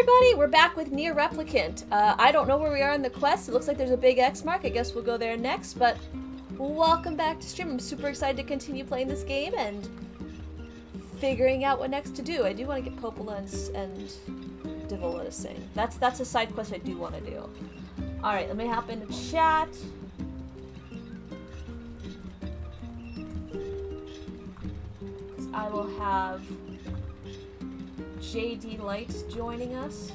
everybody, we're back with Nier Replicant. I don't know where we are in the quest. It looks like there's a big X mark. I guess we'll go there next, but welcome back to stream. I'm super excited to continue playing this game and figuring out what next to do. I do want to get Popola and Divola to sing. That's a side quest I do want to do. Alright, let me hop into chat. I will have JD Lights joining us.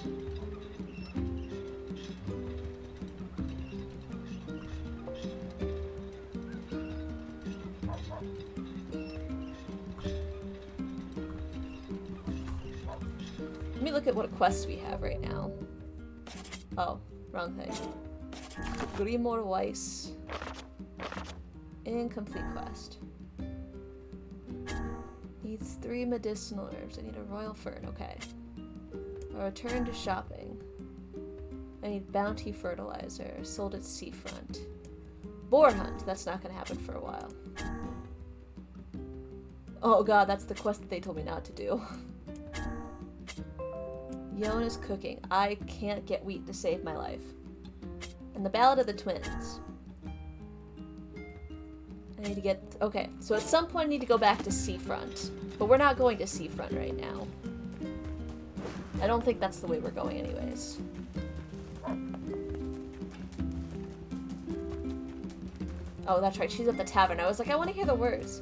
Let me look at what quests we have right now. Oh, wrong thing. Grimoire Weiss. Incomplete quest. Needs 3 medicinal herbs. I need a royal fern. Okay. A return to shopping. I need bounty fertilizer. Sold at seafront. Boar hunt. That's not gonna happen for a while. Oh god, that's the quest that they told me not to do. Yona's cooking. I can't get wheat to save my life. And the Ballad of the Twins. I need to get... Okay, so at some point I need to go back to seafront. But we're not going to seafront right now. I don't think that's the way we're going anyways. Oh, that's right, she's at the tavern. I was like, I want to hear the words.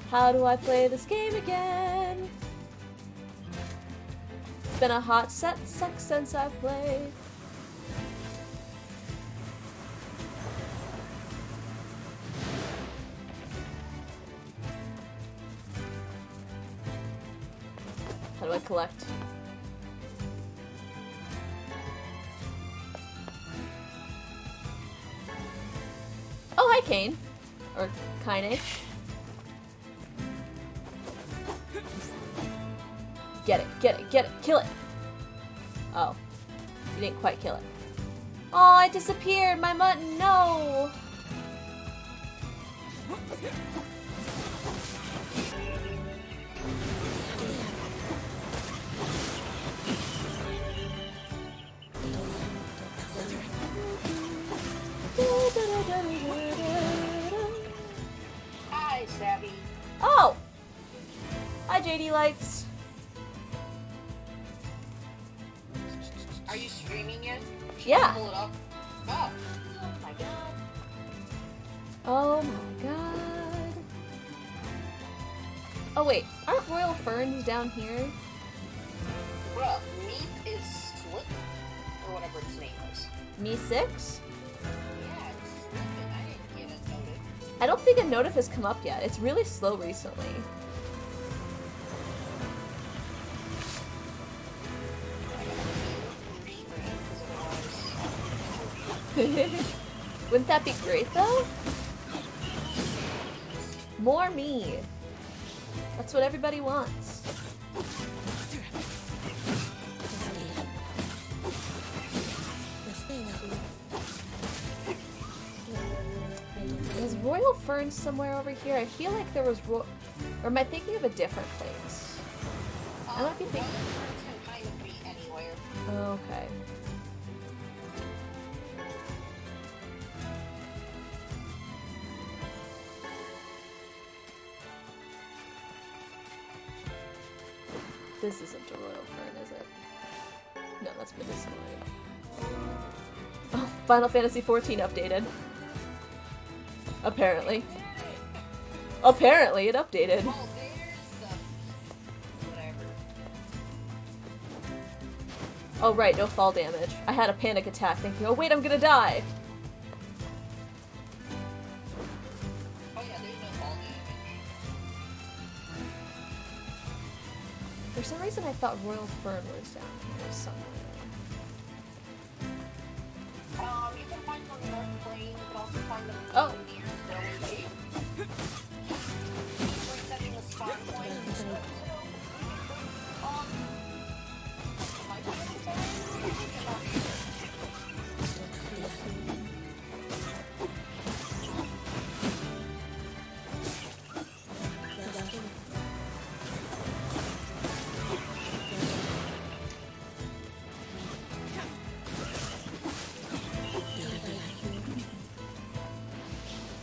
How do I play this game again? It's been a hot sec since I've played. How do I collect? Oh, hi, Kane. Or Kaine. Get it, get it, get it, kill it! Oh. You didn't quite kill it. Oh, it disappeared! My mutton, no! Hi, Savvy. Oh! Hi, JD Lights. Are you streaming yet? Should Yeah. I pull it up? Oh. Oh my god. Oh my god. Oh wait, aren't royal ferns down here? Bruh, meat is slip, or whatever its name is. Me 6? Yeah, it's slipping. I didn't get a notice. I don't think a notif has come up yet. It's really slow recently. Wouldn't that be great though? More me. That's what everybody wants. Is Royal Fern somewhere over here? I feel like there was or am I thinking of a different place? I might be thinking. Can kind of be anywhere. Okay. This isn't a royal fern, is it? No, that's medicinal. Oh, Final Fantasy XIV updated. Apparently. Apparently, it updated. Oh, there's whatever. Oh, right, no fall damage. I had a panic attack thinking, oh wait, I'm gonna die! Oh yeah, there's no fall damage. For some reason I thought Royal Fern was down here somewhere.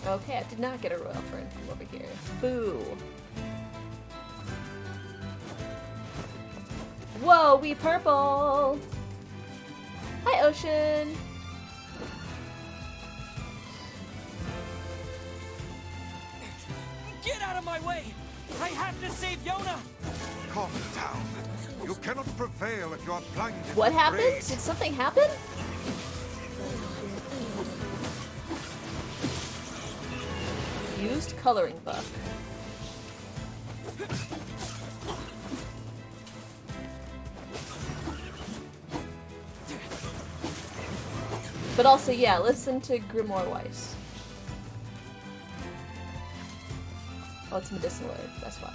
Okay, I did not get a royal fern from over here. Boo. Whoa, we purple! Hi, Ocean! Get out of my way! I have to save Yona! Calm down. You cannot prevail if you are blinded. What with happened? rage. Did something happen? Used coloring book. But also, yeah, listen to Grimoire Weiss. Oh, it's medicinal herb, that's why.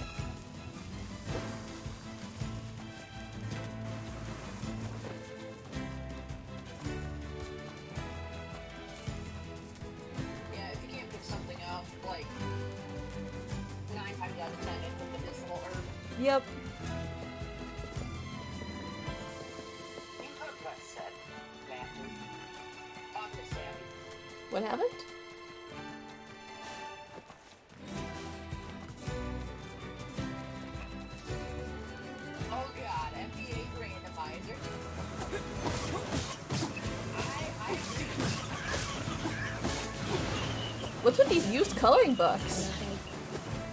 Yeah, if you can't pick something up, like 9 times out of 10, it's a medicinal herb. Yep. You heard what I said, Matthew. Talk to Sammy. What happened? Oh god, NBA randomizer. What's with these used coloring books?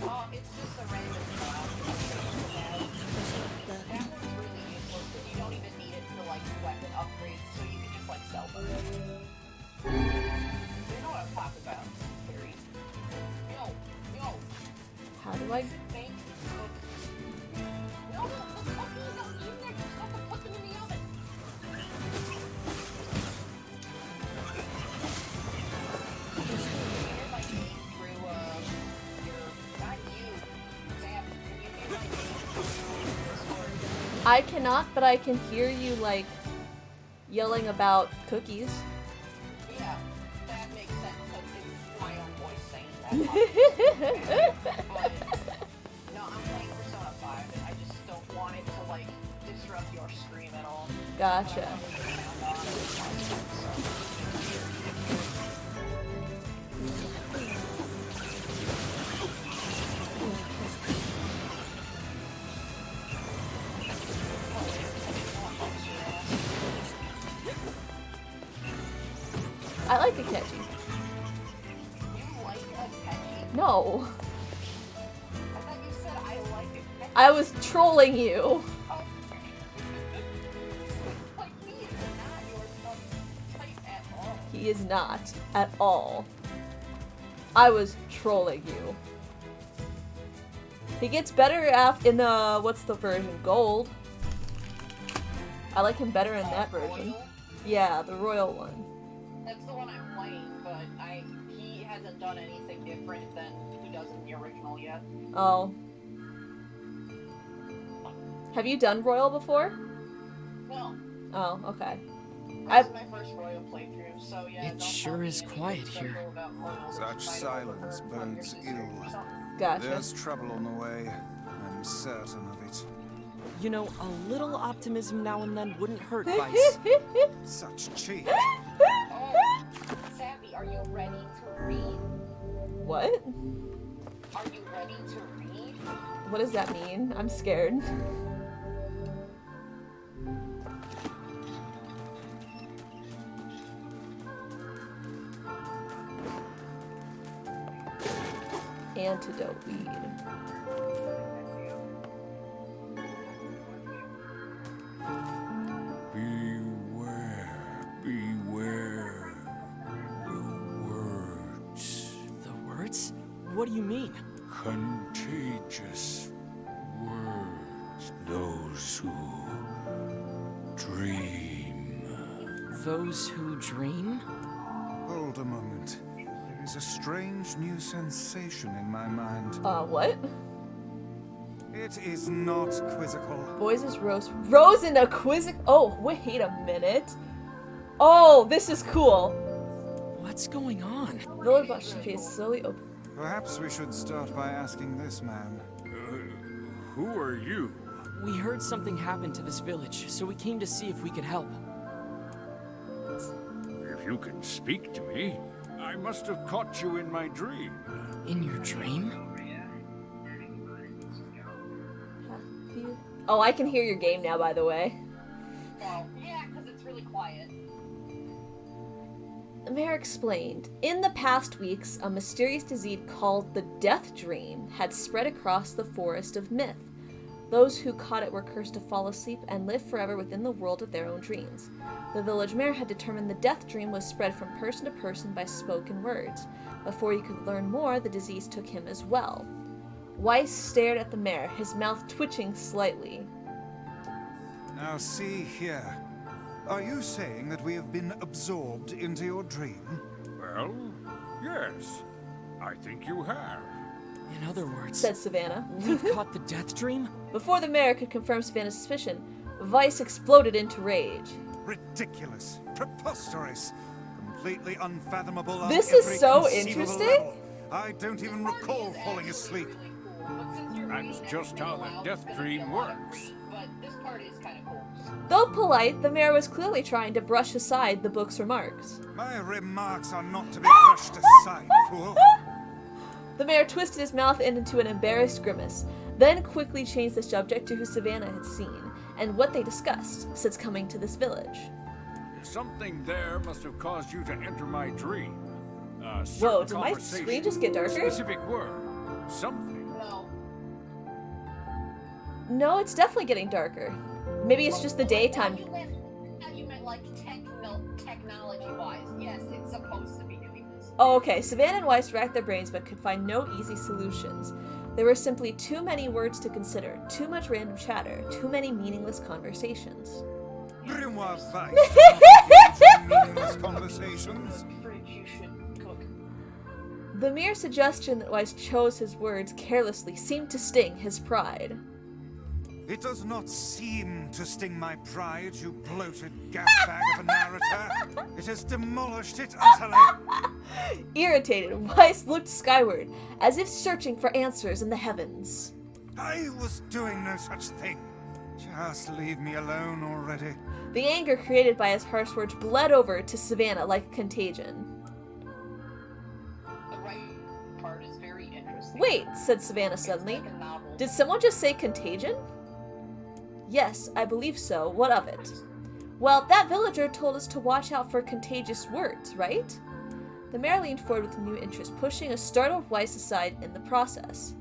Oh, it's just a random file. That one's really useless because you don't even need it for like weapon upgrades, so you can just like sell them. You know what I'm talking about, Carrie. Yo, How do I... make cookies. No, the cookies are in there. Just have to put them in the oven. Hear my name through your, not you, Sam. Can you hear my name through Discord? I cannot, but I can hear you, like, yelling about cookies. Yeah, that makes sense because it's my own voice saying that. But, no, I'm playing Persona 5 and I just don't want it to, like, disrupt your stream at all. Gotcha. I like a catchy. You like a catchy? No. I thought you said I like a catchy. I was trolling you. Oh. Like, he is not your type at all. He is not at all. I was trolling you. He gets better in the, what's the version? Gold. I like him better in that version. Royal? Yeah, the royal one. That's the one I'm playing, but he hasn't done anything different than he does in the original yet. Oh. Have you done royal before? No. Oh, okay. This is my first Royal playthrough, so yeah. It don't sure tell me is anything quiet special here. about Royals that Such you might have silence overheard from your bodes sisters ill. or something. Gotcha. There's trouble on the way. I'm certain of it. You know, a little optimism now and then wouldn't hurt, Vice. Such cheek. Oh, Savvy, are you ready to read? What? Are you ready to read? What does that mean? I'm scared. Antidote weed. Beware the words. The words? What do you mean? Contagious words. Those who dream. Those who dream? Hold a moment. There is a strange new sensation in my mind. What? It is not quizzical. Boys is Rose in a quizzic. Oh, wait a minute. Oh, this is cool. What's going on? Village bus is slowly open. Perhaps we should start by asking this man. Who are you? We heard something happened to this village, so we came to see if we could help. If you can speak to me, I must have caught you in my dream. In your dream? Oh, I can hear your game now, by the way. Well, yeah, because it's really quiet. The mayor explained, in the past weeks, a mysterious disease called the Death Dream had spread across the forest of myth. Those who caught it were cursed to fall asleep and live forever within the world of their own dreams. The village mayor had determined the Death Dream was spread from person to person by spoken words. Before he could learn more, the disease took him as well. Weiss stared at the mayor, his mouth twitching slightly. Now see here. Are you saying that we have been absorbed into your dream? Well, yes. I think you have. In other words, Said Savannah. we've caught the death dream? Before the mayor could confirm Savannah's suspicion, Weiss exploded into rage. Ridiculous. Preposterous. Completely unfathomable on This is every so conceivable interesting. level. I don't even recall falling asleep. That's just how the death dream works. But this part is kind of cool. Though polite, the mayor was clearly trying to brush aside the book's remarks. My remarks are not to be brushed aside, fool. The mayor twisted his mouth into an embarrassed grimace, then quickly changed the subject to who Savannah had seen, and what they discussed since coming to this village. Something there must have caused you to enter my dream. Whoa, did my screen just get darker? Specific word. Something. No. No, it's definitely getting darker. Maybe it's just the daytime. Now you meant like technology-wise. Yes, it's supposed to be doing this. Oh, okay. Savannah and Weiss racked their brains but could find no easy solutions. There were simply too many words to consider, too much random chatter, too many meaningless conversations. Grimoire Weiss does not engage in meaningless conversations. Fridge, you should cook. The mere suggestion that Weiss chose his words carelessly seemed to sting his pride. It does not seem to sting my pride, you bloated gasbag of a narrator. It has demolished it utterly. Irritated, Weiss looked skyward, as if searching for answers in the heavens. I was doing no such thing. Just leave me alone already. The anger created by his harsh words bled over to Savannah like a contagion. The right part is very interesting. Wait, said Savannah It's suddenly. like a novel. Did someone just say contagion? Yes, I believe so. What of it? Well, that villager told us to watch out for contagious words, right? The mayor leaned forward with new interest, pushing a startled Weiss aside in the process.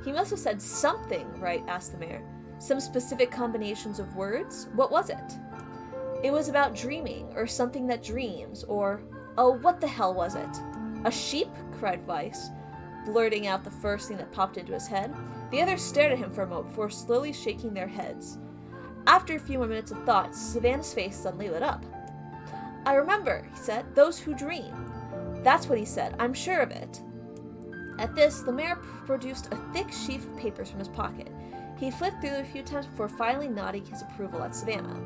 He must have said something, right? Asked the mayor. Some specific combinations of words? What was it? It was about dreaming, or something that dreams, or... Oh, what the hell was it? A sheep? Cried Weiss, blurting out the first thing that popped into his head. The others stared at him for a moment before slowly shaking their heads. After a few more minutes of thought, Savannah's face suddenly lit up. I remember, he said, those who dream. That's what he said, I'm sure of it. At this, the mayor produced a thick sheaf of papers from his pocket. He flipped through them a few times before finally nodding his approval at Savannah.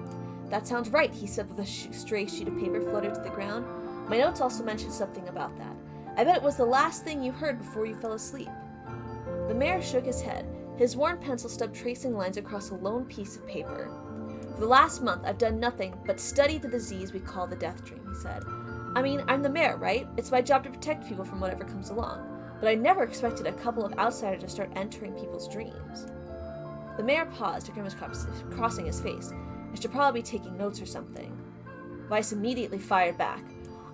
That sounds right, he said with a stray sheet of paper floated to the ground. My notes also mentioned something about that. I bet it was the last thing you heard before you fell asleep. The mayor shook his head, his worn pencil stub tracing lines across a lone piece of paper. For the last month, I've done nothing but study the disease we call the death dream, he said. I mean, I'm the mayor, right? It's my job to protect people from whatever comes along. But I never expected a couple of outsiders to start entering people's dreams. The mayor paused, a grimace crossing his face. I should probably be taking notes or something. Weiss immediately fired back.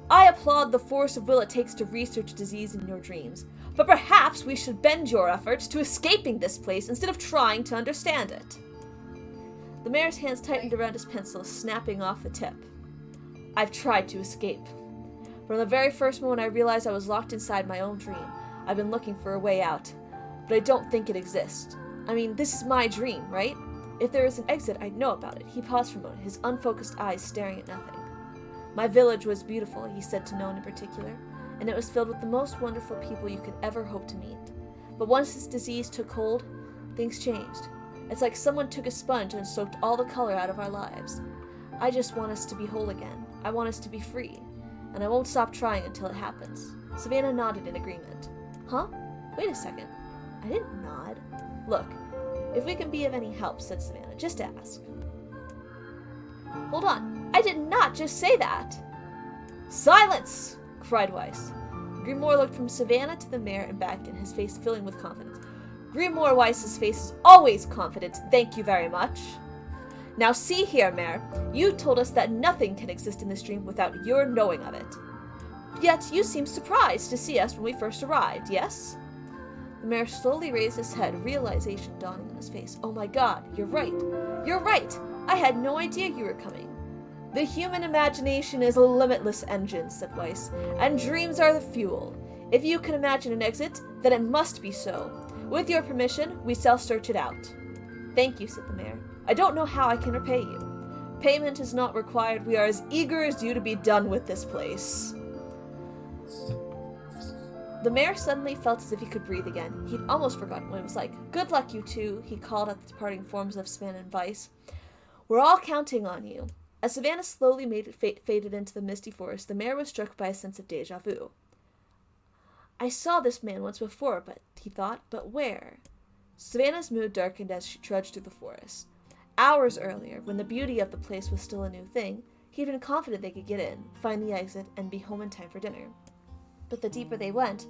I applaud the force of will it takes to research disease in your dreams, but perhaps we should bend your efforts to escaping this place instead of trying to understand it. The mayor's hands tightened around his pencil, snapping off the tip. I've tried to escape. From the very first moment I realized I was locked inside my own dream, I've been looking for a way out, but I don't think it exists. I mean, this is my dream, right? If there is an exit, I'd know about it. He paused for a moment, his unfocused eyes staring at nothing. My village was beautiful, he said to no one in particular, and it was filled with the most wonderful people you could ever hope to meet. But once this disease took hold, things changed. It's like someone took a sponge and soaked all the color out of our lives. I just want us to be whole again. I want us to be free. And I won't stop trying until it happens. Savannah nodded in agreement. Huh? Wait a second. I didn't nod. Look, if we can be of any help, said Savannah, just ask. Hold on. I did not just say that. Silence! Cried Weiss. Grimoire looked from Savannah to the mayor and back, and his face filling with confidence. Grimoire Weiss's face is always confident, thank you very much. Now see here, Mayor. You told us that nothing can exist in this dream without your knowing of it. Yet you seemed surprised to see us when we first arrived, yes? The mayor slowly raised his head, realization dawning on his face. Oh my god, you're right. You're right! I had no idea you were coming. The human imagination is a limitless engine, said Weiss, and dreams are the fuel. If you can imagine an exit, then it must be so. With your permission, we shall search it out. Thank you, said the mayor. I don't know how I can repay you. Payment is not required. We are as eager as you to be done with this place. The mayor suddenly felt as if he could breathe again. He'd almost forgotten what it was like. Good luck, you two, he called at the departing forms of Savannah and Weiss. We're all counting on you. As Savannah slowly faded into the misty forest, the mayor was struck by a sense of déjà vu. I saw this man once before, he thought, but where? Savannah's mood darkened as she trudged through the forest. Hours earlier, when the beauty of the place was still a new thing, he'd been confident they could get in, find the exit, and be home in time for dinner. But the deeper they went,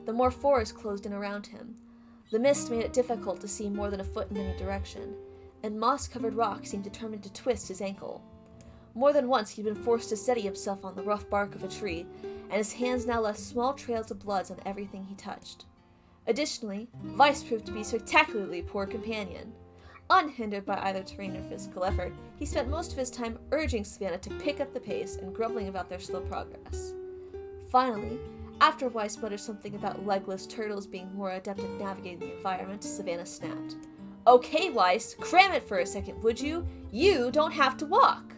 the more forest closed in around him. The mist made it difficult to see more than a foot in any direction, and moss-covered rock seemed determined to twist his ankle. More than once he'd been forced to steady himself on the rough bark of a tree, and his hands now left small trails of blood on everything he touched. Additionally, Weiss proved to be a spectacularly poor companion. Unhindered by either terrain or physical effort, he spent most of his time urging Savannah to pick up the pace and grumbling about their slow progress. Finally, after Weiss muttered something about legless turtles being more adept at navigating the environment, Savannah snapped. Okay, Weiss, cram it for a second, would you? You don't have to walk!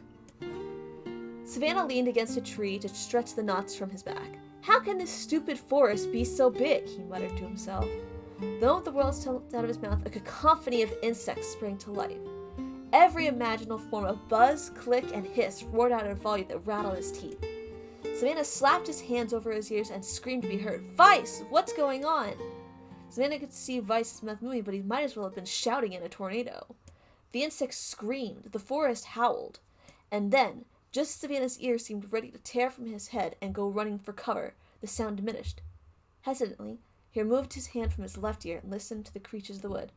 Savannah leaned against a tree to stretch the knots from his back. How can this stupid forest be so big? He muttered to himself. The moment the words tumbled out of his mouth, a cacophony of insects sprang to life. Every imaginable form of buzz, click, and hiss roared out in a volume that rattled his teeth. Savannah slapped his hands over his ears and screamed to be heard. Weiss, what's going on? Savannah could see Weiss's mouth moving, but he might as well have been shouting in a tornado. The insects screamed, the forest howled, and then, just as Savannah's ears seemed ready to tear from his head and go running for cover, the sound diminished. Hesitantly, he removed his hand from his left ear and listened to the creatures of the wood.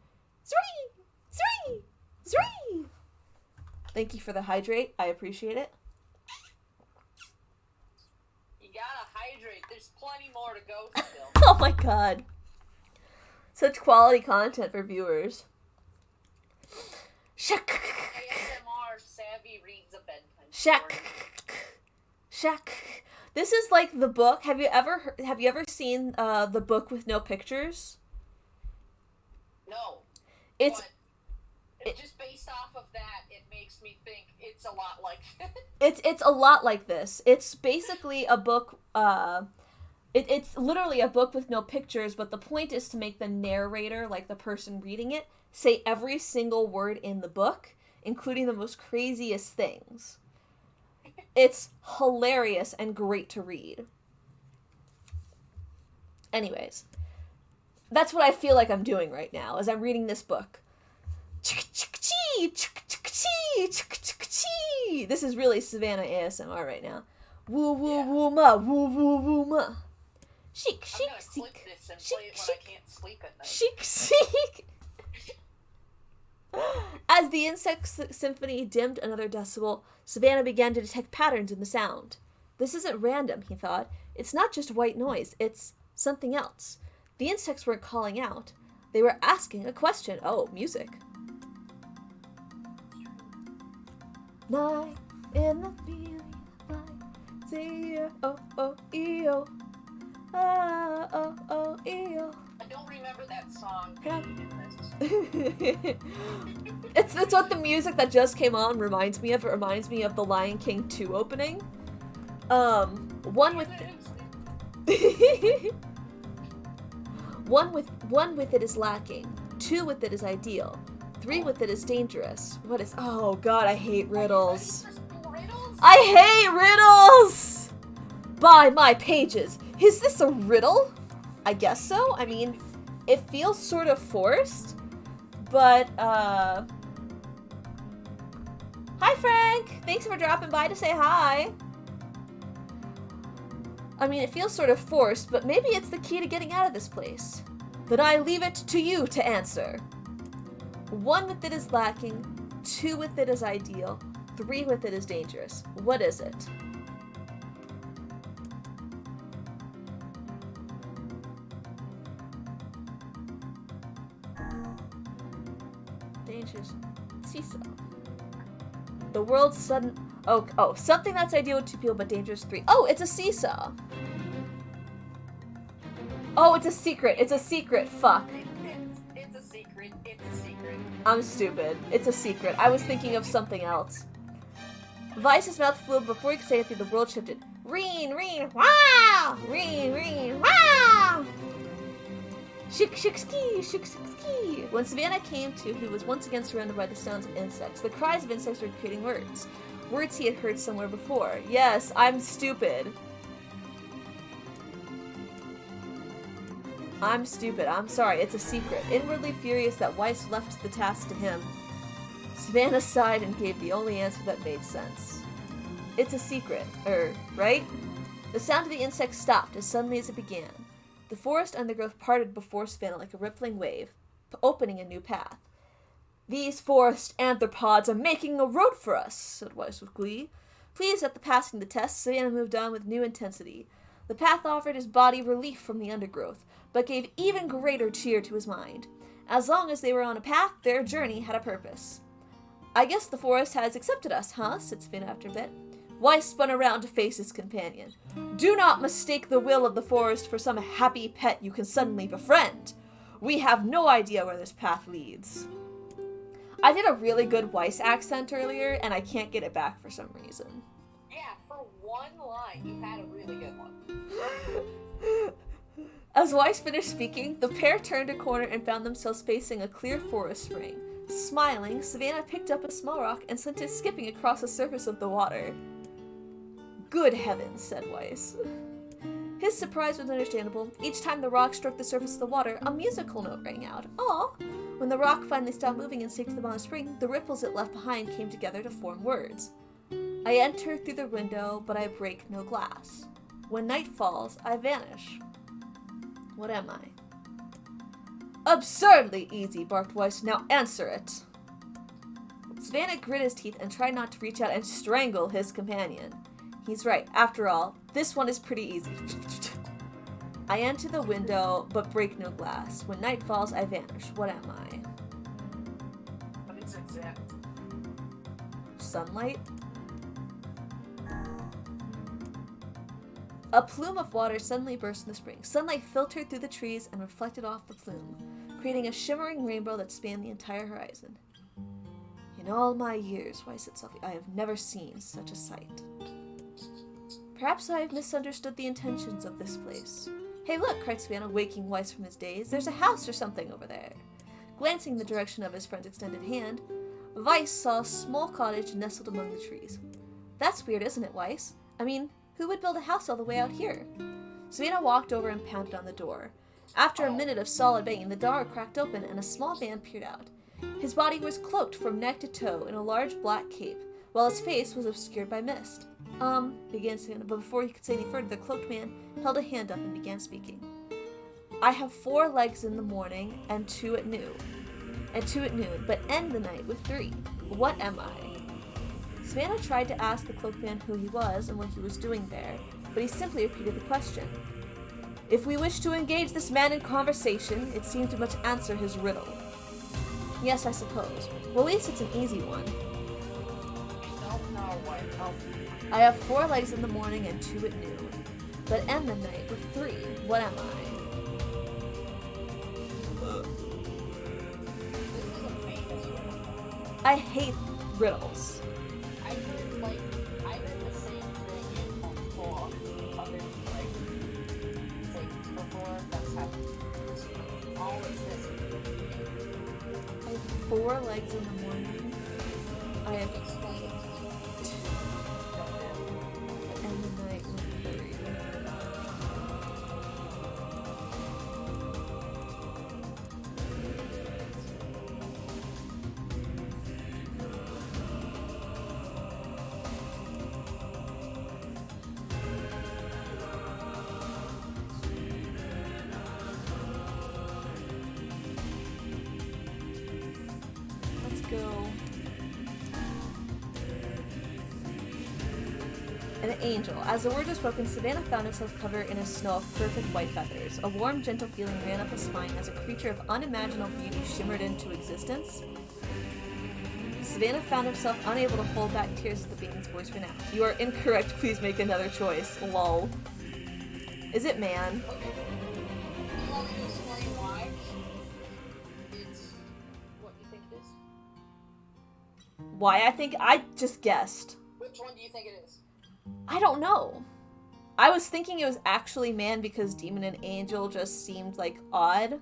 Zree! Zree! Zree! Thank you for the hydrate. I appreciate it. You gotta hydrate. There's plenty more to go still. Oh my god. Such quality content for viewers. Shak. ASMR savvy reads a bedtime Shak. Shak. This is like the book. Have you ever seen the book with no pictures? No. It's just based off of that, it makes me think it's a lot like it's a lot like this. It's basically a book. It's literally a book with no pictures, but the point is to make the narrator, like the person reading it, say every single word in the book, including the most craziest things. It's hilarious and great to read. Anyways, that's what I feel like I'm doing right now, as I'm reading this book. This is really Savannah ASMR right now. Woo woo woo ma, woo woo woo ma. Chic, chic, I'm gonna clip chic, this and chic, play it when chic, I can't sleep at night. chic, chic. As the insect symphony dimmed another decibel, Savannah began to detect patterns in the sound. This isn't random, he thought. It's not just white noise, it's something else. The insects weren't calling out. They were asking a question. Oh, music. Night in the feeling light. See oh oh e-oh. Ah oh oh e-oh. I don't remember that song. Yep. In this. It's what the music that just came on reminds me of. It reminds me of the Lion King 2 opening. One with it is lacking. 2 with it is ideal. 3 with it is dangerous. What is? Oh God, I hate riddles. Riddles? I hate riddles. By my pages. Is this a riddle? I guess so. I mean, it feels sort of forced, but hi Frank. Thanks for dropping by to say hi. I mean, it feels sort of forced, but maybe it's the key to getting out of this place. Then I leave it to you to answer. 1 with it is lacking, 2 with it is ideal, 3 with it is dangerous. What is it? Dangerous. Seesaw. The world's sudden... Oh, something that's ideal with 2 people but dangerous 3. Oh, it's a seesaw. Oh, it's a secret. It's a secret. Fuck. It's a secret. It's a secret. I'm stupid. It's a secret. I was thinking of something else. Vice's mouth flew before he could say anything. The world shifted. Reen, reen, wow! Reen, reen, wow! Shik, shik, ski, shik, shik, ski. When Savannah came to, he was once again surrounded by the sounds of insects. The cries of insects were creating words. Words he had heard somewhere before. Yes, I'm stupid. I'm stupid. I'm sorry. It's a secret. Inwardly furious that Weiss left the task to him, Savannah sighed and gave the only answer that made sense. It's a secret. Right? The sound of the insects stopped as suddenly as it began. The forest undergrowth parted before Savannah like a rippling wave, opening a new path. These forest anthropods are making a road for us, said Weiss with glee. Pleased at the passing the test, Savannah moved on with new intensity. The path offered his body relief from the undergrowth, but gave even greater cheer to his mind. As long as they were on a path, their journey had a purpose. I guess the forest has accepted us, huh? Said Savannah after a bit. Weiss spun around to face his companion. Do not mistake the will of the forest for some happy pet you can suddenly befriend. We have no idea where this path leads. I did a really good Weiss accent earlier, and I can't get it back for some reason. Yeah, for one line, you had a really good one. As Weiss finished speaking, the pair turned a corner and found themselves facing a clear forest spring. Smiling, Savannah picked up a small rock and sent it skipping across the surface of the water. Good heavens, said Weiss. His surprise was understandable. Each time the rock struck the surface of the water, a musical note rang out. Aw! When the rock finally stopped moving and sank to the bottom of the spring, the ripples it left behind came together to form words. I enter through the window, but I break no glass. When night falls, I vanish. What am I? Absurdly easy, barked Weiss. Now answer it. Savannah grit his teeth and tried not to reach out and strangle his companion. He's right. After all, this one is pretty easy. I enter the window, but break no glass. When night falls, I vanish. What am I? What is it? Sunlight? A plume of water suddenly burst in the spring. Sunlight filtered through the trees and reflected off the plume, creating a shimmering rainbow that spanned the entire horizon. In all my years, Weiss said softly, I have never seen such a sight. Perhaps I have misunderstood the intentions of this place. Hey, look, cried Savannah, waking Weiss from his daze. There's a house or something over there. Glancing in the direction of his friend's extended hand, Weiss saw a small cottage nestled among the trees. That's weird, isn't it, Weiss? I mean, who would build a house all the way out here? Savannah walked over and pounded on the door. After a minute of solid banging, the door cracked open and a small man peered out. His body was cloaked from neck to toe in a large black cape, while his face was obscured by mist. Began Savannah, but before he could say any further, the cloaked man held a hand up and began speaking. I have 4 legs in the morning and 2 at noon, but end the night with 3. What am I? Savannah tried to ask the cloaked man who he was and what he was doing there, but he simply repeated the question. If we wish to engage this man in conversation, it seemed to much answer his riddle. Yes, I suppose. Well, at least it's an easy one. Don't know what. I have 4 legs in the morning and 2 at noon, but end the night with 3. What am I? This is a famous riddle. I hate riddles. I did the same thing in multiple other things before. That's happened. Always this. I have 4 legs in the morning. I have Explain it to me. end the night with 3. go. An angel. As the word was spoken, Savannah found herself covered in a snow of perfect white feathers. A warm, gentle feeling ran up her spine as a creature of unimaginable beauty shimmered into existence. Savannah found herself unable to hold back tears as the baby's voice ran out. You are incorrect. Please make another choice. Lol. Is it man? Okay. Do you want me to explain why? It's what you think it is? Why? I just guessed. Which one do you think it is? I don't know. I was thinking it was actually man because demon and angel just seemed like odd.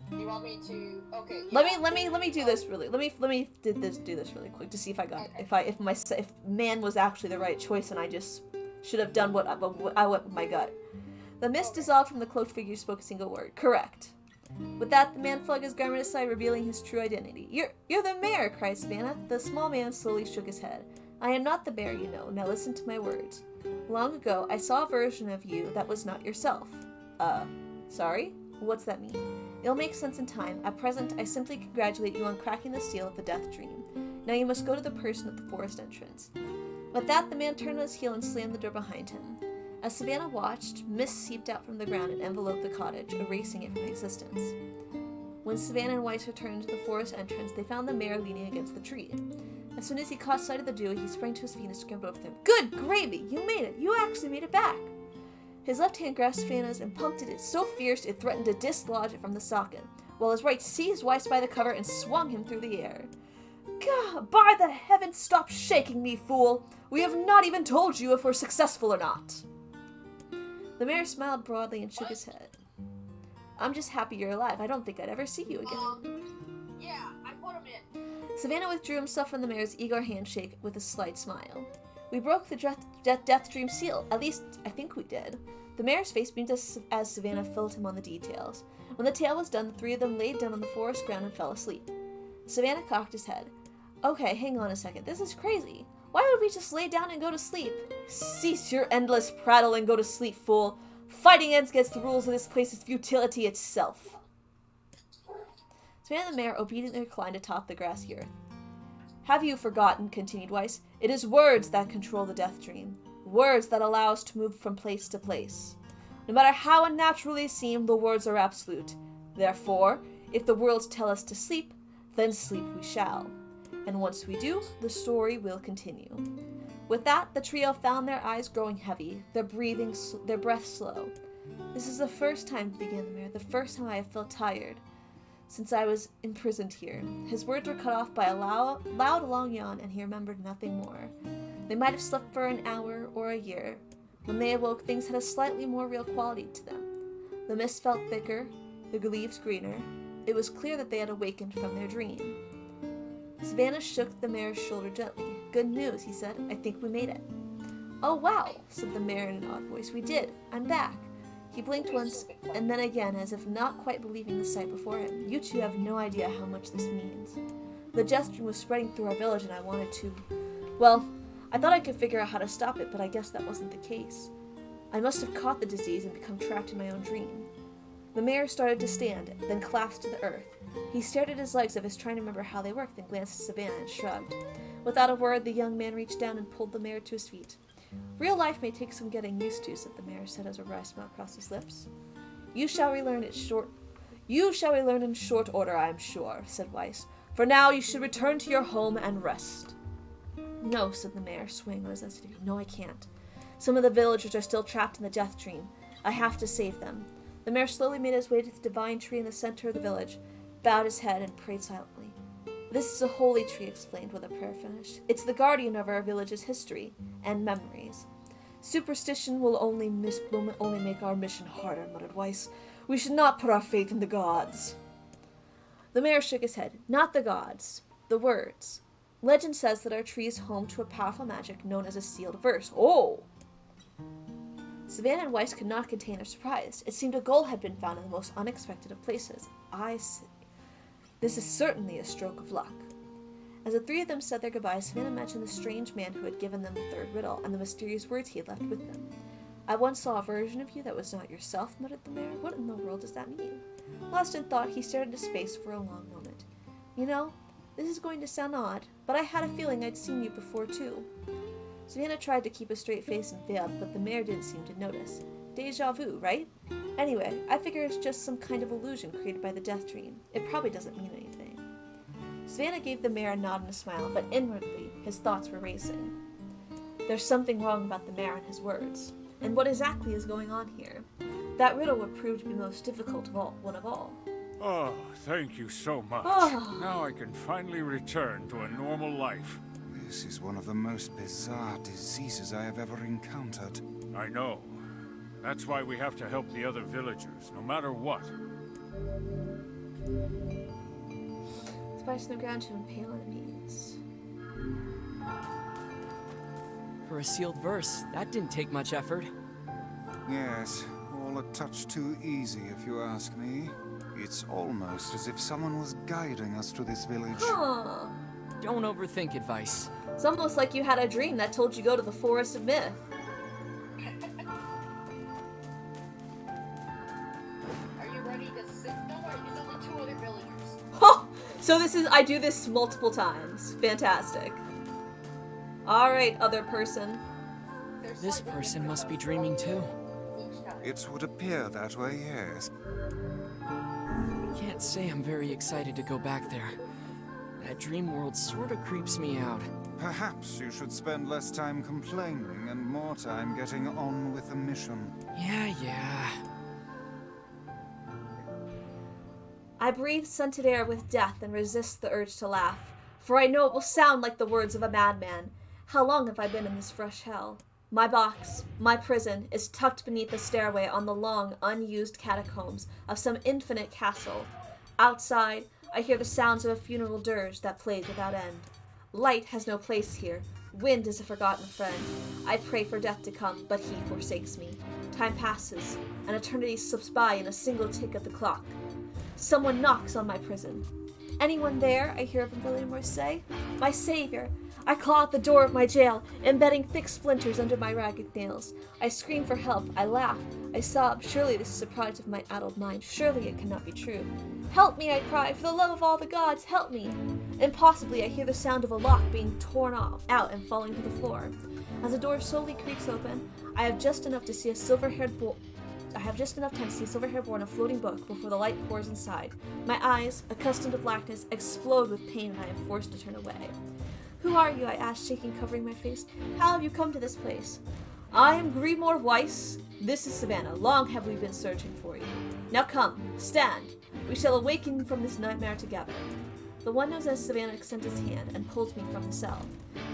Do you want me to? Okay. Let Yeah. me do this really. Let me do this really quick to see if I got Okay. if man was actually the right choice and I just should have done what I went with my gut. The mist dissolved from the cloaked figure who spoke a single word. Correct. With that, the man flung his garment aside, revealing his true identity. You're the mayor, cried Savannah. The small man slowly shook his head. I am not the mayor, you know. Now listen to my words. Long ago, I saw a version of you that was not yourself. Sorry? What's that mean? It'll make sense in time. At present, I simply congratulate you on cracking the seal of the death dream. Now you must go to the person at the forest entrance. With that, the man turned on his heel and slammed the door behind him. As Savannah watched, mist seeped out from the ground and enveloped the cottage, erasing it from existence. When Savannah and Weiss returned to the forest entrance, they found the mayor leaning against the tree. As soon as he caught sight of the duo, he sprang to his feet and scrambled over them. Good gravy! You made it! You actually made it back! His left hand grasped Savannah's and pumped at it so fierce it threatened to dislodge it from the socket, while his right seized Weiss by the cover and swung him through the air. God, by the heavens, stop shaking me, fool! We have not even told you if we're successful or not! The mayor smiled broadly and shook his head. I'm just happy you're alive. I don't think I'd ever see you again. Yeah, I put him in. Savannah withdrew himself from the mayor's eager handshake with a slight smile. We broke the death dream seal. At least, I think we did. The mayor's face beamed as Savannah filled him on the details. When the tale was done, the three of them laid down on the forest ground and fell asleep. Savannah cocked his head. Okay, hang on a second. This is crazy. Why would we just lay down and go to sleep? Cease your endless prattle and go to sleep, fool. Fighting against the rules of this place is futility itself. Savannah and the mayor obediently reclined atop the grassy earth. Have you forgotten, continued Weiss, it is words that control the death dream. Words that allow us to move from place to place. No matter how unnatural they seem, the words are absolute. Therefore, if the words tell us to sleep, then sleep we shall. And once we do, the story will continue. With that, the trio found their eyes growing heavy, their breath slow. This is the first time, began the mayor, the first time I have felt tired since I was imprisoned here. His words were cut off by a loud, long yawn, and he remembered nothing more. They might have slept for an hour or a year. When they awoke, things had a slightly more real quality to them. The mist felt thicker, the leaves greener. It was clear that they had awakened from their dream. Savannah shook the mayor's shoulder gently. Good news, he said. I think we made it. Oh, wow, said the mayor in an odd voice. We did. I'm back. He blinked once, and then again, as if not quite believing the sight before him. You two have no idea how much this means. The death dream was spreading through our village, and I wanted to... Well, I thought I could figure out how to stop it, but I guess that wasn't the case. I must have caught the disease and become trapped in my own dream. The mayor started to stand, then collapsed to the earth. He stared at his legs as if trying to remember how they worked, then glanced at Savannah and shrugged. Without a word, the young man reached down and pulled the mayor to his feet. Real life may take some getting used to, said the mayor, said as a wry smile crossed his lips. You shall relearn in short order, I am sure, said Weiss. For now, you should return to your home and rest. No, said the mayor, swaying on his sensitive. No, I can't. Some of the villagers are still trapped in the death dream. I have to save them. The mayor slowly made his way to the divine tree in the center of the village, bowed his head, and prayed silently. This is a holy tree, explained when the prayer finished. It's the guardian of our village's history and memories. Superstition will only make our mission harder, muttered Weiss. We should not put our faith in the gods. The mayor shook his head. Not the gods. The words. Legend says that our tree is home to a powerful magic known as a sealed verse. Oh! Savannah and Weiss could not contain their surprise. It seemed a gold had been found in the most unexpected of places. I see. This is certainly a stroke of luck. As the three of them said their goodbyes, Savannah mentioned the strange man who had given them the third riddle and the mysterious words he had left with them. I once saw a version of you that was not yourself, muttered the mayor. What in the world does that mean? Lost in thought, he stared into space for a long moment. You know, This is going to sound odd, but I had a feeling I'd seen you before too. Savannah tried to keep a straight face and veiled, but the mayor didn't seem to notice. Deja vu, right? Anyway, I figure it's just some kind of illusion created by the death dream. It probably doesn't mean anything. Savannah gave the mayor a nod and a smile, but inwardly, his thoughts were racing. There's something wrong about the mayor and his words. And what exactly is going on here? That riddle would prove to be the most difficult one of all. Oh, thank you so much. Oh. Now I can finally return to a normal life. This is one of the most bizarre diseases I have ever encountered. I know. That's why we have to help the other villagers, no matter what. Spice in the ground to impale enemies. For a sealed verse, that didn't take much effort. Yes, all a touch too easy if you ask me. It's almost as if someone was guiding us to this village. Huh. Don't overthink advice. It's almost like you had a dream that told you go to the Forest of Myth. Are you ready to sit? Don't worry, there's only 2 other villagers. Oh, so I do this multiple times. Fantastic. Alright, other person. There's This slightly person different must be though. dreaming too. Each time. It would appear that way, yes. Can't say I'm very excited to go back there. That dream world sort of creeps me out. Perhaps you should spend less time complaining and more time getting on with the mission. Yeah. I breathe scented air with death and resist the urge to laugh, for I know it will sound like the words of a madman. How long have I been in this fresh hell? My box, my prison, is tucked beneath the stairway on the long, unused catacombs of some infinite castle. Outside, I hear the sounds of a funeral dirge that plays without end. Light has no place here. Wind is a forgotten friend. I pray for death to come, but he forsakes me. Time passes, and eternity slips by in a single tick of the clock. Someone knocks on my prison. Anyone there? I hear a familiar voice say. My savior! I claw at the door of my jail, embedding thick splinters under my ragged nails. I scream for help. I laugh. I sob. Surely this is a product of my addled mind. Surely it cannot be true. Help me, I cry. For the love of all the gods, help me. Impossibly, I hear the sound of a lock being torn out and falling to the floor. As the door slowly creaks open, I have just enough time to see a silver-haired boy in a floating book before the light pours inside. My eyes, accustomed to blackness, explode with pain and I am forced to turn away. Who are you? I asked, shaking, covering my face. How have you come to this place? I am Grimoire Weiss. This is Savannah. Long have we been searching for you. Now come, stand. We shall awaken from this nightmare together. The one knows as Savannah extends his hand and pulls me from the cell.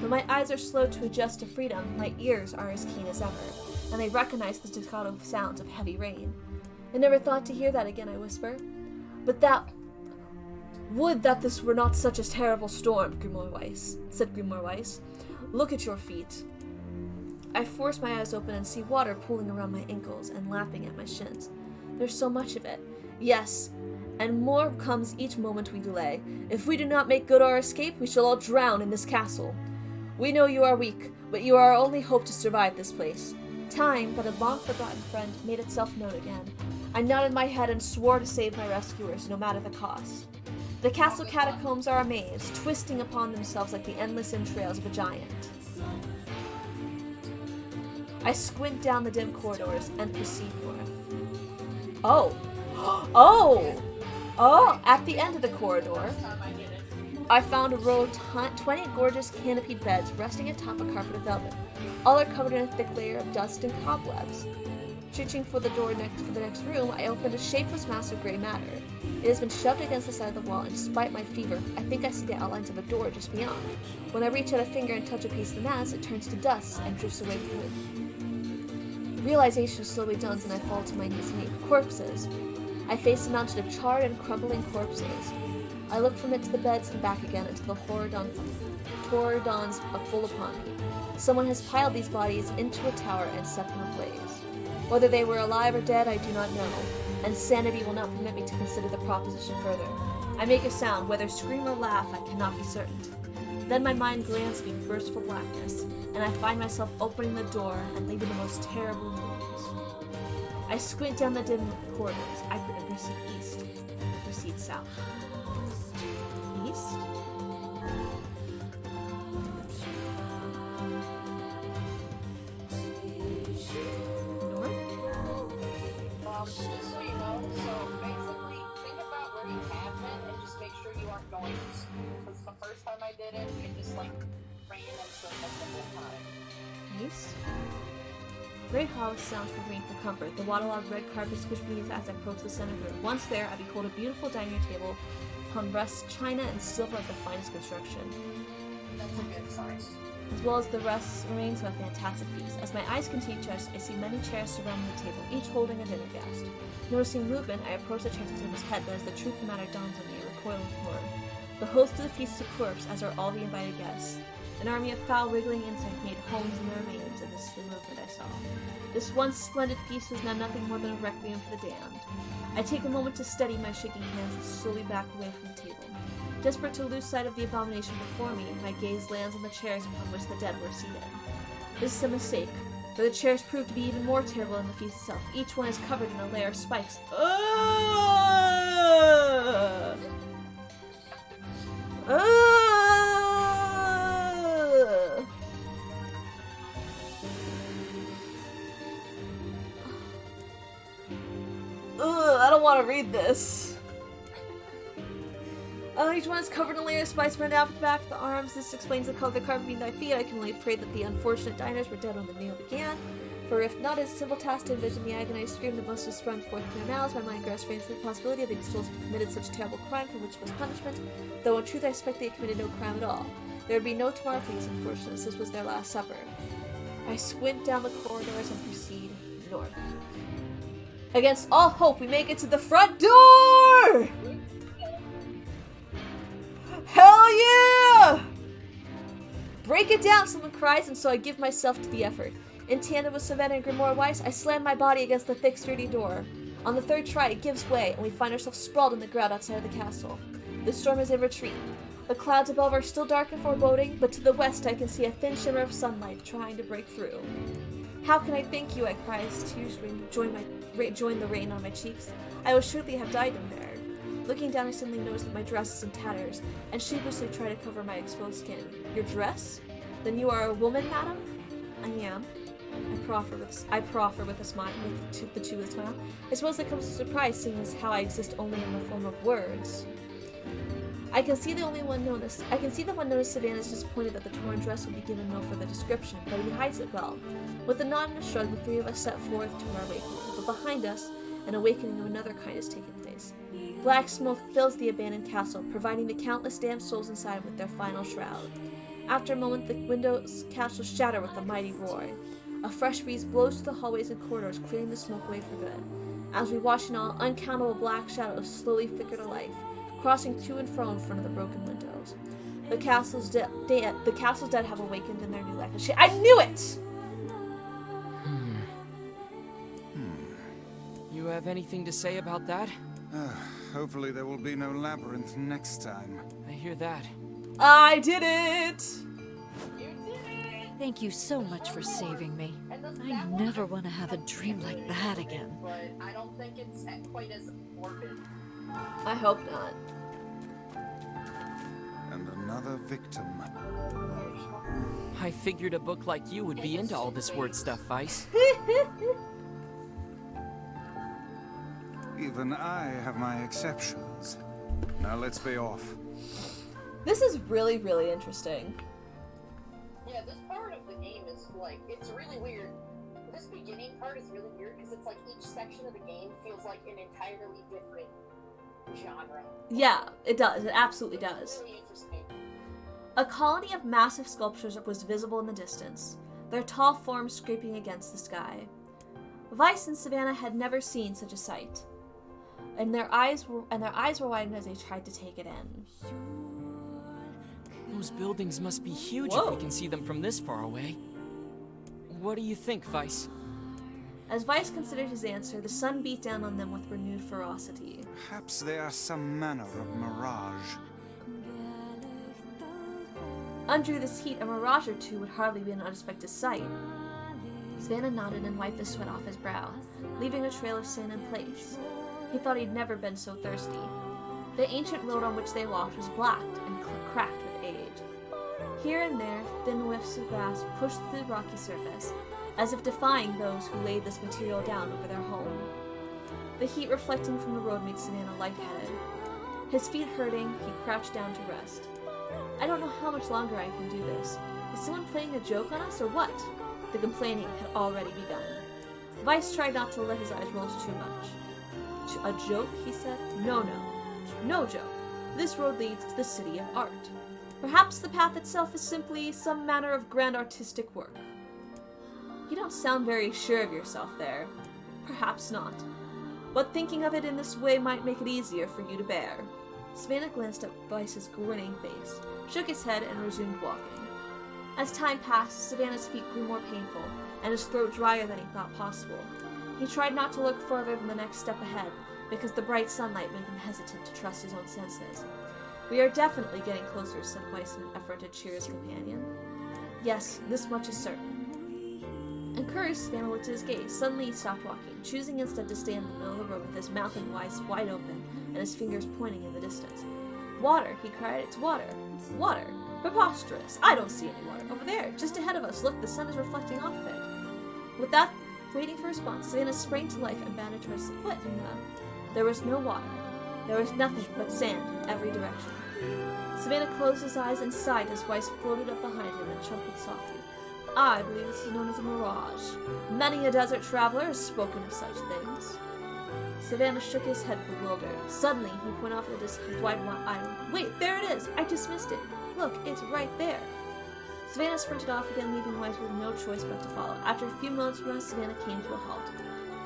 Though my eyes are slow to adjust to freedom, my ears are as keen as ever, and I recognize the staccato sounds of heavy rain. I never thought to hear that again, I whisper. Would that this were not such a terrible storm, said Grimoire Weiss. Look at your feet. I force my eyes open and see water pooling around my ankles and lapping at my shins. There's so much of it. Yes, and more comes each moment we delay. If we do not make good our escape, we shall all drown in this castle. We know you are weak, but you are our only hope to survive this place. Time, that a long-forgotten friend, made itself known again. I nodded my head and swore to save my rescuers, no matter the cost. The castle catacombs are a maze, twisting upon themselves like the endless entrails of a giant. I squint down the dim corridors and proceed north. At the end of the corridor, I found a row of 20 gorgeous canopied beds resting atop a carpet of velvet. All are covered in a thick layer of dust and cobwebs. Reaching for the door for the next room, I opened a shapeless mass of gray matter. It has been shoved against the side of the wall, and despite my fever, I think I see the outlines of a door just beyond. When I reach out a finger and touch a piece of the mass, it turns to dust and drifts away from me. Realization slowly dawns, and I fall to my knees and meet corpses. I face a mountain of charred and crumbling corpses. I look from it to the beds and back again until the horror dawns full upon me. Someone has piled these bodies into a tower and set them ablaze. Whether they were alive or dead, I do not know, and sanity will not permit me to consider the proposition further. I make a sound, whether scream or laugh, I cannot be certain. Then my mind glands me burstful blackness, and I find myself opening the door and leaving the most terrible news. I squint down the dim corridors. I proceed east. I proceed south. East? Just so you know, so basically, think about where you have been and just make sure you aren't going. Because the first time I did it, it just like ran into a single time. East. Great hall sounds for green for comfort. The waterlogged red carpet squished beneath as I approach the center room. Once there, I behold a beautiful dining table upon rests china and silver of the finest construction, That's a good size. as well as the remains of a fantastic feast. As my eyes continue to adjust, I see many chairs surrounding the table, each holding a dinner guest. Noticing movement, I approach the chair to table's head, but as the truth of the matter dawns on me, I recoil with horror. The host of the feast is a corpse, as are all the invited guests. An army of foul, wriggling insects made homes in the remains of this movement I saw. This once splendid feast was now nothing more than a requiem for the damned. I take a moment to steady my shaking hands and slowly back away from the table. Desperate to lose sight of the abomination before me, my gaze lands on the chairs upon which the dead were seated. This is a mistake, for the chairs prove to be even more terrible than the feast itself. Each one is covered in a layer of spikes. I don't want to read this. Each one is covered in a layer of spikes running out the back of the arms. This explains the color of the carpet beneath my feet. I can only pray that the unfortunate diners were dead when the meal began. For if not, it's a simple task to envision the agonized scream that must have sprung forth from their mouths. My mind grasped for the possibility that they still committed such terrible crime for which was punishment, though in truth I suspect they committed no crime at all. There would be no tomorrow for these unfortunates. This was their last supper. I squint down the corridors and proceed north. Against all hope, we make it to the front door! Hell yeah! Break it down, someone cries, and so I give myself to the effort. In tandem with Savannah and Grimoire Weiss, I slam my body against the thick, sturdy door. On the third try, it gives way, and we find ourselves sprawled on the ground outside of the castle. The storm is in retreat. The clouds above are still dark and foreboding, but to the west I can see a thin shimmer of sunlight trying to break through. How can I thank you? I cry as tears join the rain on my cheeks. I would surely have died in there. Looking down, I suddenly notice that my dress is in tatters, and sheepishly try to cover my exposed skin. Your dress? Then you are a woman, madam? I am. I proffer with a smile, with the two with a smile. I suppose that comes as a surprise, seeing as how I exist only in the form of words. I can see the one noticed Savannah's disappointed that the torn dress would be given no further description, but he hides it well. With a nod and a shrug, the three of us set forth to our awakening, but behind us, an awakening of another kind is taking place. Black smoke fills the abandoned castle, providing the countless damned souls inside with their final shroud. After a moment, the windows castle shatter with a mighty roar. A fresh breeze blows through the hallways and corridors, clearing the smoke away for good. As we watch in all, uncountable black shadows slowly flicker to life, crossing to and fro in front of the broken windows. The castle's dead have awakened in their new life. Shit, I knew it! You have anything to say about that? Hopefully there will be no labyrinth next time. I hear that. I did it! You did it! Thank you so much for saving me. And the I never want to have a dream like that again. But I don't think it's quite as morbid. I hope not. And another victim. I figured a book like you would be into all this word stuff, Vice. Even I have my exceptions. Now let's be off. This is really, really interesting. Yeah, this part of the game is like, it's really weird. This beginning part is really weird because it's like each section of the game feels like an entirely different genre. Yeah, it does. It absolutely does. It's really interesting. A colony of massive sculptures was visible in the distance, their tall forms scraping against the sky. Vice and Savannah had never seen such a sight, and their eyes were widened as they tried to take it in. Those buildings must be huge Whoa. if we can see them from this far away. What do you think, Vice? As Vice considered his answer, the sun beat down on them with renewed ferocity. Perhaps they are some manner of mirage. Under this heat, a mirage or two would hardly be an unexpected sight. Savannah nodded and wiped the sweat off his brow, leaving a trail of sand in place. He thought he'd never been so thirsty. The ancient road on which they walked was blacked and cracked with age. Here and there, thin whiffs of grass pushed through the rocky surface, as if defying those who laid this material down over their home. The heat reflecting from the road made Savannah lightheaded. His feet hurting, he crouched down to rest. I don't know how much longer I can do this. Is someone playing a joke on us, or what? The complaining had already begun. Vice tried not to let his eyes roll too much. A joke, he said? No joke. This road leads to the city of art. Perhaps the path itself is simply some manner of grand artistic work. You don't sound very sure of yourself there. Perhaps not. But thinking of it in this way might make it easier for you to bear. Savannah glanced at Vice's grinning face, shook his head, and resumed walking. As time passed, Savannah's feet grew more painful, and his throat drier than he thought possible. He tried not to look further than the next step ahead, because the bright sunlight made him hesitant to trust his own senses. We are definitely getting closer, said Weiss in an effort to cheer his companion. Yes, this much is certain. Encouraged, Savannah looked at his gaze. Suddenly he stopped walking, choosing instead to stand in the middle of the road with his mouth and eyes wide open, and his fingers pointing in the distance. Water, he cried, it's water. Water. Preposterous. I don't see any water. Over there, just ahead of us. Look, the sun is reflecting off of it. Without waiting for a response, Savannah sprang to life and bounded towards the foot. There was no water. There was nothing but sand in every direction. Savannah closed his eyes and sighed as Weiss floated up behind him and chuckled softly. I believe this is known as a mirage. Many a desert traveler has spoken of such things. Savannah shook his head bewildered. Suddenly, he pointed off at his wide island. Wait, there it is! I just missed it. Look, it's right there. Savannah sprinted off again, leaving Weiss with no choice but to follow. After a few moments' run, Savannah came to a halt.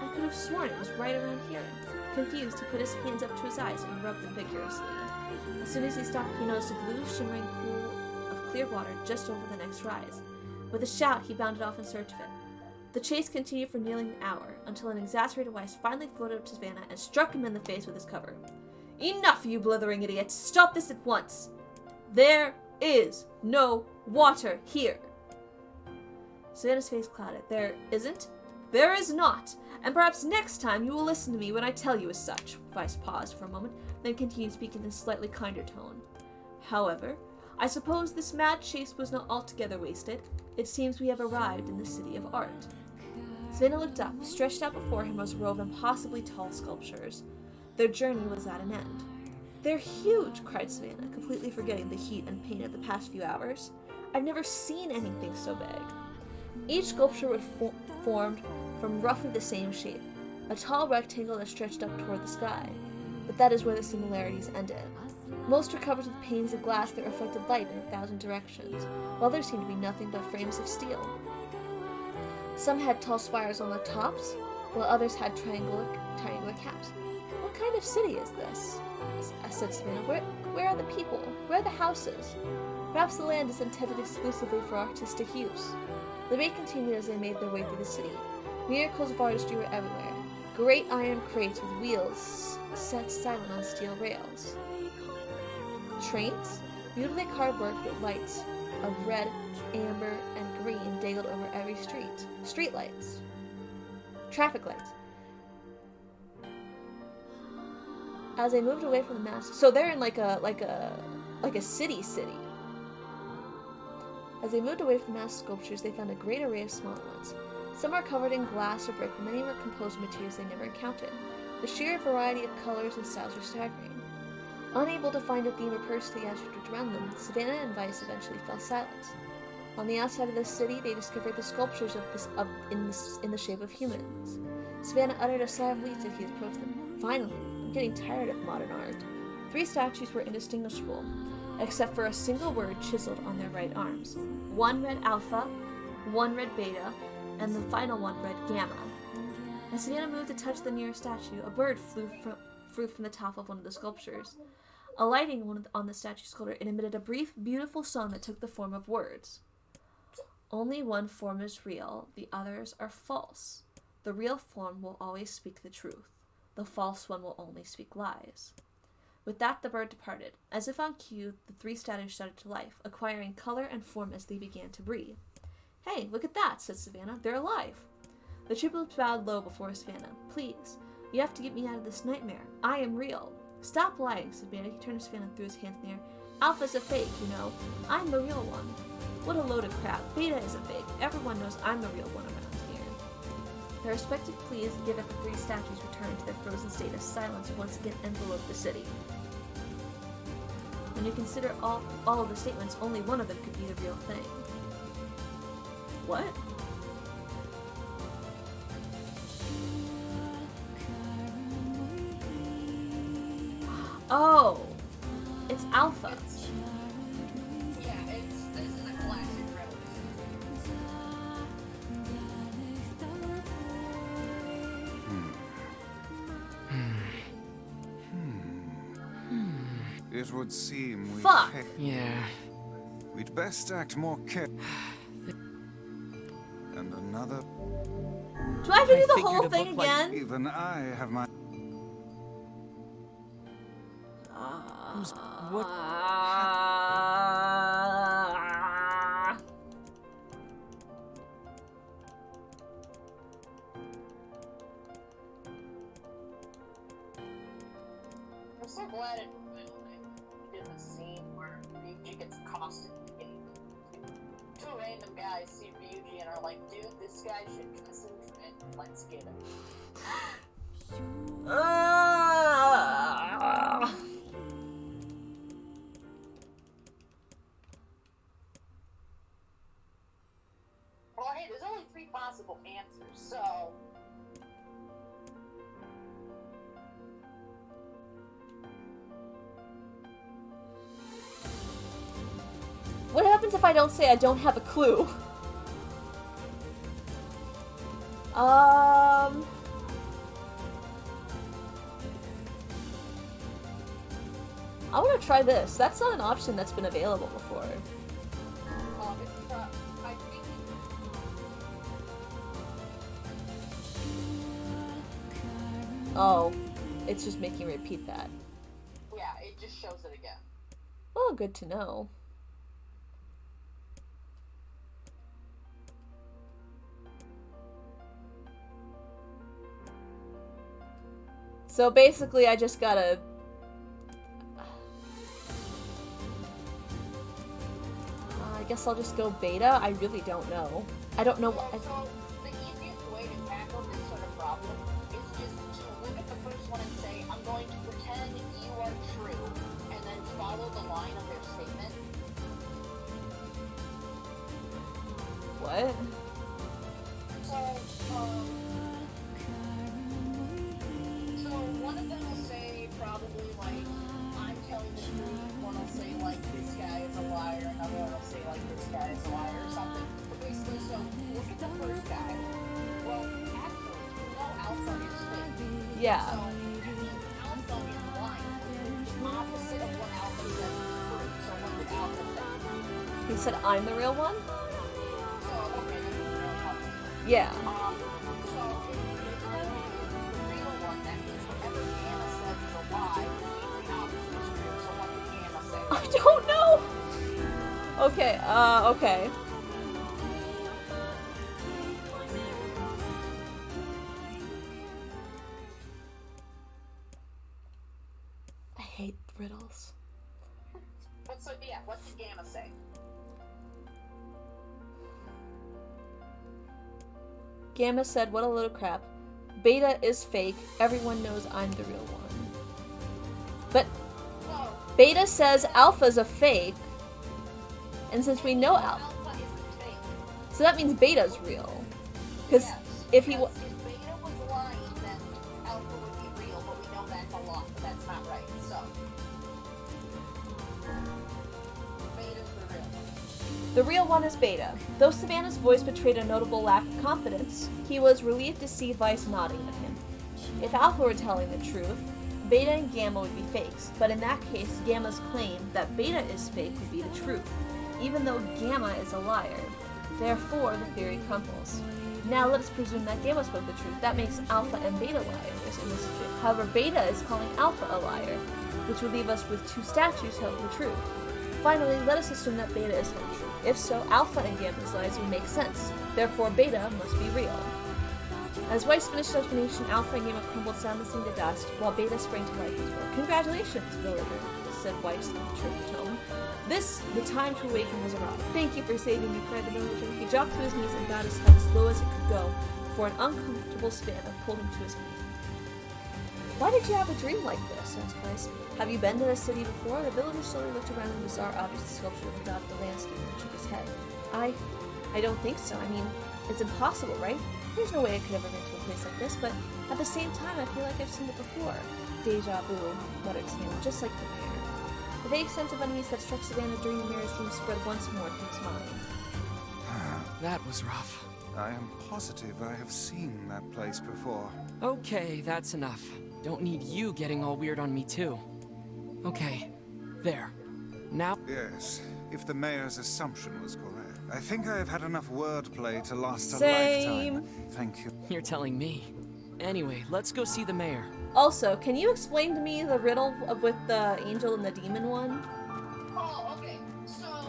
I could have sworn it was right around here. Confused, he put his hands up to his eyes and rubbed them vigorously. As soon as he stopped, he noticed a blue, shimmering pool of clear water just over the next rise. With a shout, he bounded off in search of it. The chase continued for nearly an hour, until an exasperated Weiss finally floated up to Savannah and struck him in the face with his cover. Enough, you blithering idiot! Stop this at once! There is no water here! Savannah's face clouded. There isn't? There is not! And perhaps next time you will listen to me when I tell you as such. Weiss paused for a moment, then continued speaking in a slightly kinder tone. However, I suppose this mad chase was not altogether wasted. It seems we have arrived in the city of art. Savannah looked up. Stretched out before him was a row of impossibly tall sculptures. Their journey was at an end. They're huge, cried Savannah, completely forgetting the heat and pain of the past few hours. I've never seen anything so big. Each sculpture was formed from roughly the same shape, a tall rectangle that stretched up toward the sky. But that is where the similarities ended. Most were covered with panes of glass that reflected light in 1,000 directions, while there seemed to be nothing but frames of steel. Some had tall spires on the tops, while others had triangular caps. What kind of city is this? Said Savannah. Where are the people? Where are the houses? Perhaps the land is intended exclusively for artistic use. The debate continued as they made their way through the city. Miracles of artistry were everywhere. Great iron crates with wheels set silent on steel rails. Trains, beautifully carved work with lights of red, amber, and green dangled over every street. Street lights. Traffic lights. As they moved away from the mass, so they're in like a city. As they moved away from the mass sculptures, they found a great array of smaller ones. Some were covered in glass or brick, but many were composed of materials they never encountered. The sheer variety of colors and styles were staggering. Unable to find a theme or purpose to the attitude around them, Savannah and Weiss eventually fell silent. On the outside of the city, they discovered the sculptures in the shape of humans. Savannah uttered a sigh of relief as he approached them. Finally, I'm getting tired of modern art. 3 statues were indistinguishable, except for a single word chiseled on their right arms. One read Alpha, one read Beta, and the final one read Gamma. As Savannah moved to touch the nearest statue, a bird flew from the top of one of the sculptures. Alighting on the statue's shoulder, it emitted a brief, beautiful song that took the form of words. Only one form is real, the others are false. The real form will always speak the truth. The false one will only speak lies. With that, the bird departed. As if on cue, the 3 statues started to life, acquiring color and form as they began to breathe. Hey, look at that, said Savannah. They're alive. The triplets bowed low before Savannah. Please, you have to get me out of this nightmare. I am real. Stop lying, said Savannah. He turned to Savannah and threw his hands in the air. Alpha's a fake, you know. I'm the real one. What a load of crap. Beta is a fake. Everyone knows I'm the real one around here. Their respective pleas give it the three statues return to their frozen state as silence once again enveloped the city. When you consider all of the statements, only one of them could be the real thing. What? Oh! It's Alpha. Yeah, this is a classic riddle. It would seem we Fuck. Yeah. We'd best act more careful. And another. Do I have to do the figured whole a thing book like- again? Even I have my. What? I'm so glad it did the scene where Ryuji gets accosted in the game. Two random guys see Ryuji and are like, dude, this guy should concentrate. Let's get him. Well, hey, there's only 3 possible answers, so... What happens if I don't say I don't have a clue? I want to try this. That's not an option that's been available before. I think... Oh, it's just making me repeat that. Yeah, it just shows it again. Oh, good to know. So basically, I just gotta... I guess I'll just go beta? I really don't know. I don't know what... So, the easiest way to tackle this sort of problem is just to look at the first one and say, I'm going to pretend you are true, and then follow the line of their statement. What? So one of them will say probably like, I'm telling the truth. One will say like, this guy is a liar. Another one will say like, this guy is a liar or something. But basically, so look at the first guy. Well, actually, you know Alpha is fake. Yeah. So that means Alpha is lying. The opposite of what Alpha says is true. So what would Alpha say? He said I'm the real one? So, okay, this is really helpful. Yeah. So if the real one, that means whatever Gamma says is a lie, which means the opposite is true. So what would Gamma say? I don't know! Okay, okay. I hate riddles. What did Gamma say? Gamma said, what a load of crap. Beta is fake. Everyone knows I'm the real one. But Well, Beta says Alpha's a fake. And since we know Alpha, Alpha isn't fake. so that means Beta's real. Because Yes, if he because if Beta was lying, then Alpha would be real, but we know that's a lie, but that's not right, so. Beta's the real one. the real one is Beta. Though Savannah's voice betrayed a notable lack of confidence, he was relieved to see Vice nodding at him. If Alpha were telling the truth, Beta and Gamma would be fakes, but in that case, Gamma's claim that Beta is fake would be the truth, even though Gamma is a liar. Therefore, the theory crumbles. Now let us presume that Gamma spoke the truth. That makes Alpha and Beta liars in this. However, Beta is calling Alpha a liar, which would leave us with two statues telling the truth. Finally, let us assume that Beta is telling the truth. If so, Alpha and Gamma's lies would make sense. Therefore, Beta must be real. As Weiss finished his explanation, Alpha and Gamma crumbled soundlessly into dust, while Beta sprang to life as well. Congratulations, villager, said Weiss in a tricky tone. The time to awaken has arrived. Thank you for saving me, cried the villager. He dropped to his knees and got his head as low as it could go before an uncomfortable spanner pulled him to his feet. Why did you have a dream like this? Asked Weiss. Have you been to the city before? The villager slowly looked around the bizarre objects and sculpture without the landscape and shook his head. I don't think so. I mean, it's impossible, right? There's no way I could ever get to a place like this, but at the same time, I feel like I've seen it before. Deja vu, muttered Sam, just like the mayor. The vague sense of unease that struck Savannah during the mayor's dream spread once more through his mind. That was rough. I am positive I have seen that place before. Okay, that's enough. Don't need you getting all weird on me too. Okay, there. Now... Yes, if the mayor's assumption was correct. I think I have had enough wordplay to last a Same. lifetime. Thank you. You're telling me. Anyway, let's go see the mayor. Also, can you explain to me the riddle of with the angel and the demon one? Oh, okay. So,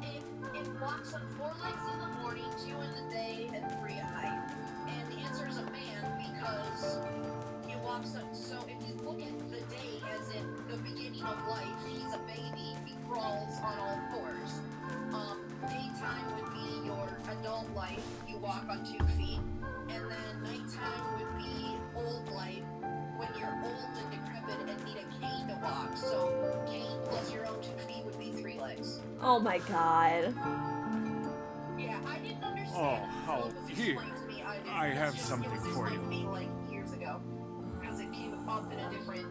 it walks on 4 legs in the morning, 2 in the day, and 3 at night. And the answer is a man because it walks on. So, if you look at the day as in the beginning of life, he's a baby. He crawls on all 4s. Daytime would be your adult life. You walk on 2 feet. And then nighttime would be old life, when you're old and decrepit and need a cane to walk. So cane plus your own 2 feet would be 3 legs. Oh my god. Yeah, I didn't understand. Oh, how until it was here. explained to me. I have It something was for explained you. to me like years ago, because it came up in a different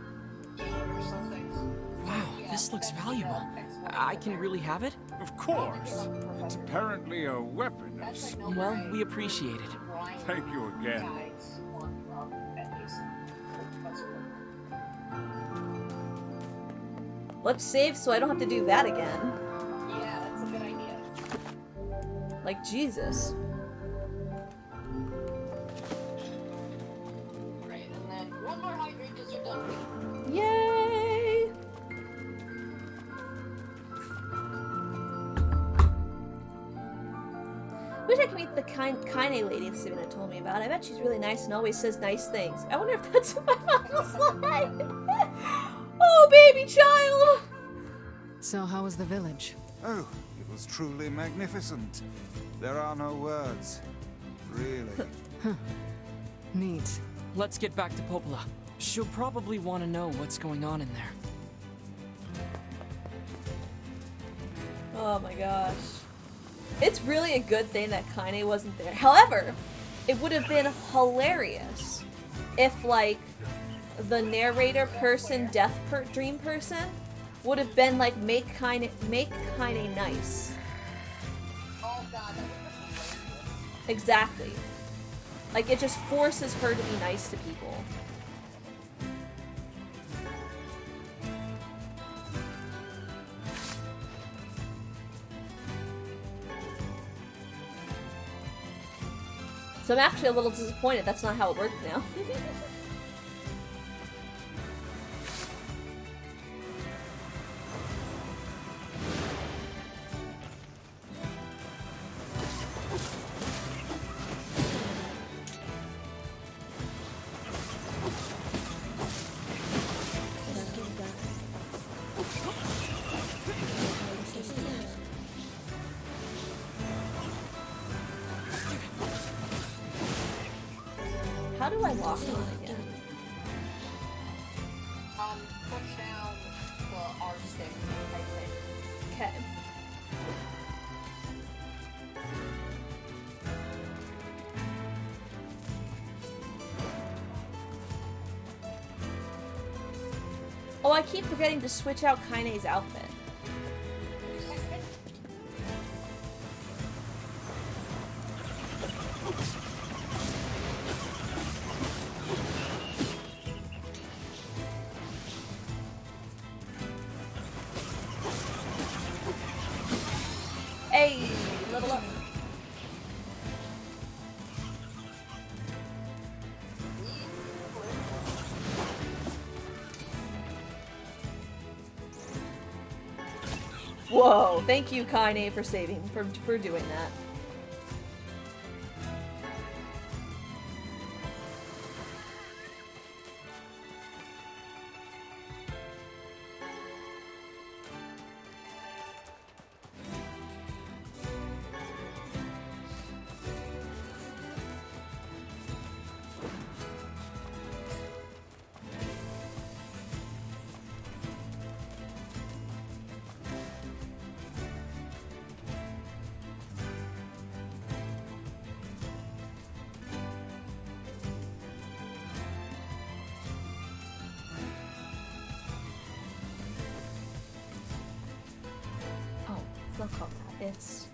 game or something. Wow, Yeah, this looks that's the, valuable. explanation I can there. really have it? Of course. It's apparently a weapon of That's like some... no Well, way. we appreciate it. Blind Thank you again. guides one from at least. That's what- Let's save so I don't have to do that again. Yeah, that's a good idea. Like, Jesus. Right, and then one more hydrate because you're done. Yay! Wish I could meet the Kaine lady that Savannah told me about. I bet she's really nice and always says nice things. I wonder if that's what my mom was like. Oh, baby child! So how was the village? Oh, it was truly magnificent. There are no words. Really. Neat. Let's get back to Popola. She'll probably want to know what's going on in there. Oh my gosh. It's really a good thing that Kaine wasn't there. However, it would have been hilarious if, like, the narrator person, dream person, would have been like, make Kaine nice. Oh god, that would be hilarious. Exactly. Like, it just forces her to be nice to people. So I'm actually a little disappointed that's not how it works now. How do I lock on again? Push down the R stick, I think. Okay. Oh, I keep forgetting to switch out Kaine's outfit. Hey, level up. Whoa, thank you, Kaine, for doing that. Don't call that. It's...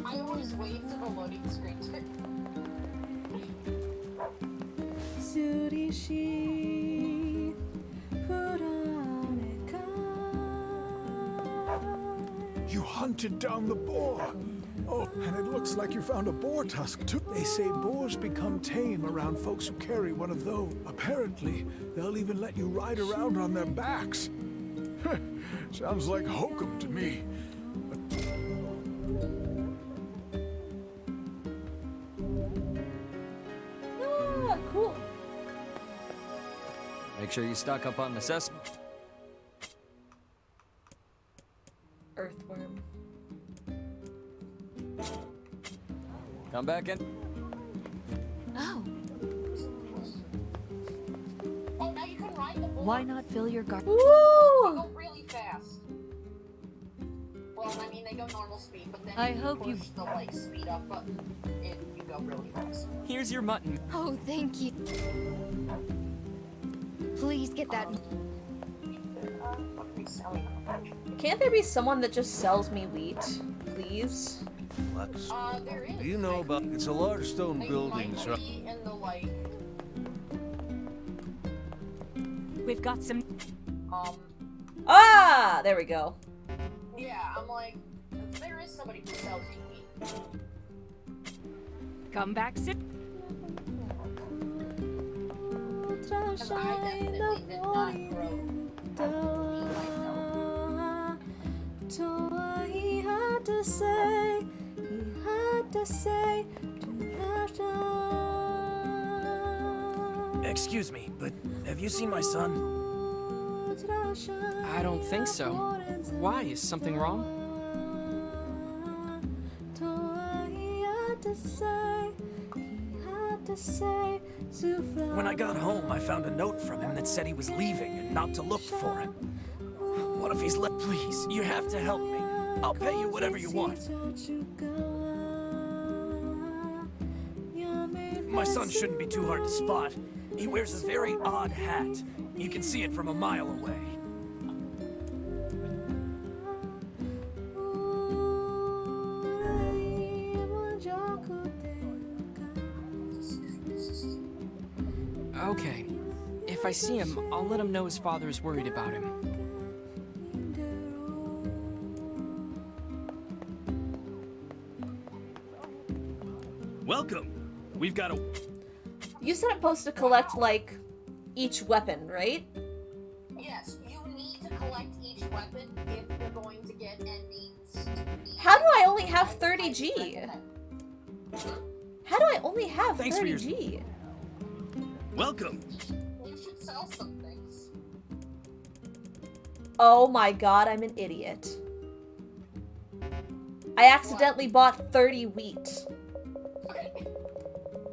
I always wait for the loading screen to... You hunted down the boar. Oh, and it looks like you found a boar tusk too. They say boars become tame around folks who carry one of those. Apparently, they'll even let you ride around on their backs. Sounds like hokum to me. Ah, cool. Make sure you stock up on necessities. Earthworm. Come back in. Oh, Oh, now you can ride the board. why not fill your They Woo! go really fast. Well, I mean, they go normal speed, but then I you hope you- push the, like, speed up button, and you go really fast. Here's your mutton. Oh, thank you. Please get that. What are we selling? Can't there be someone that just sells me wheat, please? Lux, There is. do you know about... It's a large stone They building, might so... be in the, like, We've got some. Ah! There we go. yeah, I'm like, there is somebody who sells you meat. Come back, sit. Because I definitely did not grow meat myself. He had to say, Excuse me, but have you seen my son? I don't think so. Why? Is something wrong? When I got home, I found a note from him that said he was leaving and not to look for him. What if he's left? Please, you have to help me. I'll pay you whatever you want. My son shouldn't be too hard to spot. He wears a very odd hat. You can see it from a mile away. Okay. If I see him, I'll let him know his father is worried about him. Welcome. We've got a... You said it's supposed to collect, like, each weapon, right? Yes, you need to collect each weapon if you're going to get endings. How do I only have 30G? How do I only have Thanks for your- 30G? Welcome. You should sell some things. Oh my god, I'm an idiot. I accidentally bought 30 wheat.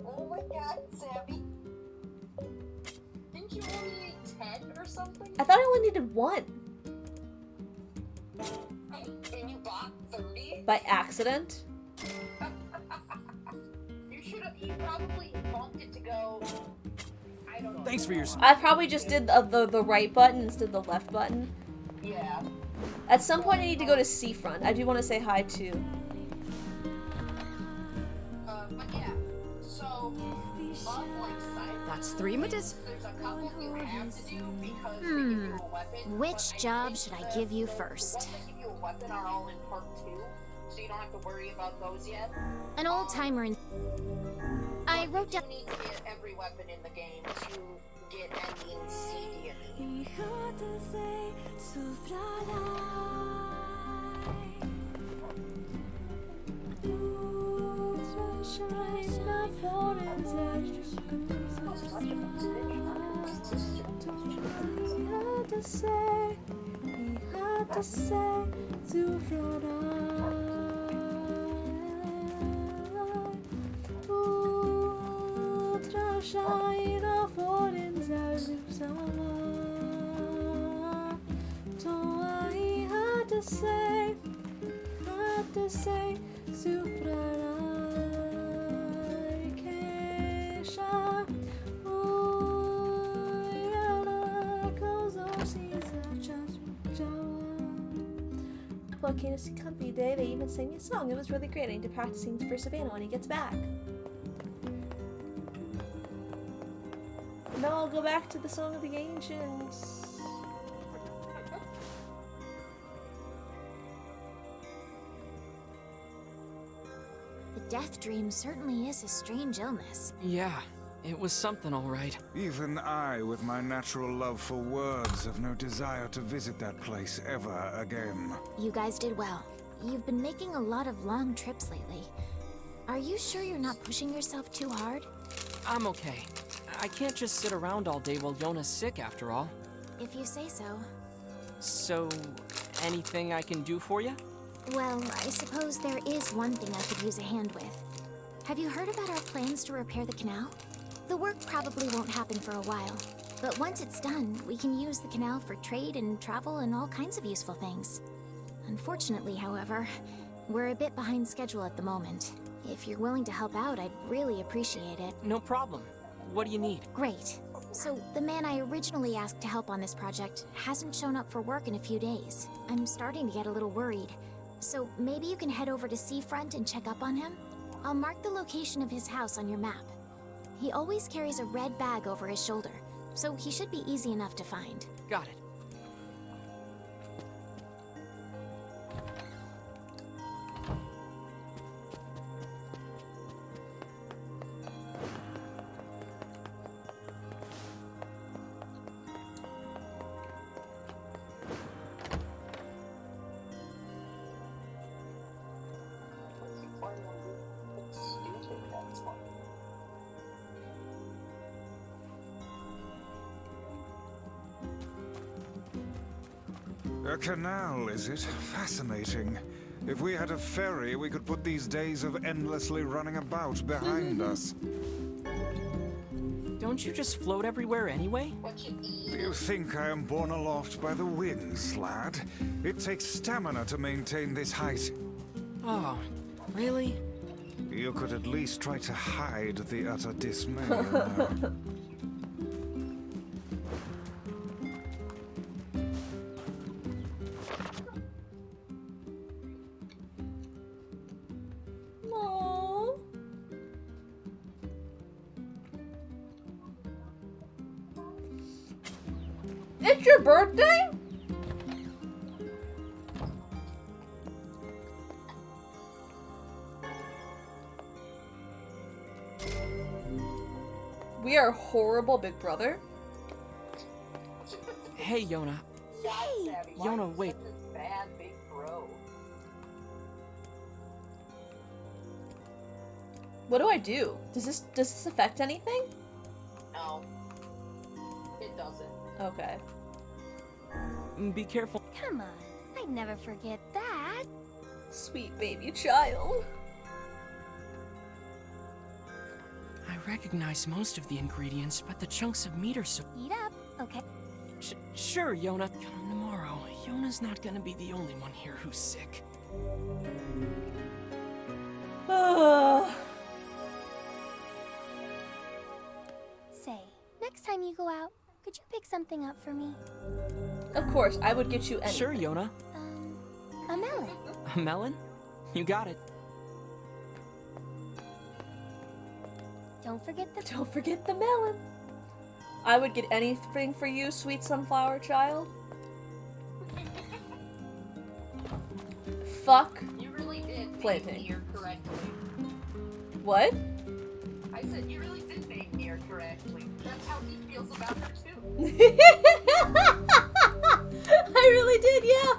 Oh my god, Sammy. Didn't you only need 10 or something? I thought I only needed 1. And you bought 30? By accident? You probably bumped it to go... I don't know. Thanks for your... I probably just did the right button instead of the left button. Yeah. At some point I need to go to Seafront. I do want to say hi to... But yeah. So, like side... That's 3 medicine. There's a couple you have to do because they give you a weapon. Which job should I give you first? The ones that give you a weapon are all in part 2. so you don't have to worry about those yet. An old timer in. I wrote down. You need to get every weapon in the game to get any insidious. Well, Candace Company Day, they even sang me a song. It was really great. I need to practicing for Savannah when he gets back. Now I'll go back to the Song of the Ancients. The death dream certainly is a strange illness. Yeah, it was something all right. Even I, with my natural love for words, have no desire to visit that place ever again. You guys did well. You've been making a lot of long trips lately. Are you sure you're not pushing yourself too hard? I'm okay. I can't just sit around all day while Yona's sick, after all. If you say so. So, anything I can do for you? Well, I suppose there is one thing I could use a hand with. Have you heard about our plans to repair the canal? The work probably won't happen for a while, but once it's done, we can use the canal for trade and travel and all kinds of useful things. Unfortunately, however, we're a bit behind schedule at the moment. If you're willing to help out, I'd really appreciate it. No problem. What do you need? Great. So, the man I originally asked to help on this project hasn't shown up for work in a few days. I'm starting to get a little worried. So, maybe you can head over to Seafront and check up on him? I'll mark the location of his house on your map. He always carries a red bag over his shoulder, so he should be easy enough to find. Got it. A canal, is it? Fascinating. If we had a ferry, we could put these days of endlessly running about behind us. Don't you just float everywhere anyway? Do you think I am borne aloft by the winds, lad? It takes stamina to maintain this height. Oh, really? You could at least try to hide the utter dismay. You know. Aww. It's your birthday? We are horrible, Big Brother. Hey, Yona. Yay! Yona, wait. Bad big bro. What do I do? Does this affect anything? No. It doesn't. Okay. Be careful. Come on, I'd never forget that. Sweet baby child. I recognize most of the ingredients, but the chunks of meat are so... Eat up, okay? Sure, Yona. Come tomorrow. Yona's not gonna be the only one here who's sick. Say, next time you go out, could you pick something up for me? Of course, I would get you anything. Sure, Yona. A melon. A melon? You got it. Don't forget the... Don't forget the melon. I would get anything for you, sweet sunflower child. Fuck. You really did planting. Nier correctly. What? I said you really did name Nier correctly. That's how he feels about her too. I really did, yeah.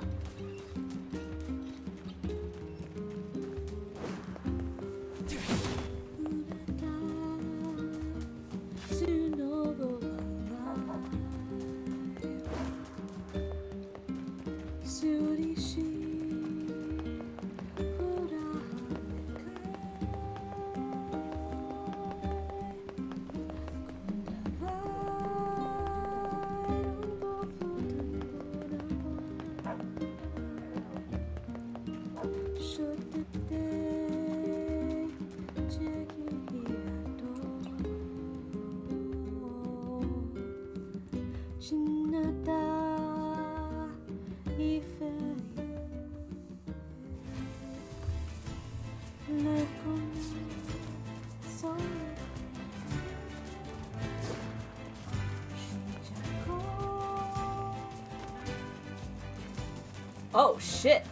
Oh shit.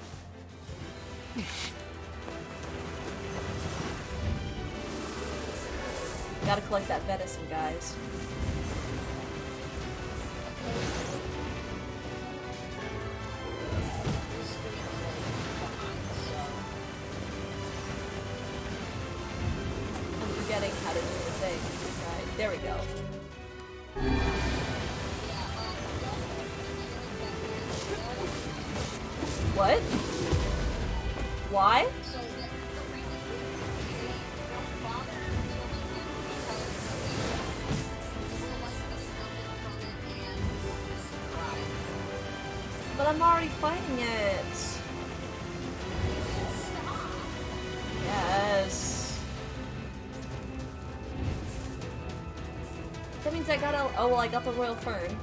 Gotta collect that venison, guys. I'm forgetting how to do the thing. Right, there we go. What? Why? But I'm already fighting it. Yes. That means I got a. Oh, well, I got the royal fern.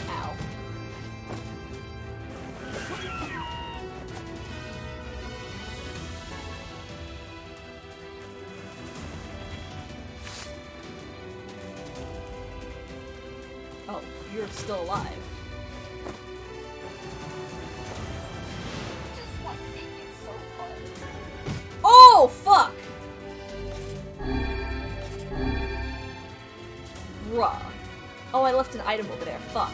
Ow. Oh, you're still alive. Oh, fuck! Bruh. Oh, I left an item over there. Fuck.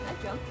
I jump.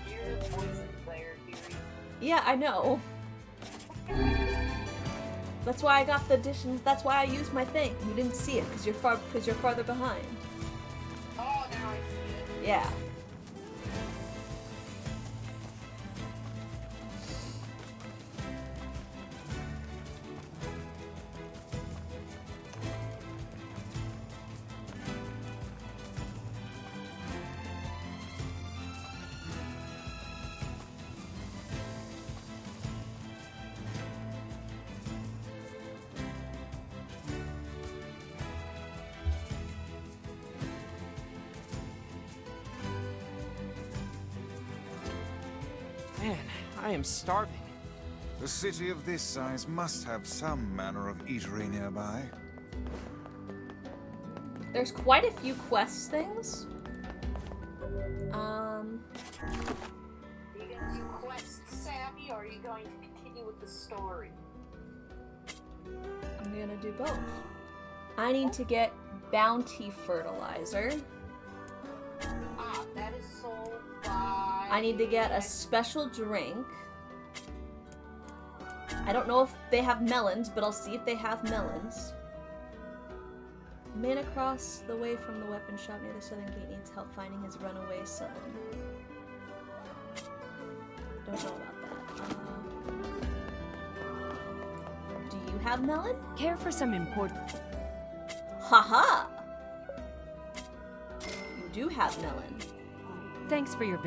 You're a poison player, Yuri. Yeah, I know. That's why I got the additions. That's why I used my thing. You didn't see it because you're farther behind. Oh, now I see it. Yeah. Man, I am starving. A city of this size must have some manner of eatery nearby. There's quite a few quest things. Are you gonna do quests, Savvy, or are you going to continue with the story? I'm gonna do both. I need to get bounty fertilizer. Ah, that is sold by... I need to get a special drink. I don't know if they have melons, but I'll see if they have melons. Man across the way from the weapon shop near the southern gate needs help finding his runaway son. Don't know about that. Do you have melon? Care for some important... Haha! You do have melon. Thanks for your...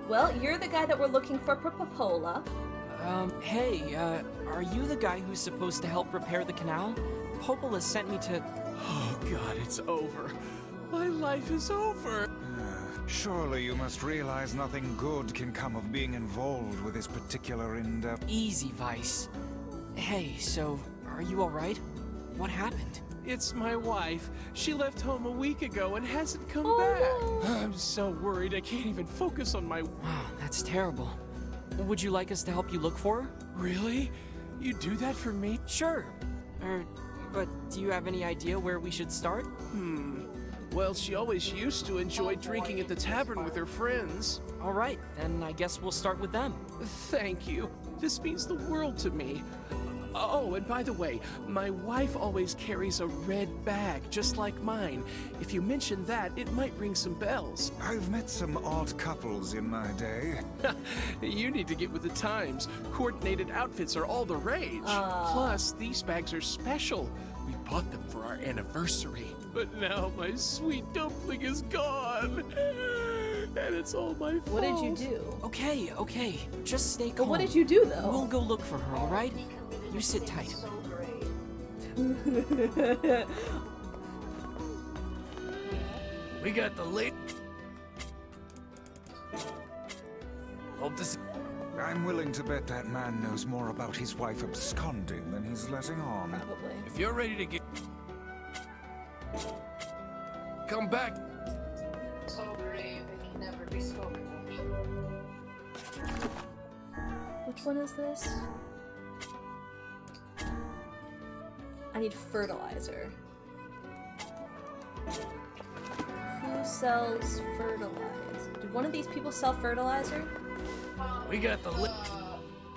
Well, you're the guy that we're looking for Popola. Hey, are you the guy who's supposed to help repair the canal? Popola sent me to... Oh god, it's over. My life is over. Surely you must realize nothing good can come of being involved with this particular endeavor. Easy, Vice. Hey, so, are you alright? What happened? It's my wife. She left home a week ago and hasn't come Oh, back. no. I'm so worried I can't even focus on my... Wow, that's terrible. Would you like us to help you look for her? Really? You do that for me? Sure. But do you have any idea where we should start? Well, she always used to enjoy drinking at the tavern with her friends. Alright, then I guess we'll start with them. Thank you. This means the world to me. Oh, and by the way, my wife always carries a red bag, just like mine. If you mention that, it might ring some bells. I've met some odd couples in my day. You need to get with the times. Coordinated outfits are all the rage. Plus, these bags are special. We bought them for our anniversary. But now my sweet dumpling is gone. And it's all my fault. What did you do? Okay, just stay calm. But what did you do, though? We'll go look for her, alright? You sit tight. So great. We got the late. Hope to see. I'm willing to bet that man knows more about his wife absconding than he's letting on. Probably. If you're ready to get. Come back. So brave, it can never be spoken of. Which one is this? I need fertilizer. Who sells fertilizer? Did one of these people sell fertilizer? We got the list.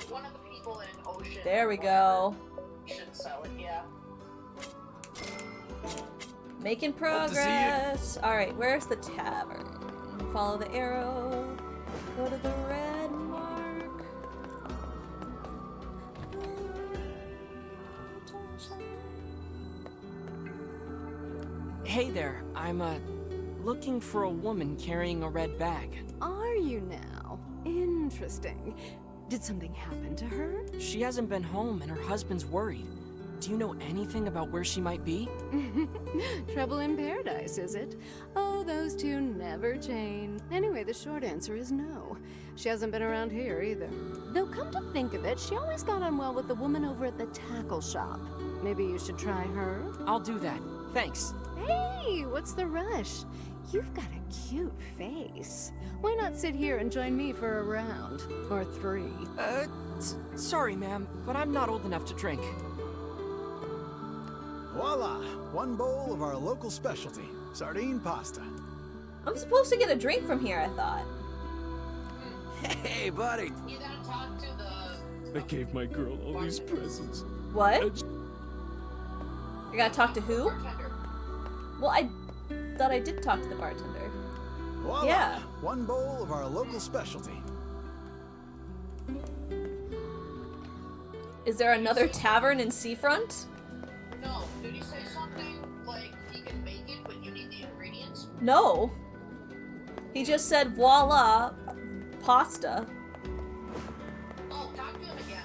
One of the people in Ocean. There we go. Should sell it, yeah. Making Hope to see you. progress. Alright, where's the tavern? Follow the arrow. Go to the red mark. Hey there, I'm, looking for a woman carrying a red bag. Are you now? Interesting. Did something happen to her? She hasn't been home and her husband's worried. Do you know anything about where she might be? Trouble in paradise, is it? Oh, those two never change. Anyway, the short answer is no. She hasn't been around here either. Though come to think of it, she always got on well with the woman over at the tackle shop. Maybe you should try her? I'll do that. Thanks. Hey, what's the rush? You've got a cute face. Why not sit here and join me for a round? Or three? Sorry, ma'am, but I'm not old enough to drink. Voila! One bowl of our local specialty, sardine pasta. I'm supposed to get a drink from here, I thought. Hey, buddy. You gotta talk to the I gave my girl all these presents. What? And I gotta talk to who? Bartender. Well, I thought I did talk to the bartender. Voila! Yeah. One bowl of our local specialty. Is there another tavern in Seafront? No, did he say something like he can make it, but you need the ingredients? No. He just said, voila, pasta. Oh, talk to him again.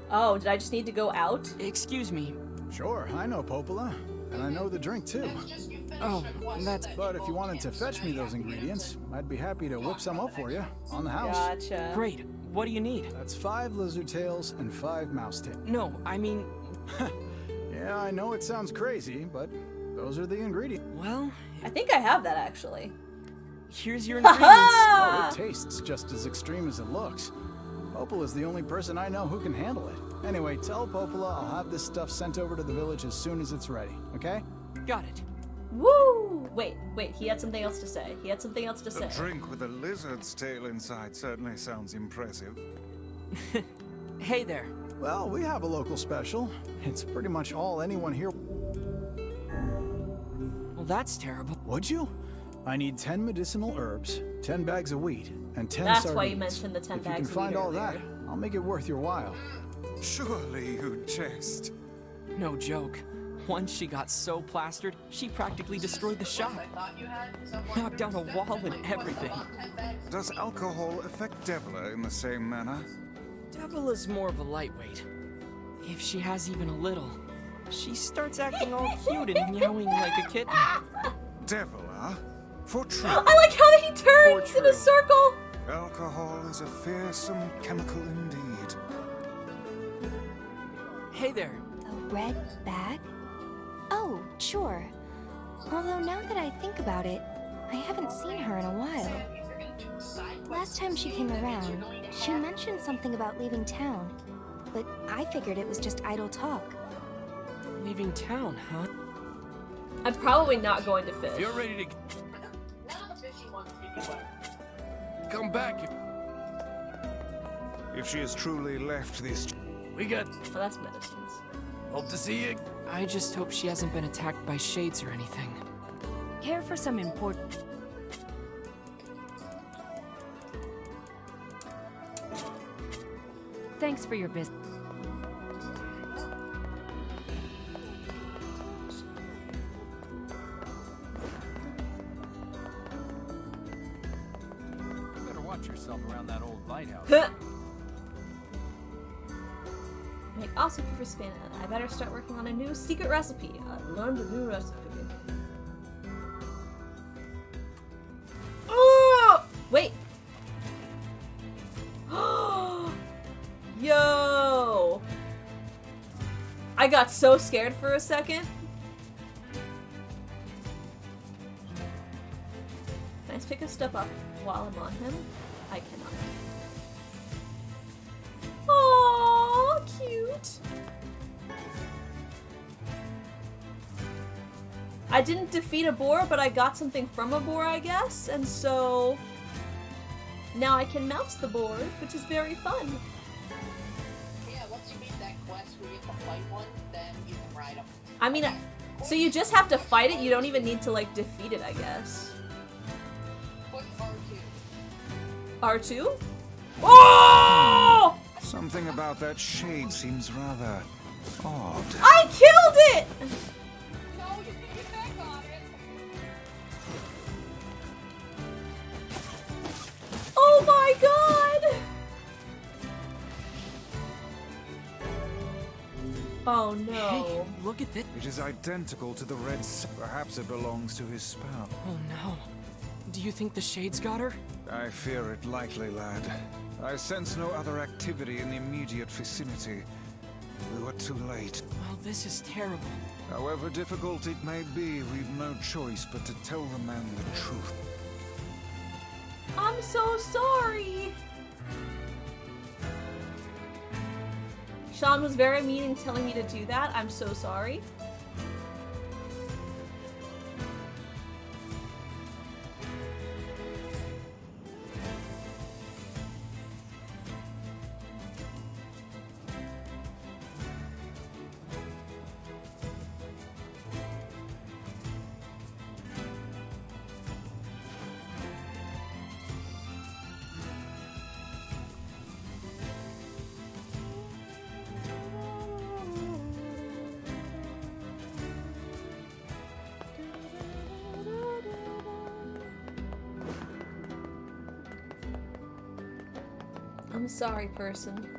Oh, did I just need to go out? Excuse me. Sure, I know Popola. And I know the drink too. It's just you finished Oh, a quest that's- that But if you both wanted to can't fetch me say those have the ingredients, answer. I'd be happy to whip some up for you. On the house. Gotcha. Great. What do you need? That's 5 lizard tails and 5 mouse tails. No, I mean, Yeah, I know it sounds crazy, but those are the ingredients. well, I think I have that actually. here's your Ha ingredients. ha! Oh, it tastes just as extreme as it looks. Popola's the only person I know who can handle it. Anyway, tell Popola I'll have this stuff sent over to the village as soon as it's ready, okay? Got it. Woo! Wait, he had something else to say. He had something else to A say. drink with a lizard's tail inside certainly sounds impressive. Hey there. Well, we have a local special. It's pretty much all anyone here. Well, that's terrible. Would you? I need 10 medicinal herbs, 10 bags of wheat, and 10 That's sardines. why you mentioned the 10 if you bags can of find wheat all that, earlier. I'll make it worth your while. Surely you jest. No joke. Once she got so plastered, she practically destroyed the shop. I thought you had someone Knocked down a wall and everything. Does alcohol affect Devla in the same manner? Devil is more of a lightweight. If she has even a little, she starts acting all cute and meowing like a kitten. Devla? For true. I like how he turns in true. a circle. Alcohol is a fearsome chemical indeed. Hey there. A red bag? Oh, sure. Although now that I think about it, I haven't seen her in a while. Last time she came around, she mentioned something about leaving town, but I figured it was just idle talk. Leaving town, huh? I'm probably not going to fish. if you're ready to Now the fishy ones give you up. come back, If she has truly left this... we got Oh, that's medicines. hope to see you. I just hope she hasn't been attacked by shades or anything. Care for some important... Thanks for your business. Better watch yourself around that old lighthouse. Make awesome food for Savannah. I better start working on a new secret recipe. I learned a new recipe. Oh! Wait. Yo! I got so scared for a second. Can I pick a step up while I'm on him? I cannot. Aww, cute. I didn't defeat a boar, but I got something from a boar, I guess, and so now I can mount the boar, which is very fun. Yeah, once you beat that quest where you can fight one, then you can ride them. I mean, so you just have to fight it, you don't even need to, like, defeat it, I guess. Put R2. R2? Oh! Something about that shade seems rather odd. I killed it! No, you can get back on it. Oh my god! Oh no. Hey, look at this. It is identical to the red... Perhaps it belongs to his spout. Oh no. Do you think the shades got her? I fear it likely, lad. I sense no other activity in the immediate vicinity. We were too late. Well, this is terrible. However difficult it may be, we've no choice but to tell the man the truth. I'm so sorry. Sean was very mean in telling me to do that. I'm so sorry. I'm sorry, person.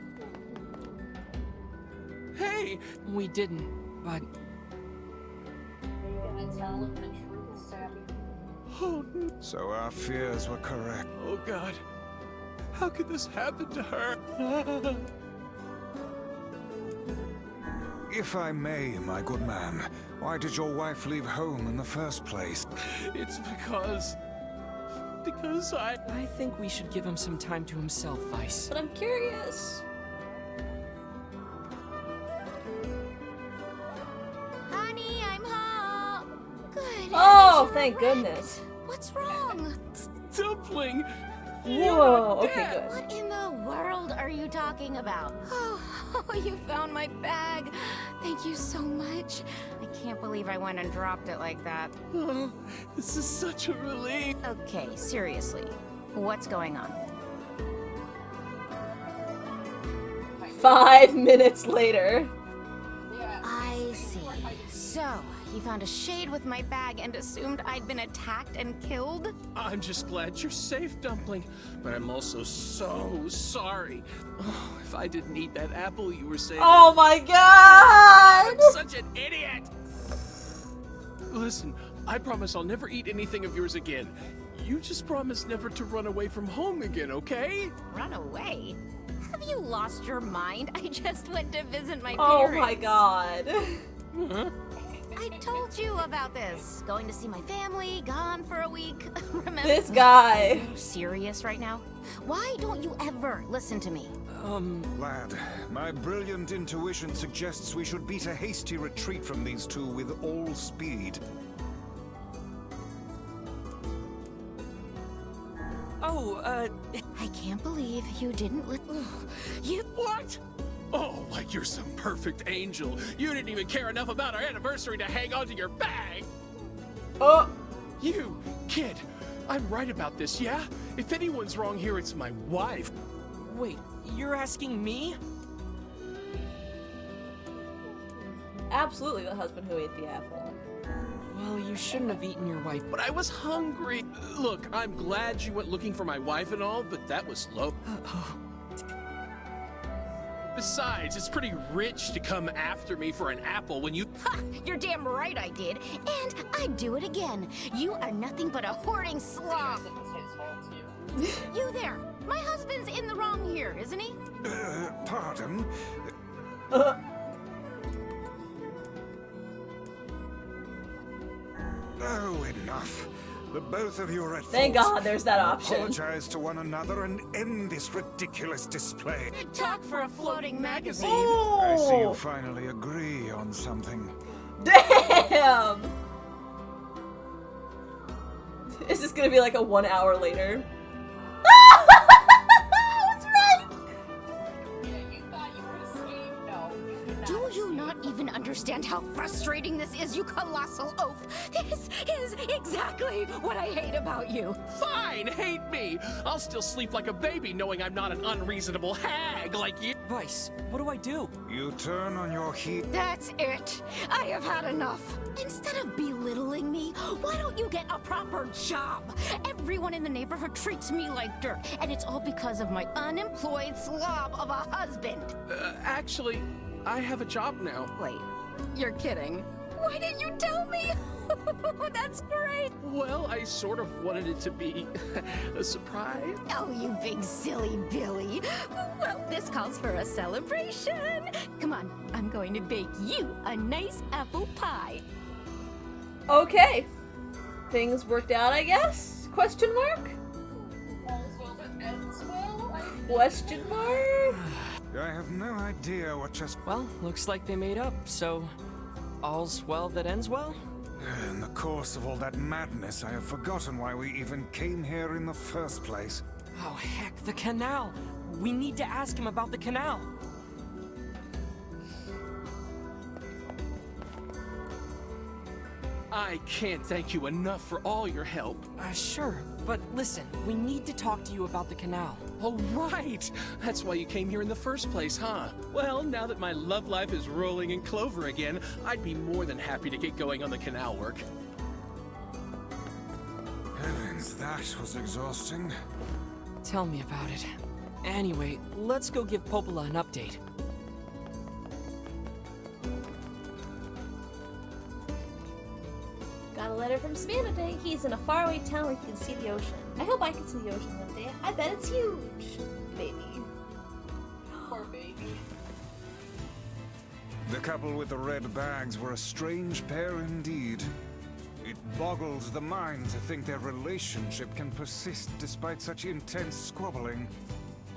Hey! We didn't, but Oh, So our fears were correct. oh God. How could this happen to her? If I may, my good man, why did your wife leave home in the first place? It's because I think we should give him some time to himself, Vice. But I'm curious. Honey, I'm home. Good. Oh, thank goodness. What's wrong? Dumpling! Whoa, okay, good. What in the world are you talking about? Oh, you found my bag. Thank you so much. I can't believe I went and dropped it like that. Oh, this is such a relief. Okay, seriously. What's going on? 5 minutes later. I see. So, you found a shade with my bag and assumed I'd been attacked and killed? I'm just glad you're safe, Dumpling. But I'm also so sorry. Oh, if I didn't eat that apple you were saving. Oh my god! I'm such an idiot! Listen, I promise I'll never eat anything of yours again. You just promise never to run away from home again, okay? Run away? Have you lost your mind? I just went to visit my Oh parents. my god. Huh? I told you about this. Going to see my family, gone for a week. Remember? This guy. Are you serious right now? Why don't you ever listen to me? Lad, my brilliant intuition suggests we should beat a hasty retreat from these two with all speed. I can't believe you didn't you. What? Oh, like you're some perfect angel. You didn't even care enough about our anniversary to hang on to your bag. Oh. You, kid, I'm right about this, yeah? If anyone's wrong here, it's my wife. Wait, you're asking me? Absolutely the husband who ate the apple. Well, you shouldn't have eaten your wife. But I was hungry. Look, I'm glad you went looking for my wife and all, but that was low. Besides, it's pretty rich to come after me for an apple when you— Ha! You're damn right I did. And I'd do it again. You are nothing but a hoarding slob. You there. My husband's in the wrong here, isn't he? Pardon? Oh, enough. The both of you are at Thank fault. God there's that option. Apologize to one another and end this ridiculous display. Talk for a floating magazine. I see you Oh. finally agree on something. Damn! Is this gonna be like a 1 hour later? That's right! You thought you would escape? No, you did not. Do you not even understand how frustrating this is, you colossal oaf? This is exactly what I hate about you. Fine, hate me. I'll still sleep like a baby knowing I'm not an unreasonable hag like you. Vice, what do I do? You turn on your heel. That's it. I have had enough. Instead of belittling me, why don't you get a proper job? Everyone in the neighborhood treats me like dirt, and it's all because of my unemployed slob of a husband. Actually, I have a job now. Wait, you're kidding. Why didn't you tell me? That's great. Well, I sort of wanted it to be a surprise. Oh, you big silly Billy. Well, this calls for a celebration. Come on, I'm going to bake you a nice apple pie. Okay. Things worked out, I guess? Question mark? Question mark? I have no idea what just— Well, looks like they made up, so all's well that ends well? In the course of all that madness, I have forgotten why we even came here in the first place. Oh, heck, the canal! We need to ask him about the canal! I can't thank you enough for all your help. Sure, but listen, we need to talk to you about the canal. Oh, right! That's why you came here in the first place, huh? Well, now that my love life is rolling in clover again, I'd be more than happy to get going on the canal work. Heavens, that was exhausting. Tell me about it. Anyway, let's go give Popola an update. Got a letter from Savannah today. He's in a faraway town where he can see the ocean. I hope I can see the ocean one day. I bet it's huge. Baby. Poor baby. The couple with the red bags were a strange pair indeed. It boggles the mind to think their relationship can persist despite such intense squabbling.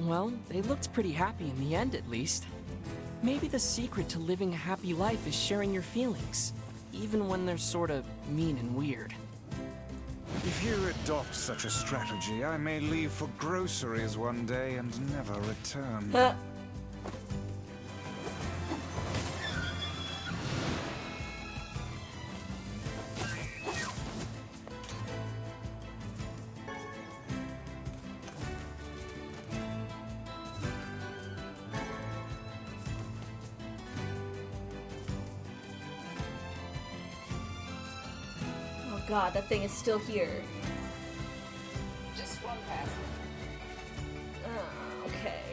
Well, they looked pretty happy in the end, at least. Maybe the secret to living a happy life is sharing your feelings, even when they're sort of mean and weird. If you adopt such a strategy, I may leave for groceries one day and never return. God, that thing is still here. Just one pass. Okay.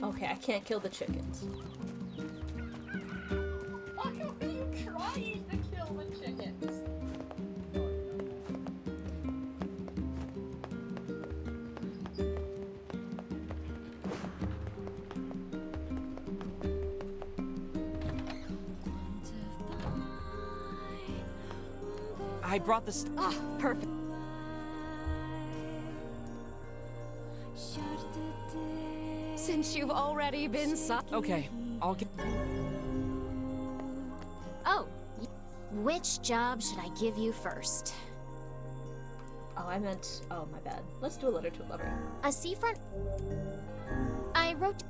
Okay, I can't kill the chickens. Why are you trying to kill the chickens? I brought this. Ah, perfect. Since you've already been Okay, I'll get. Oh, which job should I give you first? Oh, I meant. Oh, my bad. Let's do a letter to a lover. A seafront. I wrote.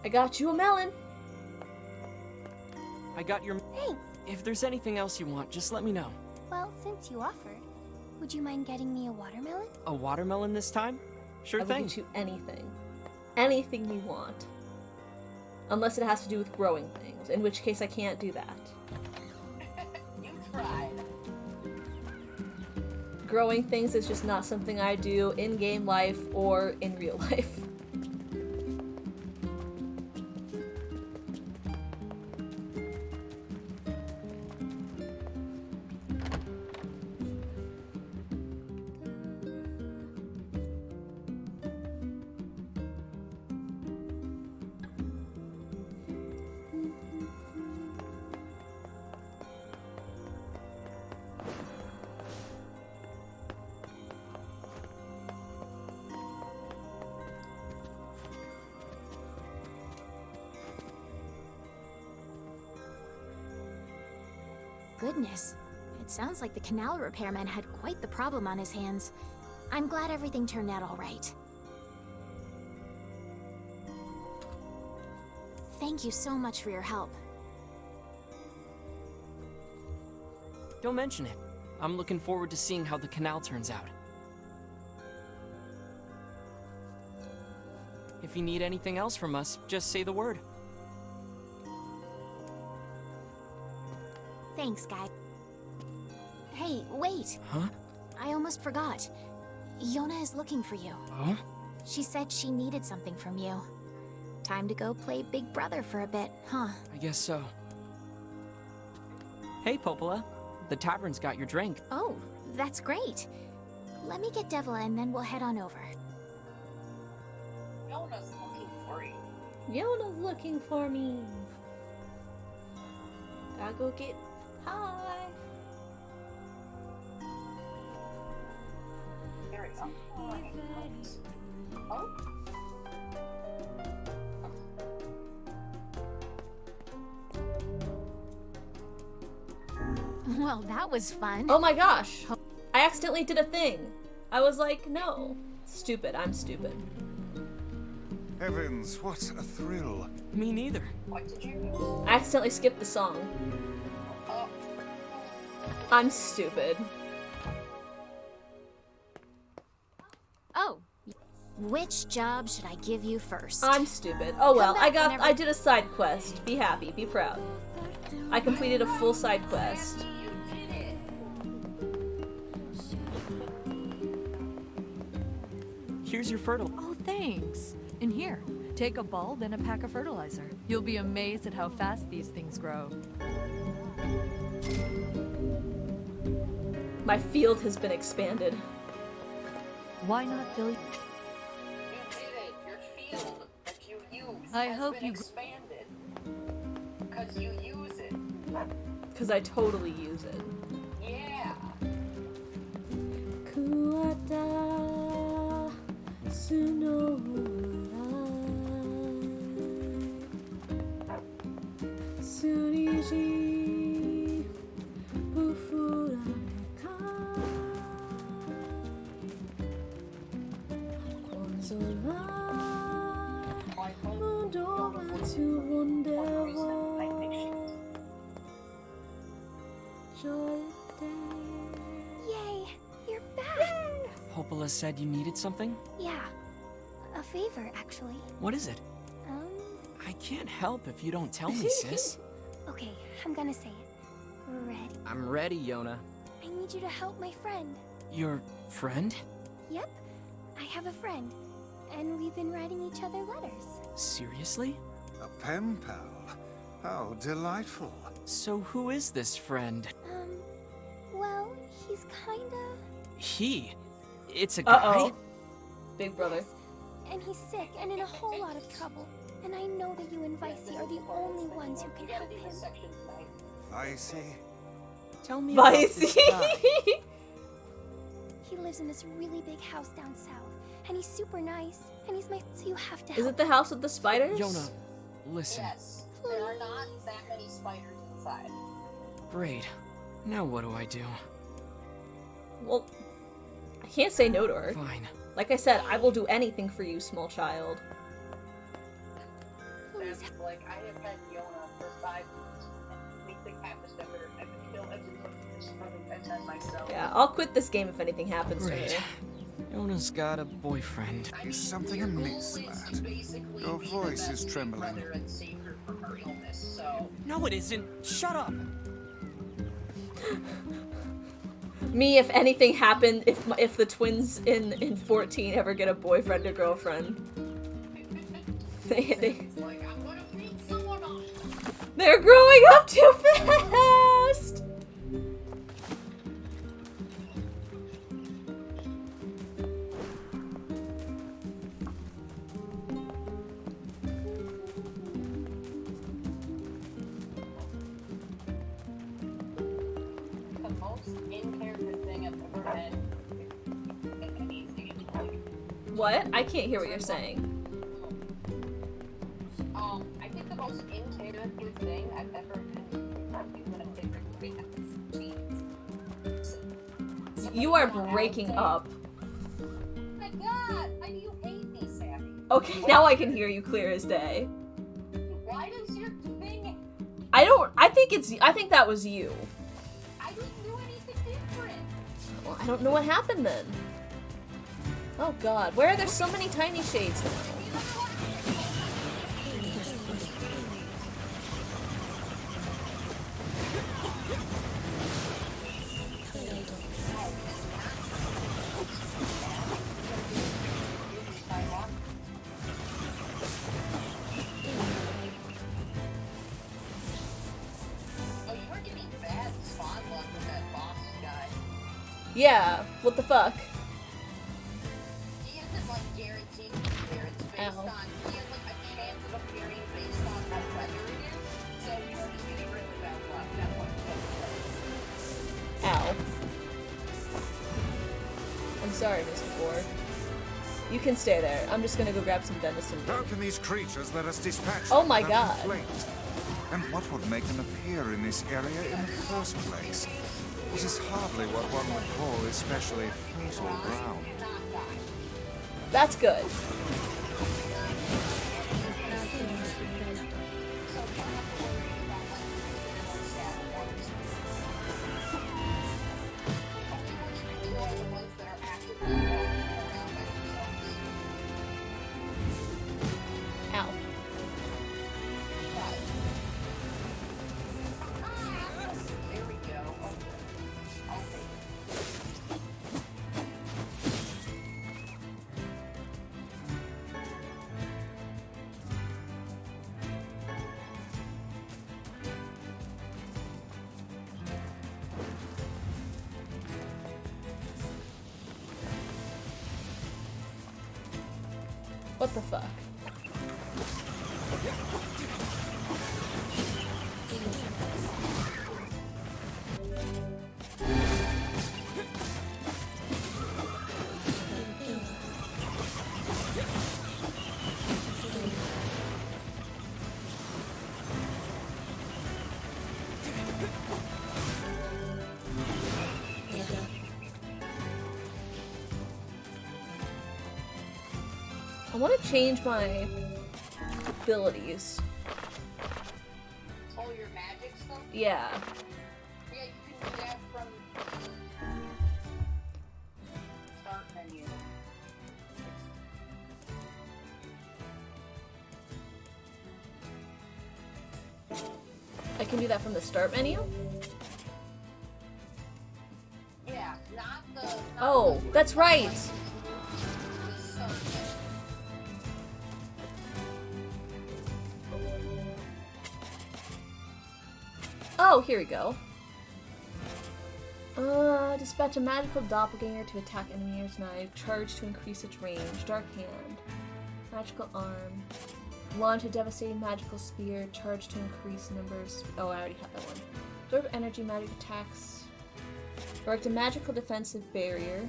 I got you a melon. I got your. Thanks. If there's anything else you want, just let me know. Well, since you offered, would you mind getting me a watermelon? A watermelon this time? Sure I will thing. get you anything. Anything you want. Unless it has to do with growing things, in which case I can't do that. You tried. Growing things is just not something I do in game life or in real life. Goodness, it sounds like the canal repairman had quite the problem on his hands. I'm glad everything turned out all right. Thank you so much for your help. Don't mention it. I'm looking forward to seeing how the canal turns out. If you need anything else from us, just say the word. Thanks, guy. Hey, wait! Huh? I almost forgot. Yona is looking for you. Huh? She said she needed something from you. Time to go play Big Brother for a bit, huh? I guess so. Hey, Popola. The tavern's got your drink. Oh, that's great. Let me get Devila and then we'll head on over. Yona's looking for you. Yona's looking for me. Gotta go get high. There we go. Oh. Well, that was fun. Oh my gosh. I accidentally did a thing. I was like, no. Stupid. I'm stupid. Heavens, what a thrill. Me neither. What did you do? I accidentally skipped the song. Oh. I'm stupid. Oh. Which job should I give you first? I'm stupid. Oh well, Come back I did a side quest. Be happy, be proud. I completed a full side quest. Here's your fertile. Oh, thanks. And here, take a bulb and a pack of fertilizer. You'll be amazed at how fast these things grow. My field has been expanded. Why not fill? You did it. Your field that you use I has hope been you expanded. Because you use it. Because I totally use it. Yeah. Kuata Sunora Suriji Bufuraneka Konsola Mundora tu Wondewa Joy Yay! You're back! Popola said you needed something? Yeah. A favor, actually. What is it? I can't help if you don't tell me, sis. Okay, I'm gonna say it. Ready? I'm ready, Yona. I need you to help my friend. Your friend? Yep, I have a friend. And we've been writing each other letters. Seriously? A pen pal. How delightful. So who is this friend? Well, he's kinda... He? It's a guy? Uh-oh. Big brother. And he's sick and in a whole lot of trouble. And I know that you and Vicey are the only ones who can help him. Vicey? Tell me about Vicey. this guy. He lives in this really big house down south. And he's super nice. And he's my... So you have to Is help it the house with the spiders? Yona, listen. Yes. There are not that many spiders inside. Great. Now what do I do? Well, I can't say no to her. Fine. Like I said, I will do anything for you, small child. Please. Like, I have had Yona for 5 months, and anything happens to her, I would kill everyone and then myself. Yeah, I'll quit this game if anything happens Great. to her. Yona's got a boyfriend. Is something amiss, lad? Your voice is trembling. No, it isn't. Shut up. Me, if anything happened, if the twins in 14 ever get a boyfriend or girlfriend, they're growing up too fast. The most in-character thing I've ever had. What? I can't hear what you're saying. I think the most in-character thing I've ever You are breaking up. Oh my god! Why do you hate me, Sammy? Okay, now I can hear you clear as day. Why does your thing... I think that was you. I didn't do anything different! Well, I don't know what happened then. Oh god, where are there so many tiny shades now? Yeah, what the fuck? He isn't like guaranteed to appear. It's based on he has like a chance of appearing based on what weather it is. So he's just getting really bad luck. That's what Ow. I'm sorry, Mr. Ford. You can stay there. I'm just gonna go grab some venison. How can these creatures let us dispatch Oh them my without god. complaint? And what would make them appear in this area in the first place? It is hardly what one would call especially fertile ground. That's good. Ow. There we go. I'll take it. What the fuck? I want to change my abilities. Oh, your magic stuff? Yeah. Yeah, you can do that from start menu. I can do that from the start menu? Yeah, not the. Oh, that's right! The start menu. Oh, here we go. Dispatch a magical doppelganger to attack enemy's knife. Charge to increase its range. Dark hand. Magical arm. Launch a devastating magical spear. Charge to increase numbers. Oh, I already have that one. Absorb energy magic attacks. Erect a magical defensive barrier.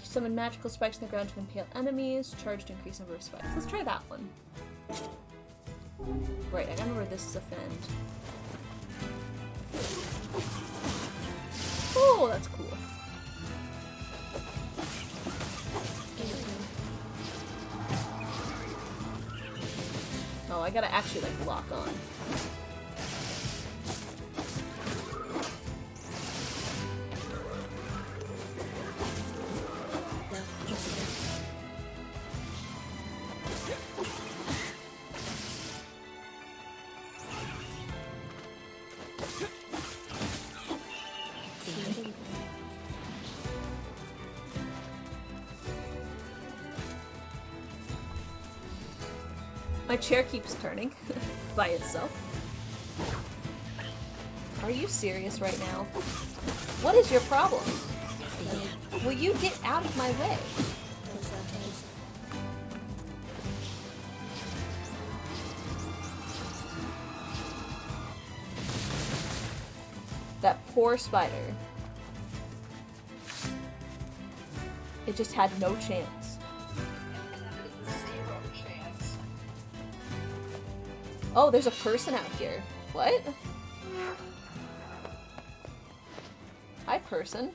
Summon magical spikes on the ground to impale enemies. Charge to increase number of spikes. Let's try that one. Right, I remember this is offend. Oh, that's cool. Oh, I gotta actually like lock on. My chair keeps turning by itself. Are you serious right now? What is your problem? Will you get out of my way? That poor spider. It just had no chance. Zero chance. Oh, there's a person out here. What? Hi, person.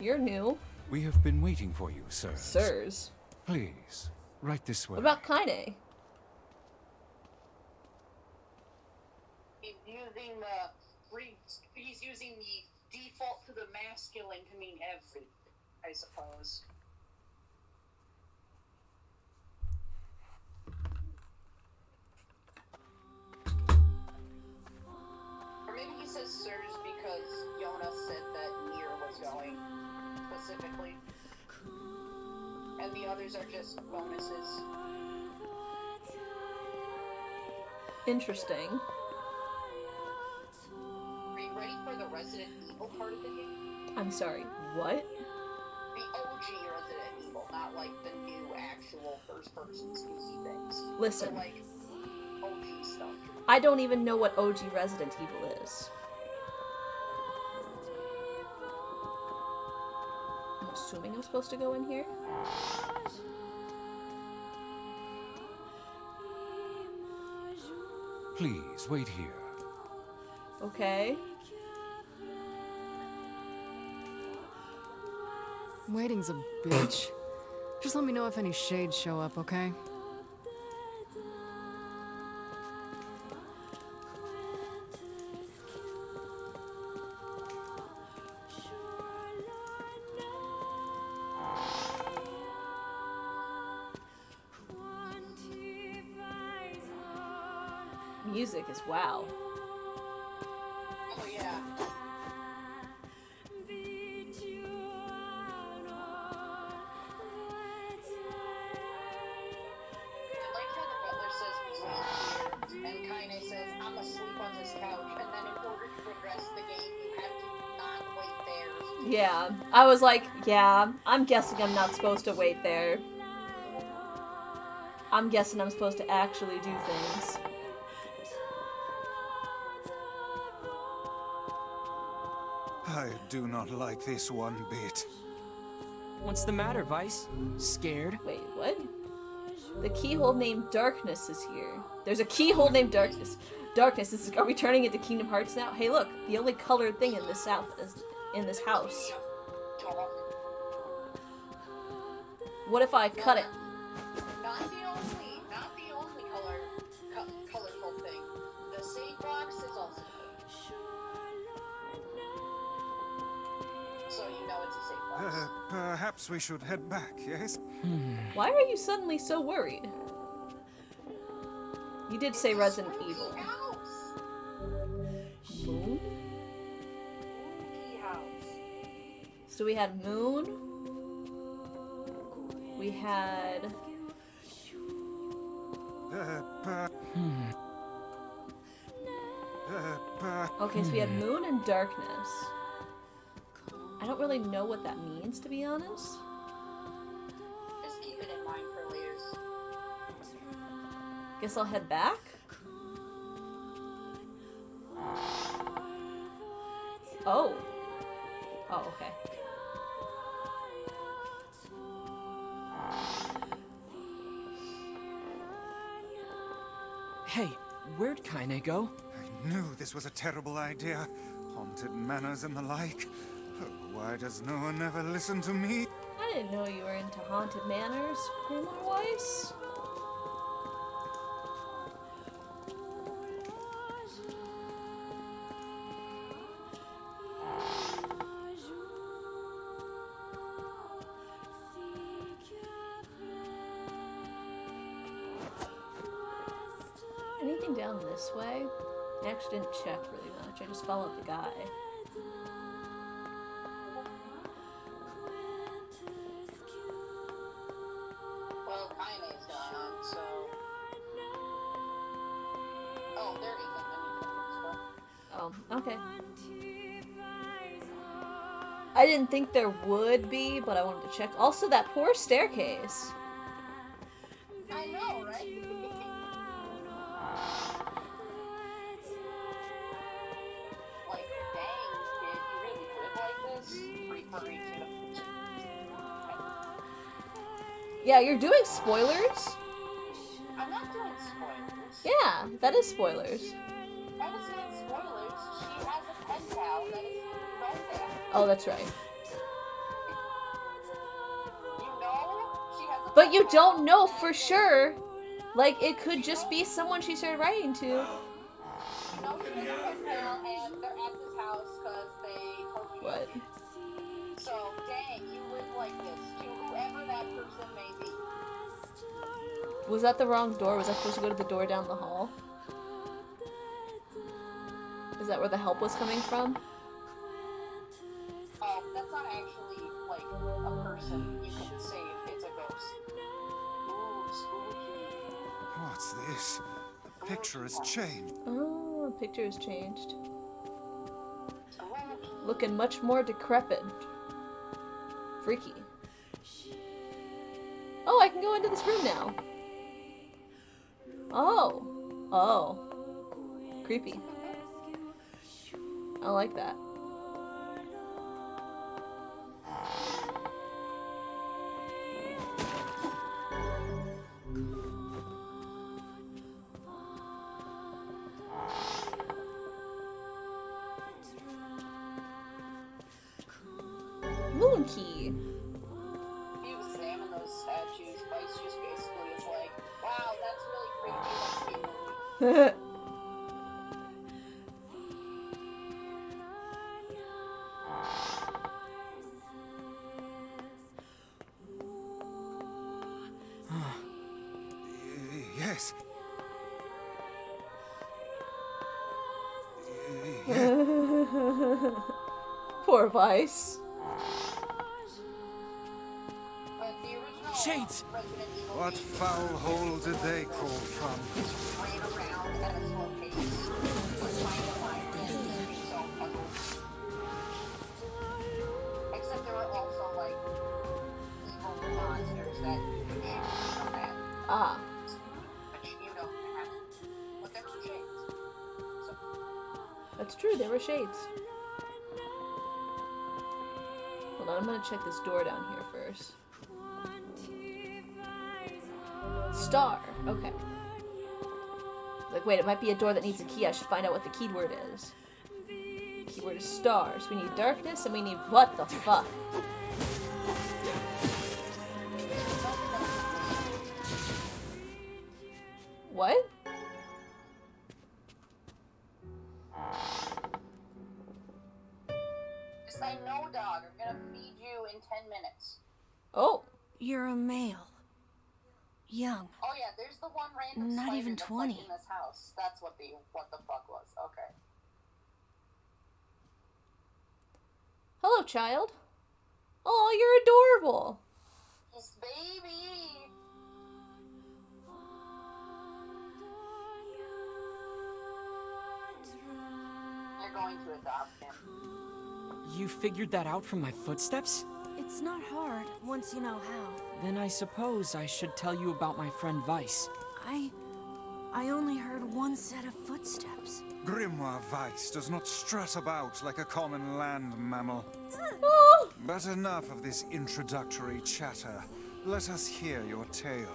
You're new. We have been waiting for you, sirs. Sirs. Please, right this way. What about Kaine? He's using the default to the masculine to mean every, I suppose. Or maybe he says sirs because Yona said that Nier was going, specifically. And the others are just bonuses. Interesting. Are you ready for the Resident Evil part of the game? I'm sorry, what? The OG Resident Evil, not like the new actual first-person spooky things. Listen. They're like OG stuff. I don't even know what OG Resident Evil is. I'm assuming I'm supposed to go in here. Please, wait here. Okay. Waiting's a bitch. Just let me know if any shades show up, okay? Music is wow. Oh yeah. Yeah, I was like, yeah, I'm guessing I'm not supposed to wait there. I'm guessing I'm supposed to actually do things. I do not like this one bit. What's the matter, Vice? Scared? Wait, what? The keyhole named Darkness is here. There's a keyhole named Darkness. Darkness, are we turning into Kingdom Hearts now? Hey look, the only colored thing in this house. What if I cut it? Not the only colorful thing. The save box is also good. So you know it's a safe box. Perhaps we should head back, yes? Why are you suddenly so worried? You did say Resident Evil. Moon? So we had Moon. We had... Okay, so we had Moon and Darkness. I don't really know what that means, to be honest. Just keep it in mind for later. Guess I'll head back? Oh. Oh, okay. Hey, where'd Kaine go? I knew this was a terrible idea. Haunted manors and the like. Oh, why does no one ever listen to me? I didn't know you were into haunted manors, Grandma Weiss. Anything down this way? I actually didn't check really much. I just followed the guy. Well, Kaine's going on, so... Oh, there isn't anything. Oh, okay. I didn't think there would be, but I wanted to check. Also, that poor staircase. I know, right? Like, dang, kid, you really live like this? Referring to... Yeah, you're doing spoilers? I'm not doing spoilers. Yeah, that is spoilers. That is not spoilers. She has a pen pal that is right there. Oh, that's right. You know she has a But you don't know for sure. Like, it could just be someone she started writing to. You know she has a pen pal and they're at this house because they told you. What? So, dang, you live like this to whoever that person may be. Was that the wrong door? Was I supposed to go to the door down the hall? Is that where the help was coming from? Oh, that's not actually, like, a person you can save. It's a ghost. Ooh, spooky. What's this? The picture has changed. Oh, the picture has changed. Spooky. Looking much more decrepit. Freaky. Oh, I can go into this room now. Oh. Oh. Creepy. I like that. Moon key. He was examining those statues. Vice just basically is like, wow, that's really creepy. Let's see a movie. Yes. Poor Vice. But the original Shades! Resident Evil What foul hole did they crawl from? ran around at a slow pace, trying to find answers to solve puzzles. Except there were also, like, evil monsters that you could shoot from that. Ah. Which you don't have. But there were shades. So, That's true, there were shades. Hold on, I'm gonna check this door down here first. Star. Okay. Like, wait, it might be a door that needs a key. I should find out what the keyword is. Keyword is stars. We need darkness and we need what the fuck? What? just say no, dog. I'm gonna feed you in 10 minutes. Oh. You're a male. Young. Oh yeah, there's the one random Not spider even that's 20. like in this house. That's what the fuck was. Okay. Hello, child. Oh, you're adorable. He's baby. You're going to adopt him. You figured that out from my footsteps? It's not hard once you know how. Then I suppose I should tell you about my friend Vice. I only heard one set of footsteps. Grimoire Weiss does not strut about like a common land mammal. But enough of this introductory chatter. Let us hear your tale.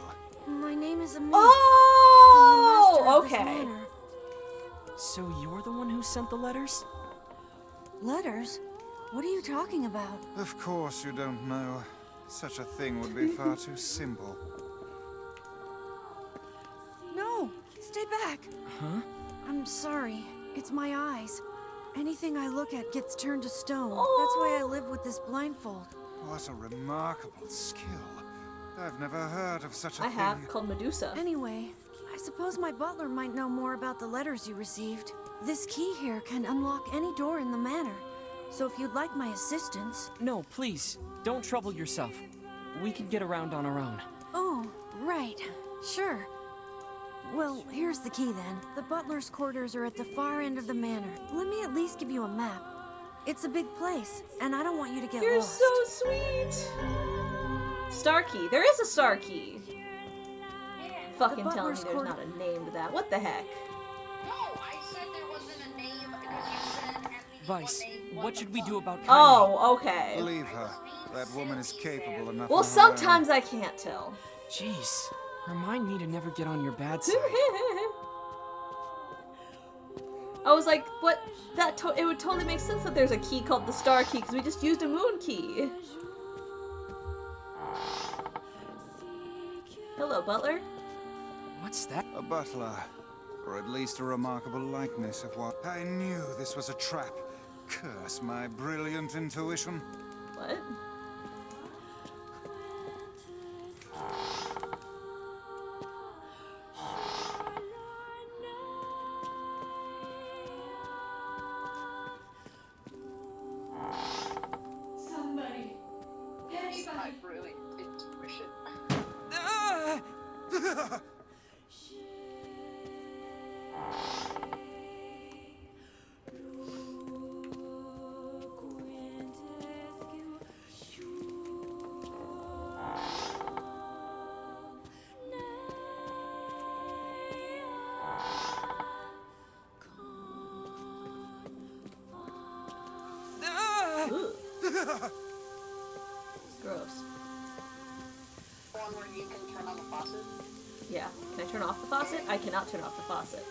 My name is Amelia. Oh, okay. So you're the one who sent the letters? Letters? What are you talking about? Of course you don't know. Such a thing would be far too simple. No! Stay back! Huh? I'm sorry. It's my eyes. Anything I look at gets turned to stone. That's why I live with this blindfold. What a remarkable skill. I've never heard of such a I thing. have, called Medusa. Anyway, I suppose my butler might know more about the letters you received. This key here can unlock any door in the manor. So if you'd like my assistance... No, please. Don't trouble yourself. We can get around on our own. Oh, right. Sure. Well, here's the key then. The butler's quarters are at the far end of the manor. Let me at least give you a map. It's a big place, and I don't want you to get You're lost. so sweet. Star key. There is a star key. Fucking tell me there's not a name to that. What the heck? No, I said there wasn't a name because you said at least Vice, one name. what should we do about Kanye? Oh, okay. Leave her. That woman is capable enough. Well, on her own. sometimes I can't tell. Jeez, remind me to never get on your bad side. I was like, what? It would totally make sense that there's a key called the star key because we just used a moon key. Hello, butler. What's that? A butler. Or at least a remarkable likeness of what... I knew this was a trap. Curse my brilliant intuition. What? Somebody. My brilliant intuition. Gross. One where you can turn on the faucet? Yeah. Can I turn off the faucet? I cannot turn off the faucet.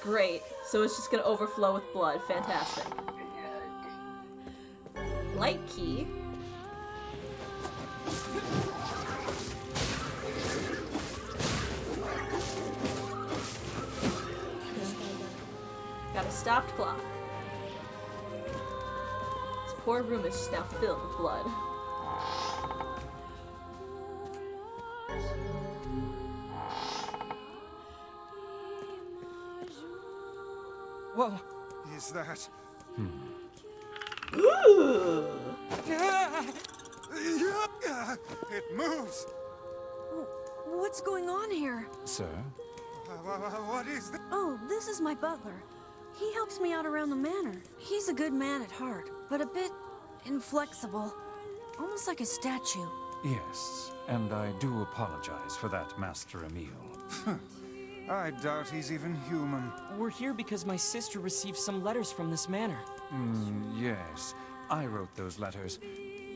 Great. So it's just gonna overflow with blood. Fantastic. Light key. Got a stopped clock. This poor room is now filled with blood. Whoa. Is that... Ooh. It moves! What's going on here? Sir? What is this? Oh, this is my butler. He helps me out around the manor. He's a good man at heart, but a bit inflexible. Almost like a statue. Yes, and I do apologize for that, Master Emil. I doubt he's even human. We're here because my sister received some letters from this manor. Yes, I wrote those letters.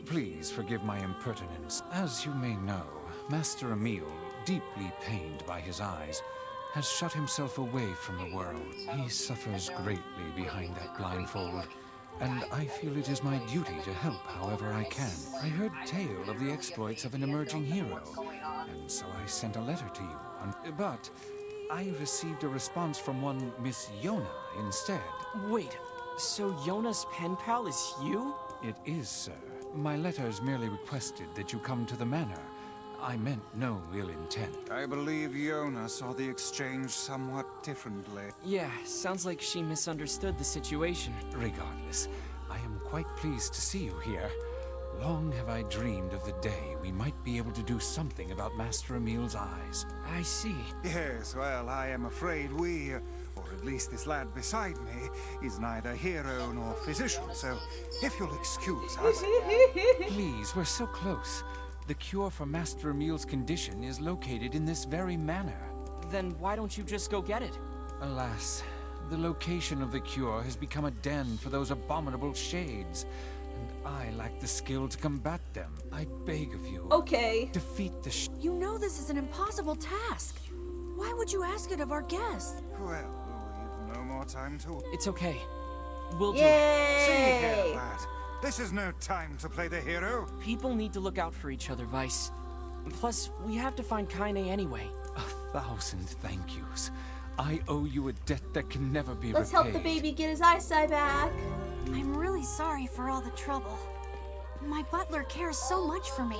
Please forgive my impertinence. As you may know, Master Emil, deeply pained by his eyes, has shut himself away from the world. He suffers greatly behind that blindfold, and I feel it is my duty to help however I can. I heard tale of the exploits of an emerging hero, and so I sent a letter to you. But I received a response from one Miss Yona instead. Wait, so Yona's pen pal is you? It is, sir. My letters merely requested that you come to the manor. I meant no ill intent. I believe Yona saw the exchange somewhat differently. Yeah, sounds like she misunderstood the situation. Regardless, I am quite pleased to see you here. Long have I dreamed of the day we might be able to do something about Master Emil's eyes. I see. Yes, well, I am afraid we, or at least this lad beside me, is neither hero nor physician, so if you'll excuse us... Please, we're so close. The cure for Master Emil's condition is located in this very manor. Then why don't you just go get it? Alas, the location of the cure has become a den for those abominable shades. And I lack the skill to combat them. I beg of you. Okay. Defeat the You know this is an impossible task. Why would you ask it of our guests? Well, we've no more time to... It's okay. We'll do it. See here, lad. This is no time to play the hero. People need to look out for each other, Vice. Plus, we have to find Kaine anyway. 1,000 thank yous. I owe you a debt that can never be Let's repaid. help the baby get his eyesight back. I'm really sorry for all the trouble. My butler cares so much for me,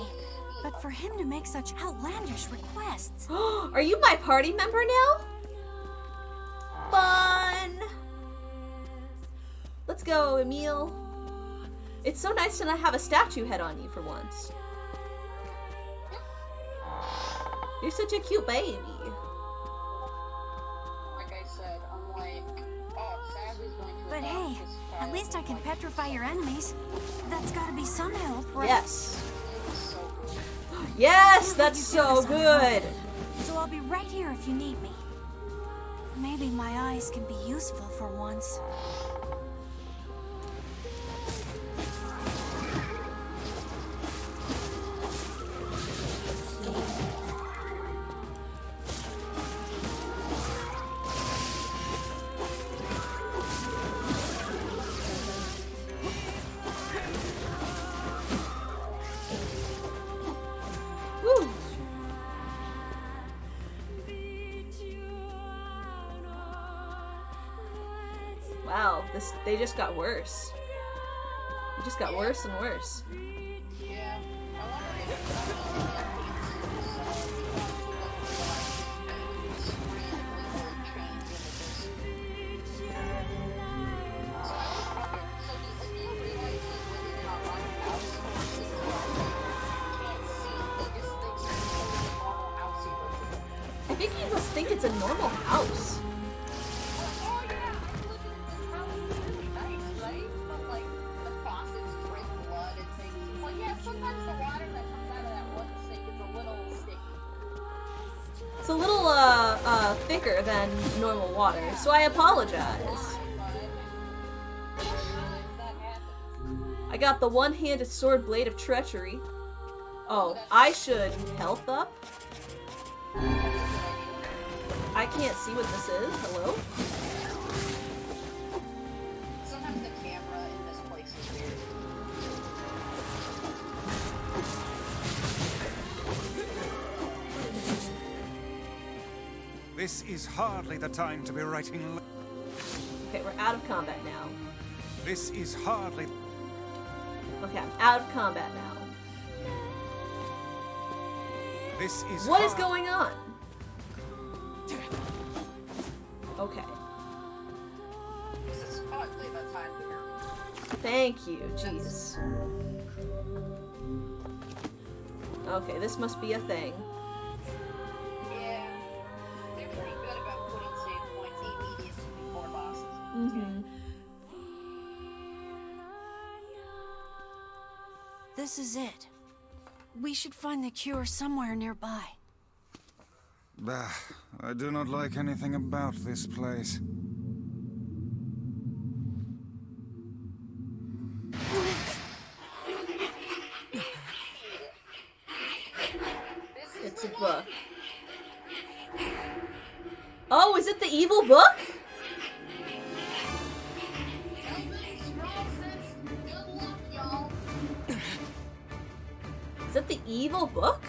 but for him to make such outlandish requests... Are you my party member now? Fun! Let's go, Emil. It's so nice to not have a statue head on you for once. You're such a cute baby. Like I said, I'm like, oh, Savvy's going to... But hey, at least I can petrify your enemies. That's gotta be some help, right? Yes. Yes, that's so good. So I'll be right here if you need me. Maybe my eyes can be useful for once. Wow, they just got worse. It just got worse and worse. Yeah, I wonder if I think he must think it's a normal house. It's a little thicker than normal water, so I apologize. I got the one-handed sword blade of treachery. Oh, I should health up? I can't see what this is. Hello? Sometimes the camera in this place is weird. This is hardly the time to be writing. Okay, we're out of combat now. This is hardly. Okay, I'm out of combat now. This is. What is going on? Okay. This is hardly the time to hear. Thank you, jeez. Okay, this must be a thing. Yeah. They're pretty good about putting save points immediately before bosses. Mm-hmm. This is it. We should find the cure somewhere nearby. Bah, I do not like anything about this place. It's a book. Oh, is it the evil book? Is that the evil book?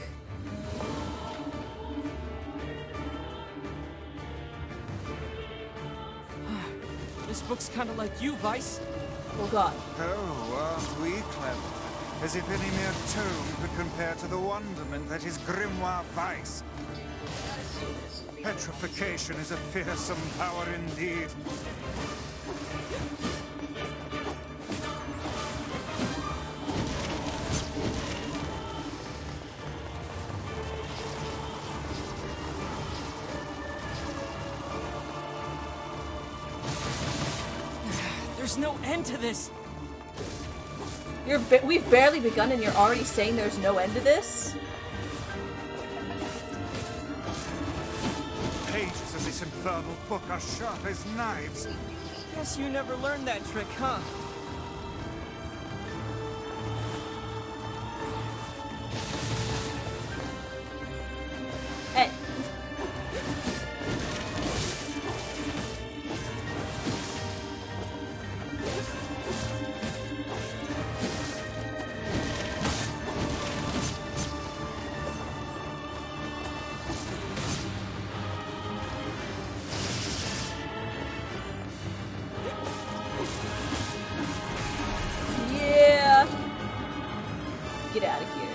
This book's kind of like you, Vice. Oh god. Oh, aren't we clever? As if any mere tome could compare to the wonderment that is Grimoire Vice. Petrification is a fearsome power indeed. There's no end to this. We've barely begun and you're already saying there's no end to this? Pages of this infernal book are sharp as knives. Guess you never learned that trick, huh? Hey. Yeah. Get out of here.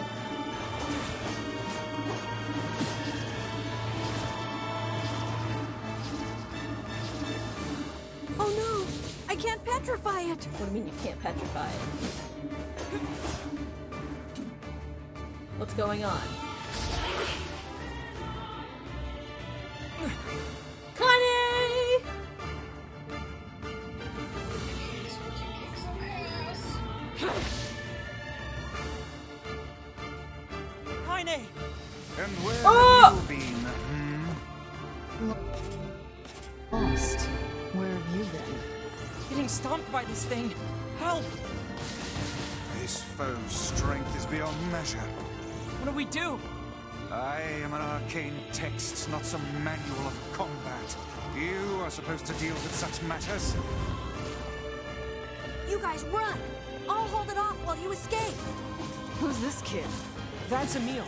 Oh no! I can't petrify it! What do you mean you can't petrify it? What's going on? Connie! Heine! And where Oh! have you been? Lost. Where have you been? Getting stomped by this thing. Help! This foe's strength is beyond measure. What do we do? I am an arcane text, not some manual of combat. You are supposed to deal with such matters. You guys run! I'll hold it off while you escape! Who's this kid? That's Emil.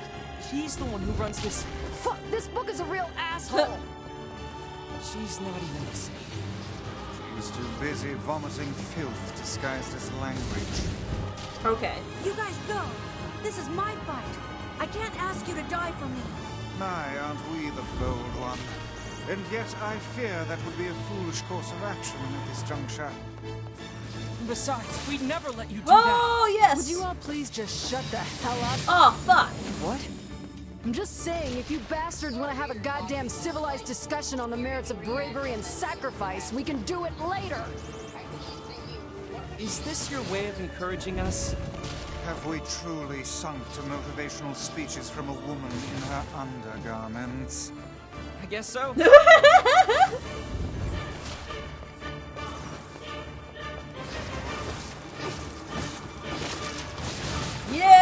He's the one who runs this. Fuck! This book is a real asshole! She's not even listening. She's too busy vomiting filth disguised as language. Okay. You guys go! This is my fight! I can't ask you to die for me! My, aren't we the bold one? And yet I fear that would be a foolish course of action at this juncture. Besides, we'd never let you do Oh, yes! Would you all please just shut the hell up? Oh, fuck! What? I'm just saying, if you bastards want to have a goddamn civilized discussion on the merits of bravery and sacrifice, we can do it later! Is this your way of encouraging us? Have we truly sunk to motivational speeches from a woman in her undergarments? I guess so.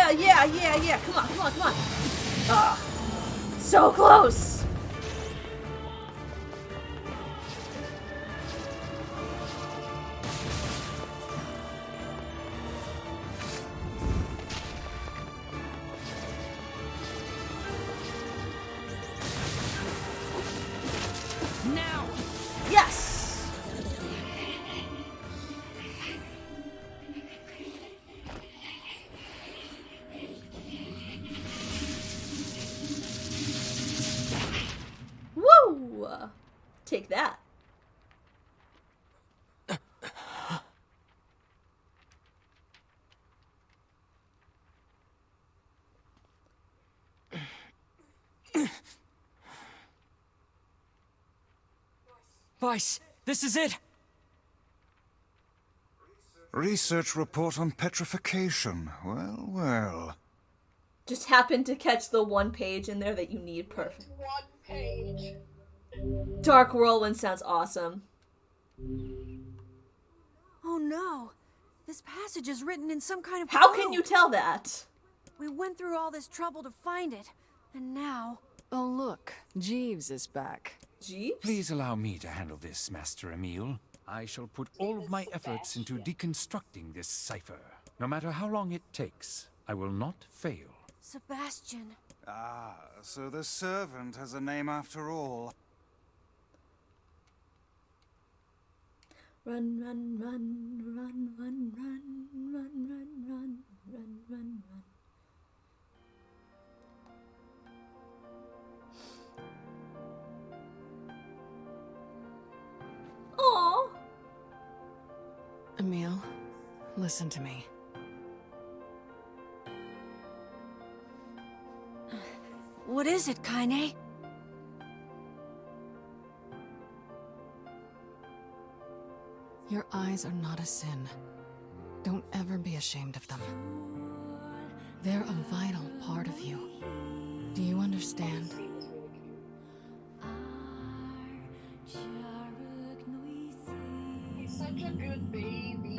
Yeah, yeah, yeah, yeah. Come on, come on, come on. Ah, so close. Now! Yes! Woo! Take that. Vice, this is it! Research report on petrification. Well, well. Just happened to catch the one page in there that you need. Perfect. One page. Dark Whirlwind sounds awesome. Oh no! This passage is written in some kind of How code. can you tell that? We went through all this trouble to find it, and now... Oh look, Jeeves is back. Jeeves? Please allow me to handle this, Master Emile. I shall put all of my efforts into deconstructing this cipher. No matter how long it takes, I will not fail. Sebastian. Ah, so the servant has a name after all. Run, run, run, run, run, run, run, run, run, run, run, run. Aww. Emile, listen to me. What is it, Kaine? Your eyes are not a sin. Don't ever be ashamed of them. They're a vital part of you. Do you understand? He's such a good baby.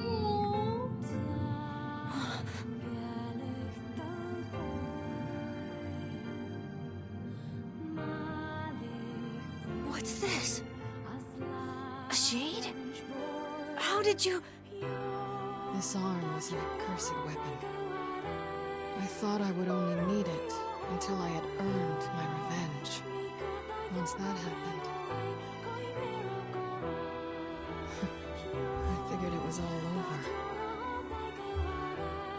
What's this? A shade? How did you... This arm is an accursed weapon. I thought I would only need it until I had earned my revenge. Once that happened, I figured it was all over.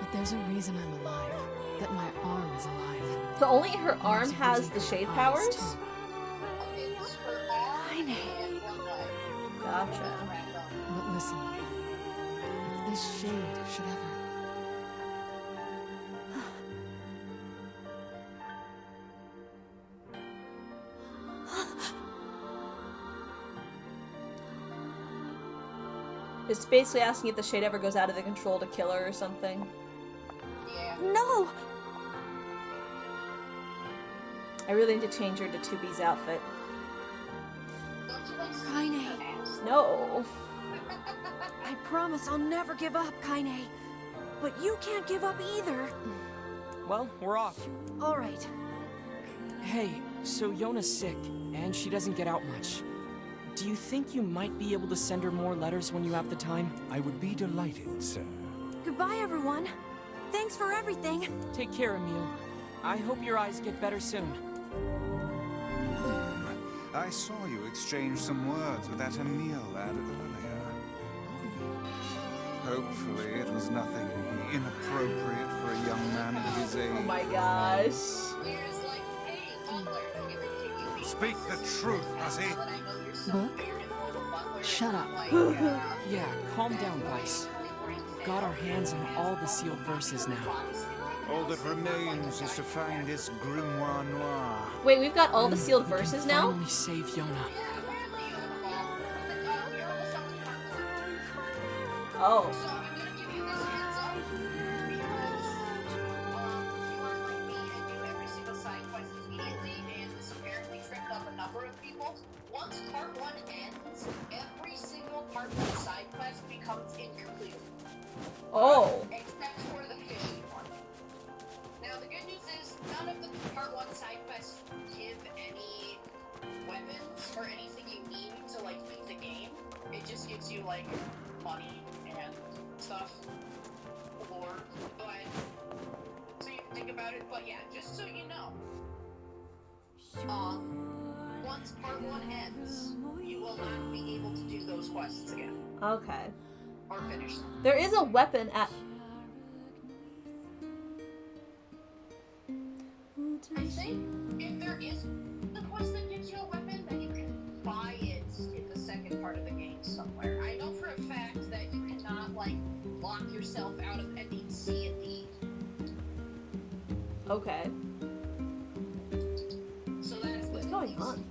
But there's a reason I'm alive. That my arm is alive. So only her And arm there's a has reason the for shade eyes, powers? too. It's her arm and one leg. Gotcha. But listen, if this shade should ever... It's basically asking if the shade ever goes out of the control to kill her or something. Yeah. No! I really need to change her to 2B's outfit. Don't you like Kaine, No. I promise I'll never give up, Kaine. But you can't give up either. Well, we're off. All right. Hey, so Yona's sick, and she doesn't get out much. Do you think you might be able to send her more letters when you have the time? I would be delighted, sir. Goodbye, everyone. Thanks for everything. Take care, Emile. I hope your eyes get better soon. I saw you exchange some words with that Emile lad earlier. Hopefully it was nothing inappropriate for a young man of his age. Oh my gosh. Lear's like, hey, Butler, give it to you. Speak the truth, hussy. But I know you're so Book? weird and little Butler. Shut up. Yeah, calm down, Vice. We've got our hands on all the sealed verses now. All that remains is to find this grimoire noir. Wait, we've got all the sealed verses now? Finally save Yona. Oh. So I'm gonna give you this heads up because you aren't like me and do every single side quest immediately, and this apparently tripped up a number of people. Once part 1 ends, every single part 1 side quest becomes incomplete. Oh. Except for the fishing one. side quests give any weapons or anything you need to like beat the game. It just gives you like money and stuff. Or, but so you can think about it. But yeah, just so you know, once part 1 ends, you will not be able to do those quests again. Okay. Or finish them. There is a weapon at... I think if there is the quest that gives you a weapon, then you can buy it in the second part of the game somewhere. I know for a fact that you cannot, like, lock yourself out of ending C and D. Okay. So that's what's going on.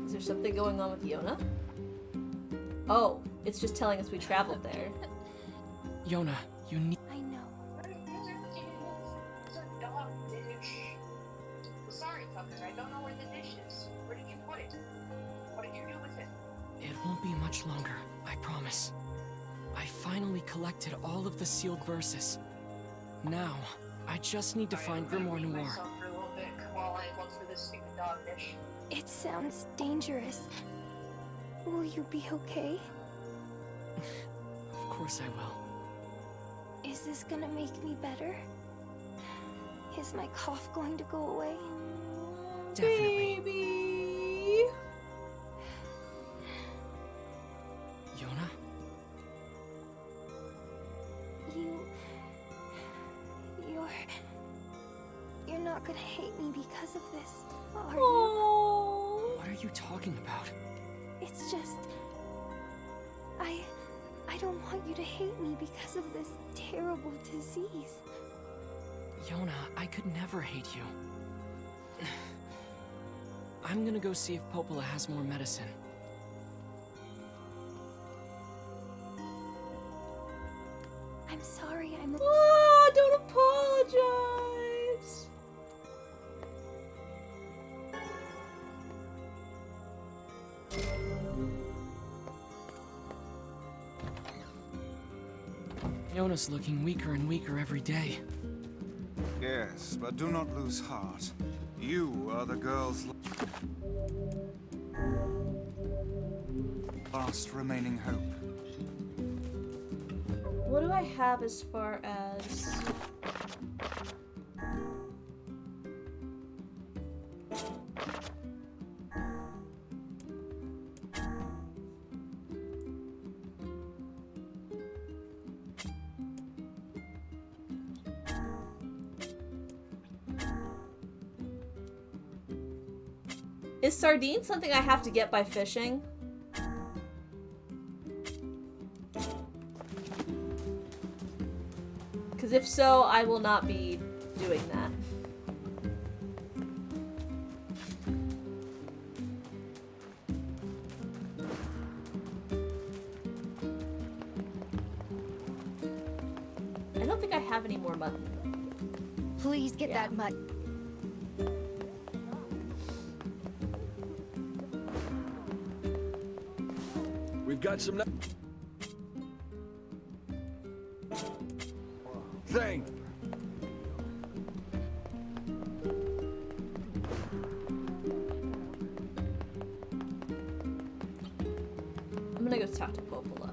Is there something going on with Yona? Oh, it's just telling us we traveled there. Yona, you need... I know. It's a dog dish. Sorry, Tucker, I don't know where the dish is. Where did you put it? What did you do with it? It won't be much longer, I promise. I finally collected all of the sealed verses. Now, I just need to find Grimoire Noir. Myself for a little bit while I look for this stupid dog dish. It sounds dangerous. Will you be okay? Of course I will. Is this gonna make me better? Is my cough going to go away? Definitely. Baby! Yona? You're not gonna hate me because of this, are you? What are you talking about? It's just... I don't want you to hate me because of this terrible disease. Yona, I could never hate you. I'm gonna go see if Popola has more medicine. I'm sorry, I'm... Oh, don't apologize! Yona's looking weaker and weaker every day. Yes, but do not lose heart. You are the girl's last remaining hope. What do I have as far as... Is sardine something I have to get by fishing? Because if so, I will not be doing that. I don't think I have any more mutton. Please get that mutton. We've got some... Thing. I'm gonna go talk to Popola.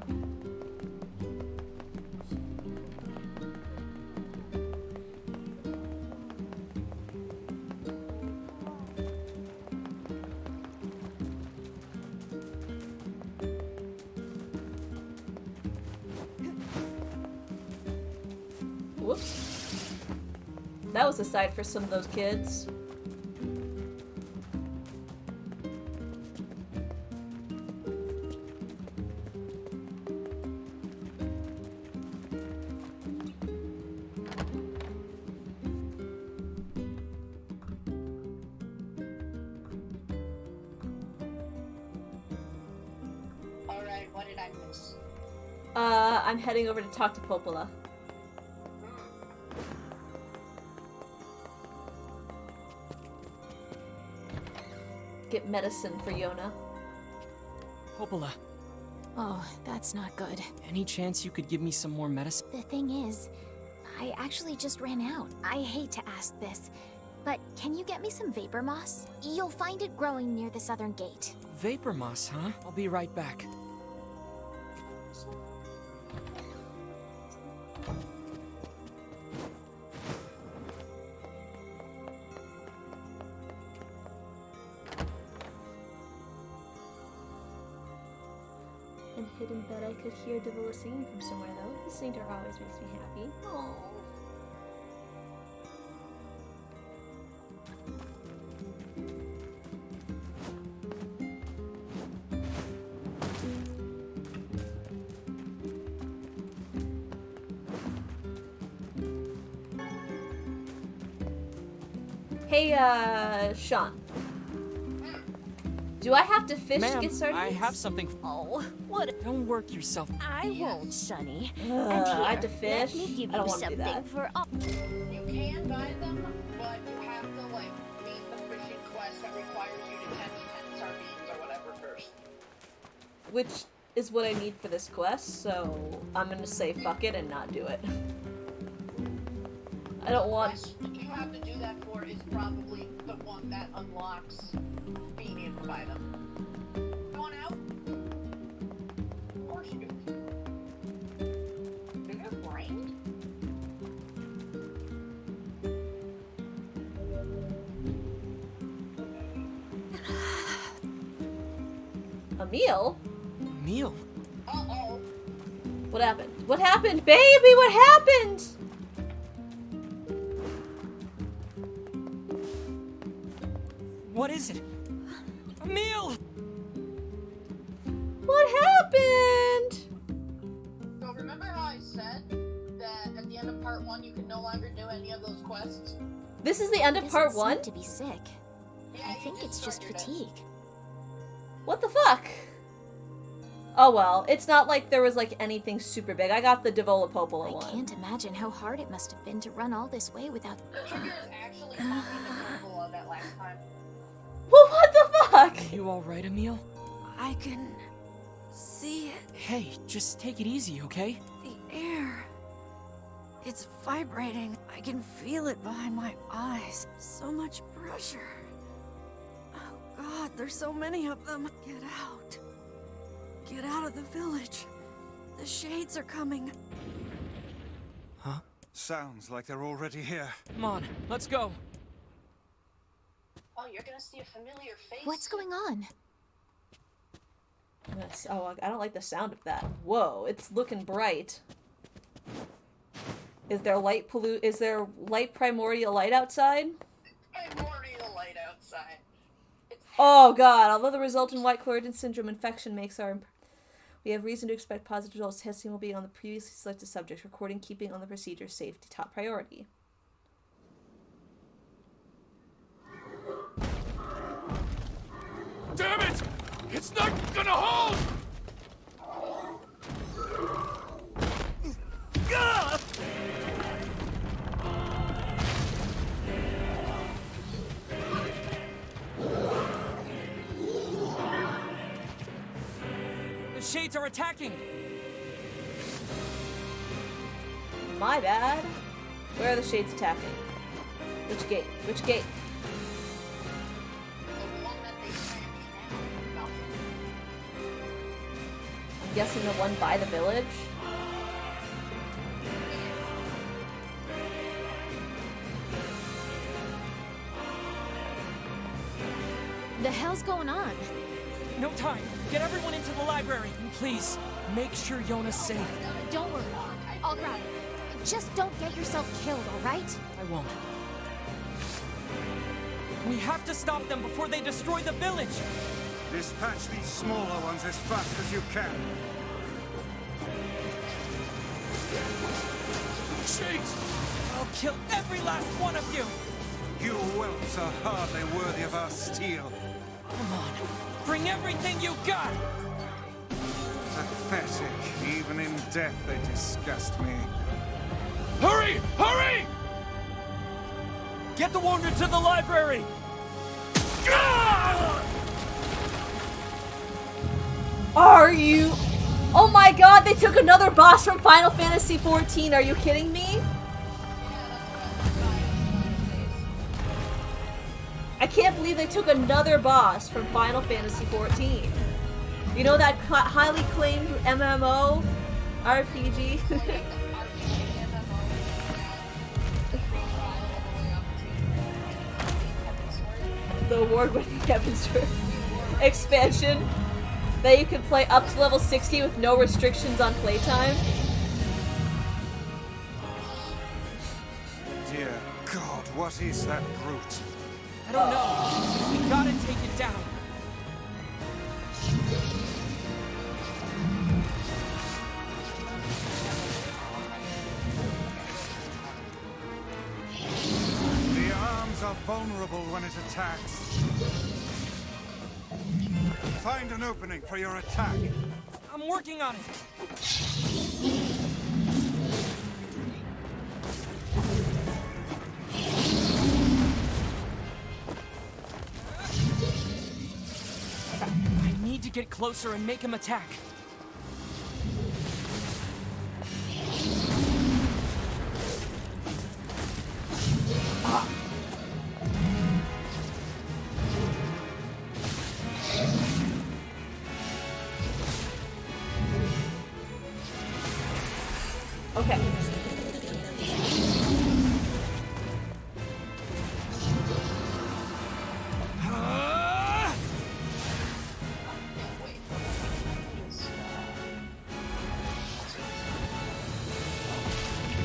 Whoops. That was a sight for some of those kids. Alright, what did I miss? I'm heading over to talk to Popola. Get medicine for Yona. Popola. Oh, that's not good. Any chance you could give me some more medicine? The thing is, I actually just ran out. I hate to ask this, but can you get me some vapor moss? You'll find it growing near the southern gate. Vapor moss, huh? I'll be right back. And hidden bet I could hear Davila singing from somewhere though. Listening to her always makes me happy. Aww. Hey, Sean. Do I have to fish to get started? I have something. Oh, what? Don't work yourself. I won't, Sonny. I have to fish? Let me give I don't you want to do something that. for all. You can guide them, but you have to, like, meet the fishing quest that requires you to catch 10 sardines or whatever first. Which is what I need for this quest, so I'm gonna say fuck it and not do it. I don't want... The quest you have to do that for is probably the one that unlocks being able to buy them. Going out? Of course you do. Do you have brain? A meal? A meal? Uh-oh. What happened? What happened? Baby, what happened? What is it? A meal! What happened? So remember how I said that at the end of part 1 you can no longer do any of those quests? This is the end of part 1? To be sick. I think it's just fatigue. What the fuck? Oh well, it's not like there was like anything super big. I got the Devola Popola one. I can't imagine how hard it must have been to run all this way without... Trigger's actually talking to Devola that last time. Well, what the fuck? You alright, Emil? I can see it. Hey, just take it easy, okay? The air. It's vibrating. I can feel it behind my eyes. So much pressure. Oh God, there's so many of them. Get out. Get out of the village. The shades are coming. Huh? Sounds like they're already here. Come on, let's go. Oh, you're gonna see a familiar face. What's going on? Oh, I don't like the sound of that. Whoa, it's looking bright. Is there Is there light primordial light outside? Primordial light outside. Oh god, although the resultant white chloroidin syndrome infection makes we have reason to expect positive results. Testing will be on the previously selected subjects. Recording, keeping on the procedure safety top priority. Damn it! It's not gonna hold! Gah! The shades are attacking! My bad. Where are the shades attacking? Which gate? Which gate? I'm guessing the one by the village? The hell's going on? No time! Get everyone into the library! And please, make sure Yona's safe. Don't worry. I'll grab it. Just don't get yourself killed, alright? I won't. We have to stop them before they destroy the village! Dispatch these smaller ones as fast as you can. Shades! I'll kill every last one of you! You whelps are hardly worthy of our steel. Come on, bring everything you got! Pathetic. Even in death they disgust me. Hurry! Hurry! Get the wounded to the library! Are you Oh my god, they took another boss from Final Fantasy XIV. Are you kidding me? I can't believe they took another boss from Final Fantasy XIV. You know that highly claimed MMO RPG? The award-winning Heaven's Word expansion that you can play up to level 60 with no restrictions on playtime. Dear God, what is that brute? I don't know. We gotta take it down. The arms are vulnerable when it attacks. Find an opening for your attack. I'm working on it. I need to get closer and make him attack. Okay.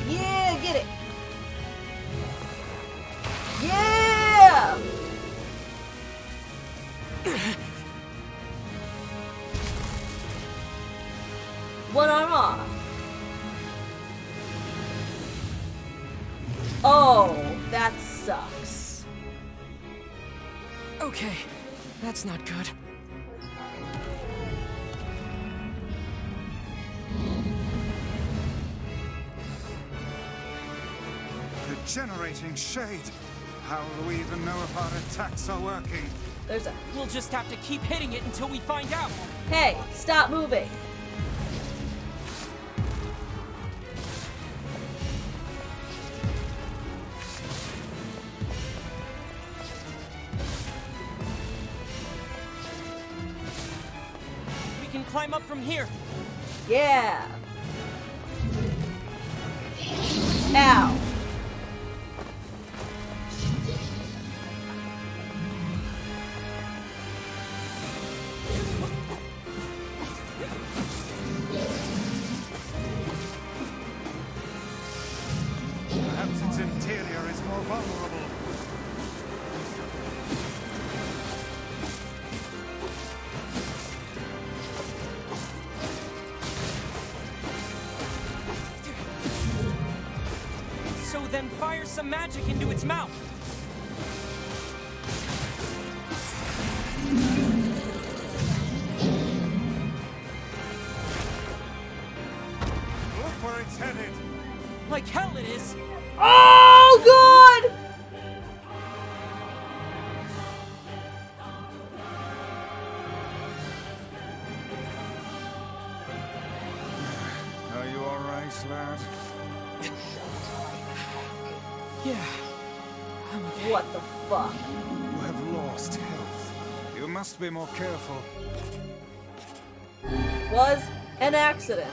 Yeah, get it. Yeah! One arm off. Oh, that sucks. Okay, that's not good. The generating shade. How will we even know if our attacks are working? There's a... We'll just have to keep hitting it until we find out. Hey, stop moving. We can climb up from here. Yeah. Ow. Perhaps its interior is more vulnerable. So then fire some magic into its mouth. Look where it's headed. Like hell it is. Oh, God! Are you all right, lad? Yeah. What the fuck? You have lost health. You must be more careful. Was an accident.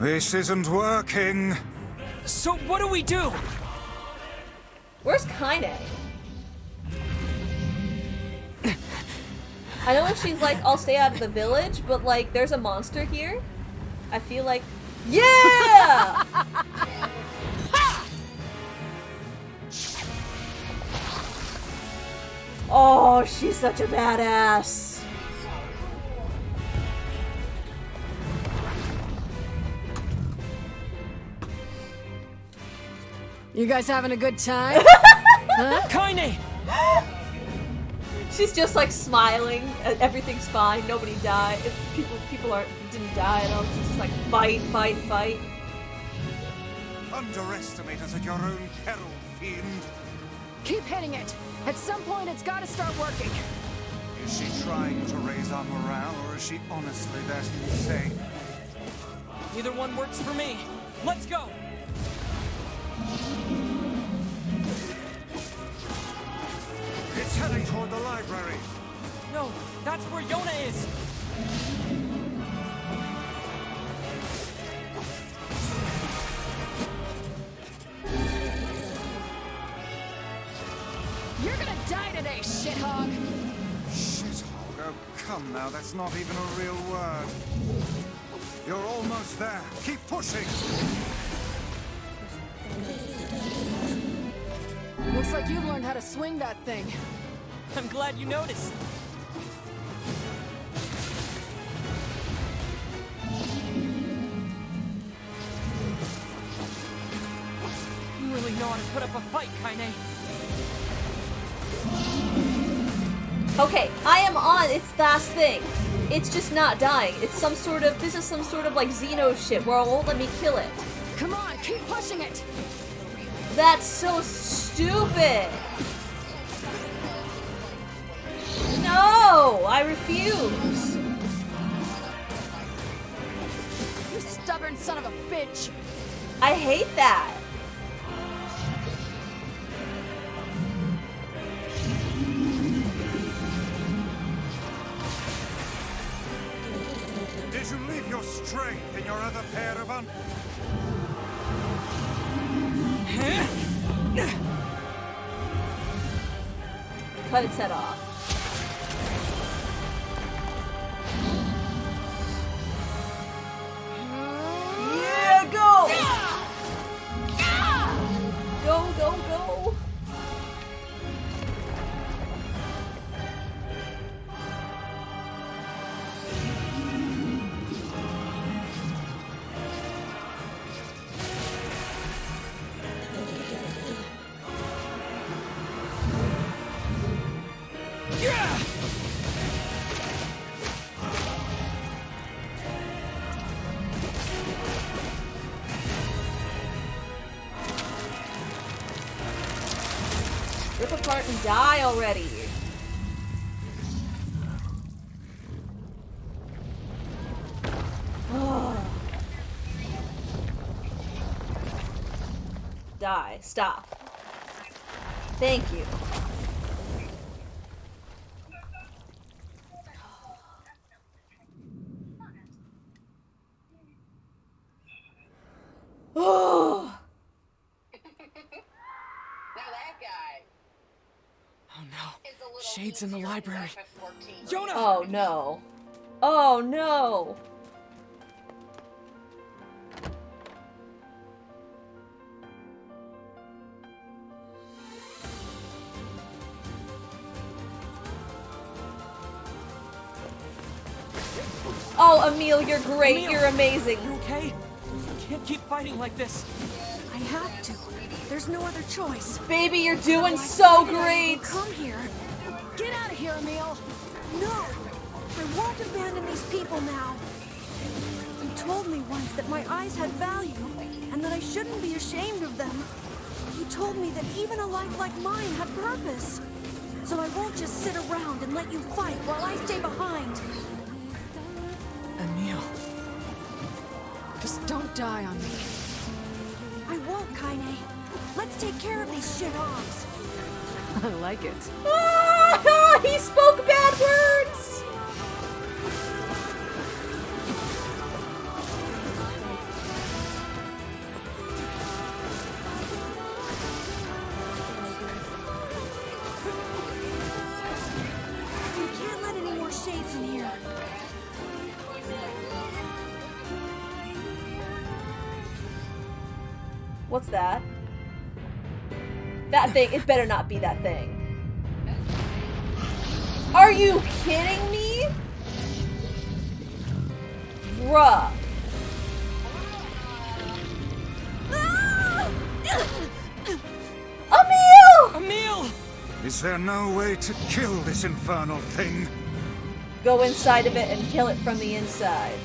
This isn't working. So what do we do? Where's Kaine? I know she's like, I'll stay out of the village, but like, there's a monster here. I feel like, yeah! Oh, she's such a badass. You guys having a good time? Huh? Kaine! She's just like smiling. Everything's fine. Nobody died. People didn't die at all. She's just like fight, fight, fight. Underestimate us at your own peril, fiend. Keep hitting it. At some point, it's got to start working. Is she trying to raise our morale, or is she honestly that insane? Either one works for me. Let's go! It's heading toward the library. No, that's where Yona is. You're gonna die today, shithog! Shithog? Oh, come now, that's not even a real word. You're almost there. Keep pushing. Looks like you've learned how to swing that thing. I'm glad you noticed. You really know how to put up a fight, Kaine. Okay, I am on its last thing. It's just not dying. It's some sort of, this is some sort of like Xeno shit where it won't let me kill it. Come on, keep pushing it! That's so stupid! No! I refuse! You stubborn son of a bitch! I hate that! Did you leave your strength in your other pair of Cut its head off. Yeah, go! Go, go, go! Rip apart and die already. Die. Stop. Thank you. Oh. Oh no. Shade's in the library. Yona! Oh no. Oh no. Oh, Emil, you're great. Emil, you're amazing. You okay? You can't keep fighting like this. I have to. There's no other choice. Baby, you're doing so great. Come here. Get out of here, Emil! No! I won't abandon these people now. You told me once that my eyes had value, and that I shouldn't be ashamed of them. You told me that even a life like mine had purpose. So I won't just sit around and let you fight while I stay behind. Emil. Just don't die on me. I won't, Kaine. Let's take care of these shithogs. I like it. Ah, he spoke bad words! What's that? That thing. It better not be that thing. Are you kidding me? Bruh. Emil! Emil! Is there no way to kill this infernal thing? Go inside of it and kill it from the inside.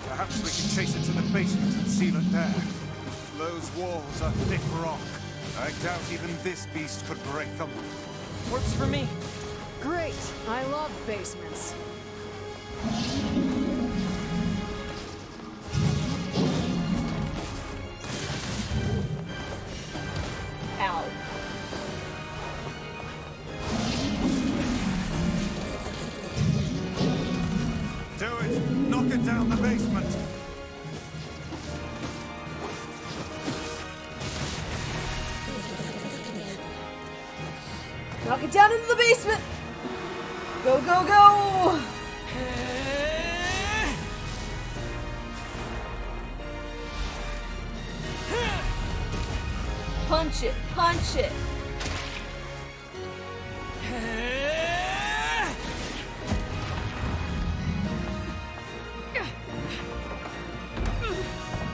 Perhaps we can chase it to the basement and seal it there. Those walls are thick rock. I doubt even this beast could break them. Works for me. Great. I love basements. Ow. Do it! Knock it down the basement! Knock it down into the basement! Go, go, go! Punch it, punch it!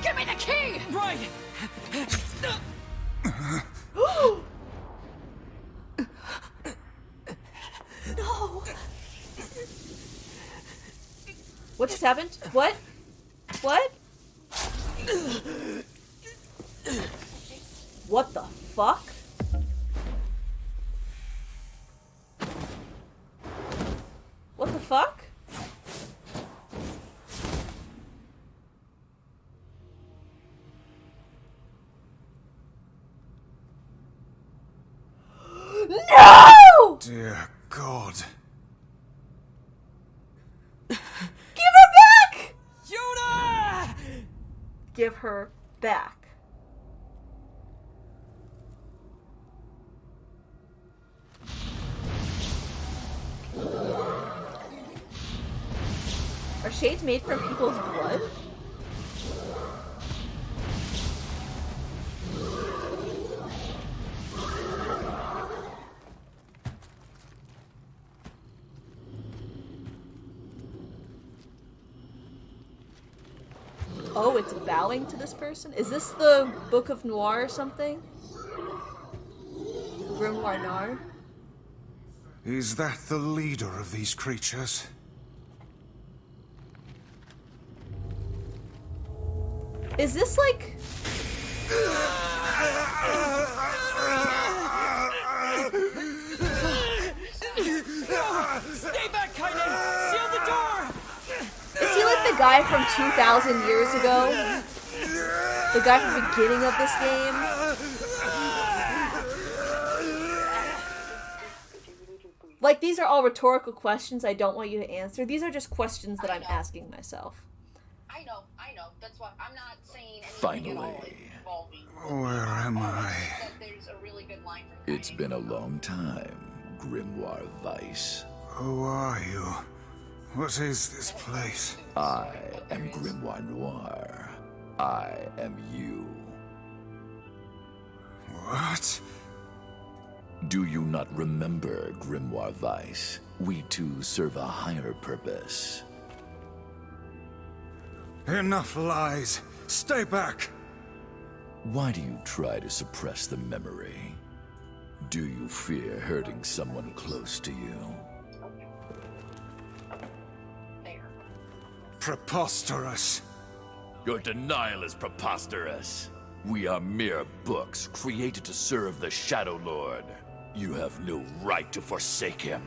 Give me the key! Right! No! What just happened? What? What? What the fuck? What the fuck? No! Dear God. Give her back! Yuna! Give her back. Are shades made from people's blood? Oh, it's bowing to this person? Is this the Book of Noir or something? Grimoire Noir? Is that the leader of these creatures? Is this like... Stay back, Kaine! Seal the door! Is he like the guy from 2,000 years ago? The guy from the beginning of this game? Like, these are all rhetorical questions I don't want you to answer. These are just questions that I'm asking myself. I know. That's why I'm not saying anything Finally. at all involving. Where am I? There's a really good line from It's been a long time, Grimoire Weiss. Who are you? What is this place? I am Grimoire Noir. I am you. What? Do you not remember, Grimoire Weiss? We two serve a higher purpose. Enough lies. Stay back. Why do you try to suppress the memory? Do you fear hurting someone close to you? Preposterous. Your denial is preposterous. We are mere books created to serve the Shadow Lord. You have no right to forsake him.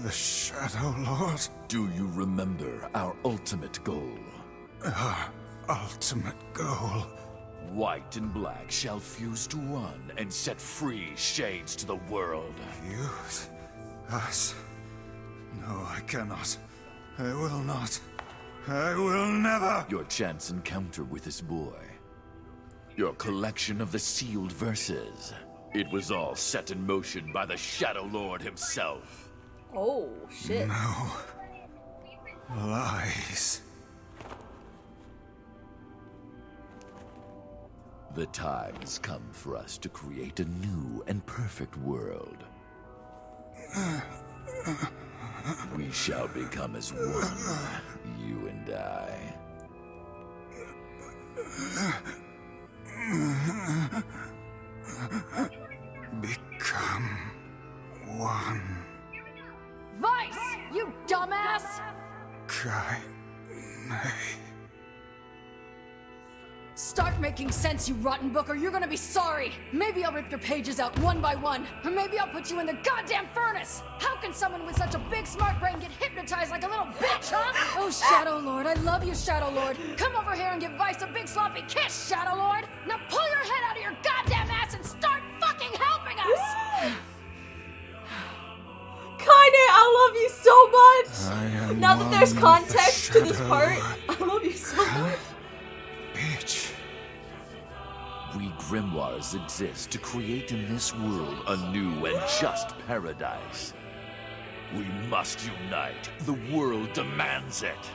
The Shadow Lord? Do you remember our ultimate goal? Our ultimate goal? White and black shall fuse to one and set free shades to the world. Fuse? Us? No, I cannot. I will not. I will never! Your chance encounter with this boy. Your collection of the sealed verses. It was all set in motion by the Shadow Lord himself. Oh, shit. No. Lies. The time has come for us to create a new and perfect world. We shall become as one, you and I. Become one. Vice! You dumbass! Start making sense, you rotten book, or you're gonna be sorry! Maybe I'll rip your pages out one by one, or maybe I'll put you in the goddamn furnace! How can someone with such a big smart brain get hypnotized like a little bitch, huh? Oh, Shadow Lord, I love you, Shadow Lord! Come over here and give Vice a big sloppy kiss, Shadow Lord! Now pull your head out of your goddamn ass and start fucking helping us! Kaine, I love you so much! I am Now that there's one context to with the this part, Shadow. I love you so much. Bitch. We grimoires exist to create in this world a new and just paradise. We must unite. The world demands it.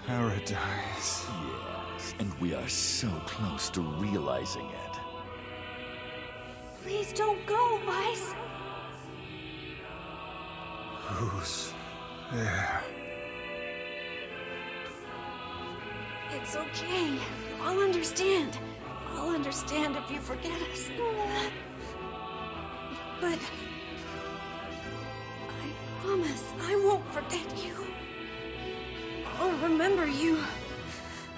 Paradise. Yes, and we are so close to realizing it. Please don't go, Vice! Who's there? It's okay. I'll understand. I'll understand if you forget us. But I promise I won't forget you. I'll remember you,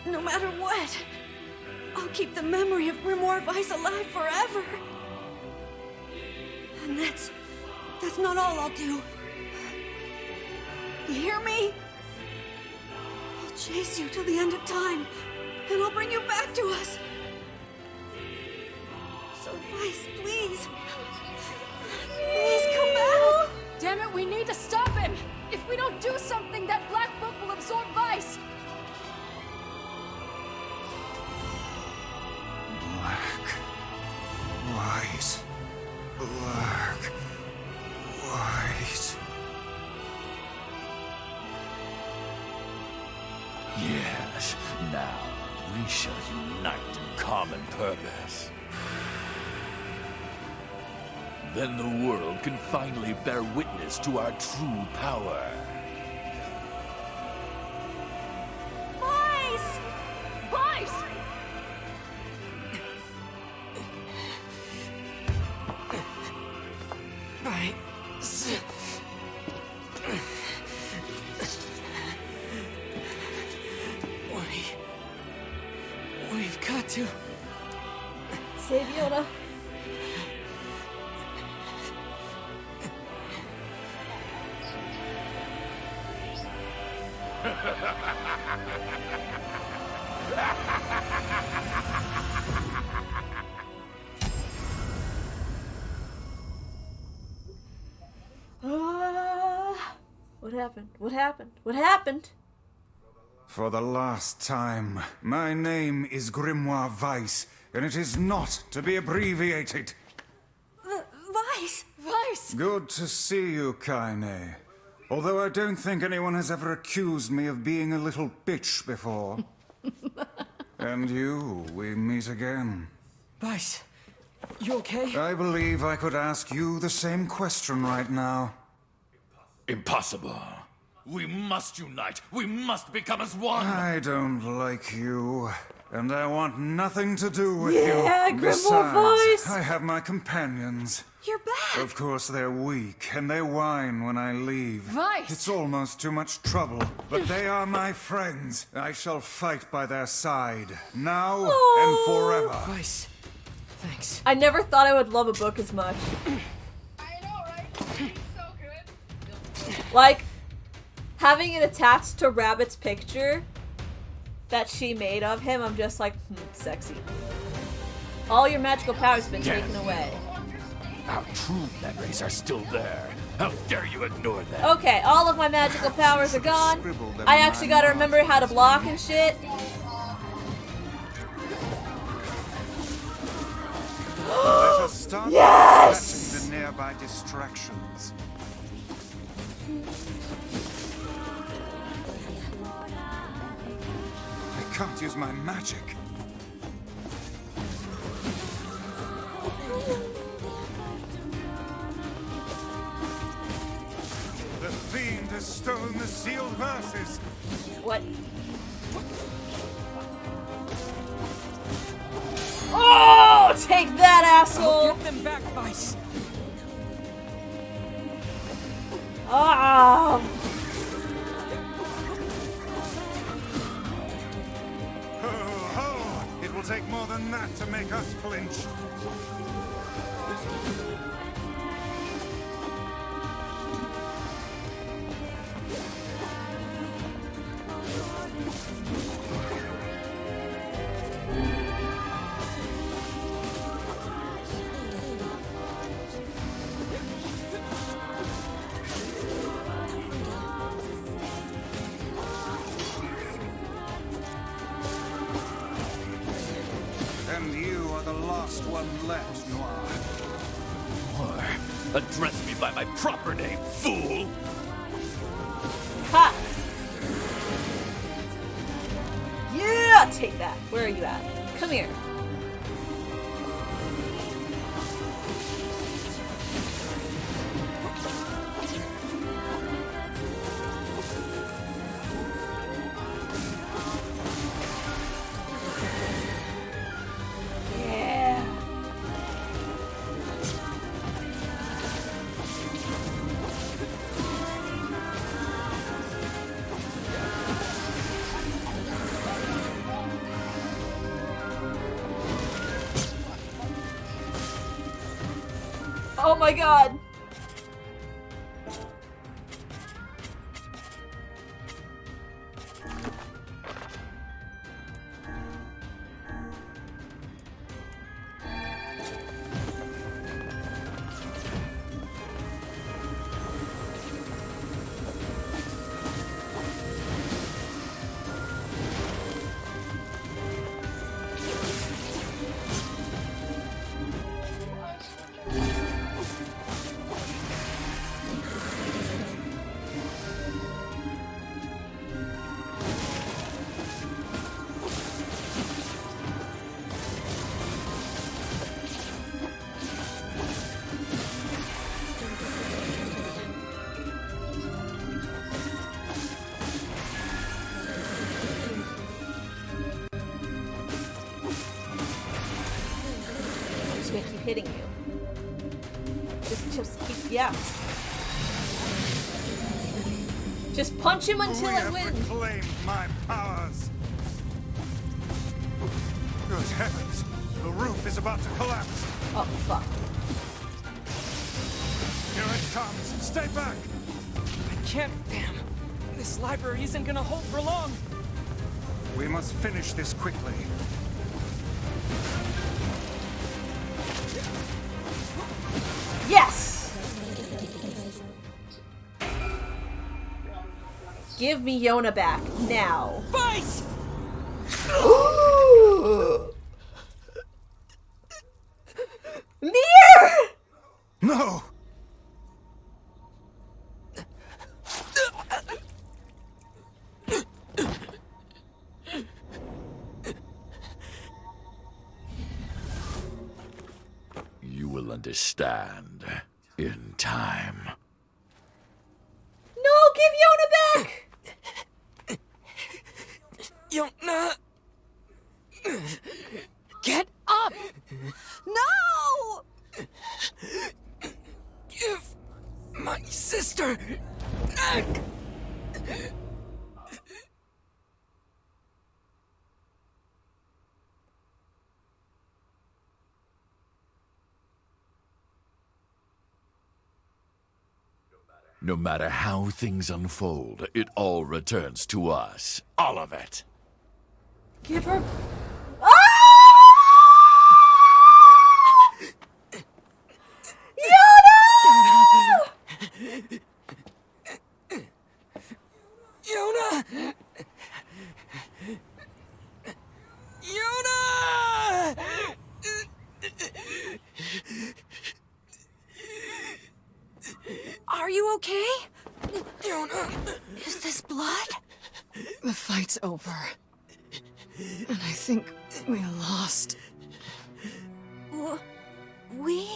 no matter what. I'll keep the memory of Grimoire Vice alive forever. And that's not all I'll do. You hear me? I'll chase you till the end of time, and I'll bring you back to us. So, Vice, please. Please come back. Damn it, we need to stop him! If we don't do something, that black book will absorb Vice! Black. White. Black. White. Yes, now we shall unite in common purpose. Then the world can finally bear witness to our true power. Vice! Vice! Right. We've got to save Yoda. What happened? What happened? What happened? For the last time, my name is Grimoire Vice, and it is not to be abbreviated. Vice! Vice! Good to see you, Kaine. Although I don't think anyone has ever accused me of being a little bitch before. And you, we meet again. Vice, you okay? I believe I could ask you the same question right now. Impossible. We must unite. We must become as one. I don't like you, and I want nothing to do with Yeah, you. Grimoire Besides, voice. I have my companions. You're back! Of course, they're weak, and they whine when I leave. Vice! It's almost too much trouble, but they are my friends. I shall fight by their side, now and forever. Vice, thanks. I never thought I would love a book as much. I know, right? It's so good. Like, having it attached to Rabbit's picture that she made of him, I'm just like, sexy. All your magical powers have been taken away. Our true memories are still there. How dare you ignore them? Okay, all of my magical powers are gone. I actually gotta remember how to block and shit. Let us start Yes! dispatching the nearby distractions. I can't use my magic. The fiend has stolen the sealed verses. What? Oh, take that, asshole! Get them back, Vice. Ah! Ho, ho! It will take more than that to make us flinch. And you are the last one left, Noir. Or address me by my proper name, fool! Ha! Yeah! Take that. Where are you at? Come here. Yeah. Oh my god. I'm just gonna keep hitting you. Just keep, yeah. Just punch him until We I have win. reclaimed my powers. Good heavens! The roof is about to collapse. Oh fuck. Here it comes. Stay back. I can't. Damn. This library isn't gonna hold for long. We must finish this quickly. Yes! Give me Yona back now. Vice! Nier! No! You will understand in time. No, give Yona Yona! Get up! No! Give my sister back! No matter how things unfold, it all returns to us. All of it. Give her. Yona! Yona! Are you okay? Yona! Is this blood? The fight's over. And I think we lost. We?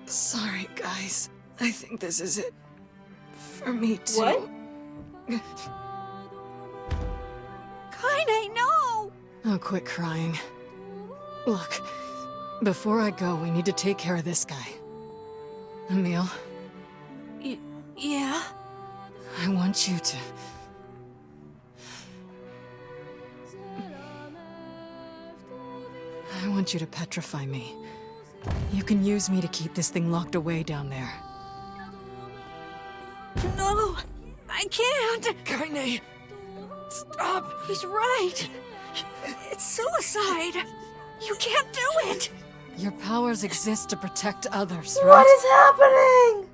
Sorry, guys. I think this is it. For me, too. What? Kaine, no! Oh, quit crying. Look, before I go, we need to take care of this guy. Emil, Yeah? I want you to... I want you to petrify me. You can use me to keep this thing locked away down there. No! I can't! Kaine! Stop! He's right! It's suicide! You can't do it! Your powers exist to protect others, What right? is happening?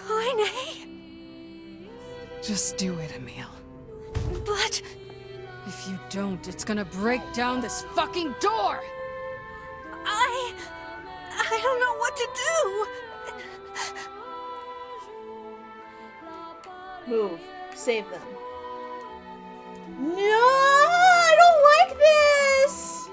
Kaine! Just do it, Emil. But... If you don't, it's gonna break down this fucking door! I don't know what to do! Move. Save them. No! I don't like this!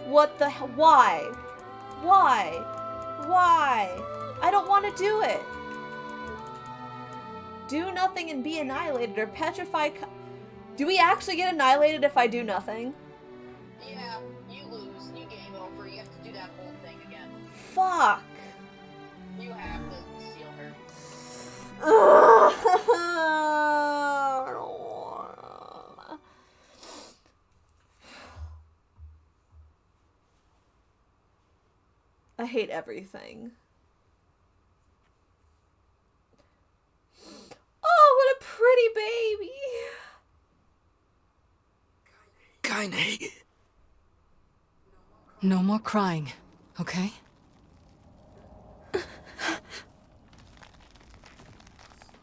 What the hell? Why? Why? Why? I don't want to do it. Do nothing and be annihilated or petrify. Do we actually get annihilated if I do nothing? Yeah, you lose. You game over. You have to do that whole thing again. Fuck. You have to seal her. I don't wanna. I hate everything. Oh, what a pretty baby. Kaine! No more crying, okay?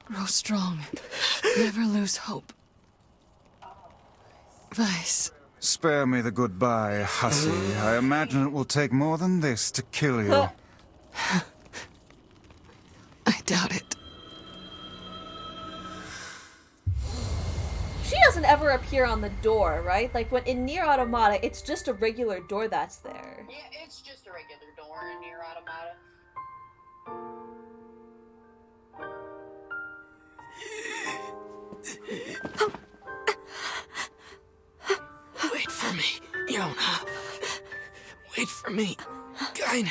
Grow strong. Never lose hope. Vice. Spare me the goodbye, hussy. I imagine it will take more than this to kill you. I doubt it. She doesn't ever appear on the door, right? Like when in Nier Automata, it's just a regular door that's there. Yeah, it's just a regular door in Nier Automata. Wait for me, Yona. Wait for me, Kaine.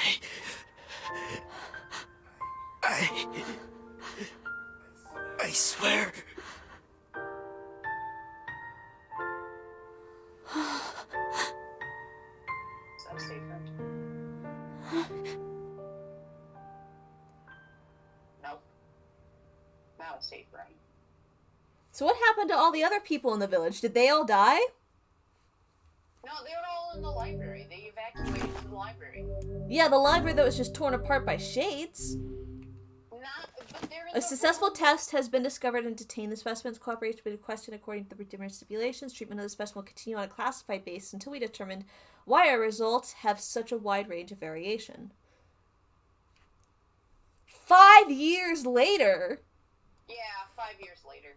I swear. Is that a safe room? Nope. Not a safe room. So what happened to all the other people in the village? Did they all die? No, they were all in the library. They evacuated to the library. Yeah, the library that was just torn apart by shades. A successful test has been discovered and detained. The specimen's cooperation will be questioned according to the different stipulations. Treatment of the specimen will continue on a classified basis until we determine why our results have such a wide range of variation. 5 years later. Yeah, 5 years later.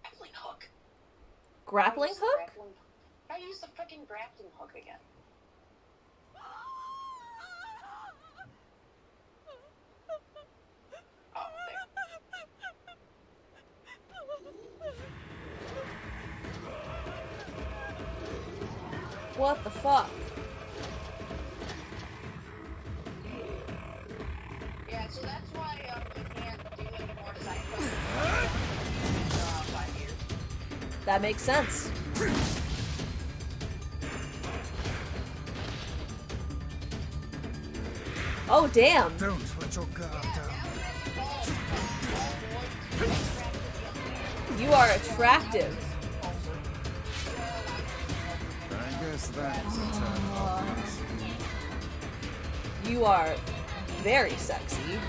Grappling hook. Grappling hook? I used the freaking grappling hook again. What the fuck? Yeah, so that's why you can't do any more side quests for 5 years. That makes sense. Oh, damn. Don't let your guard down. You are attractive. I guess that's a term obvious. You are very sexy.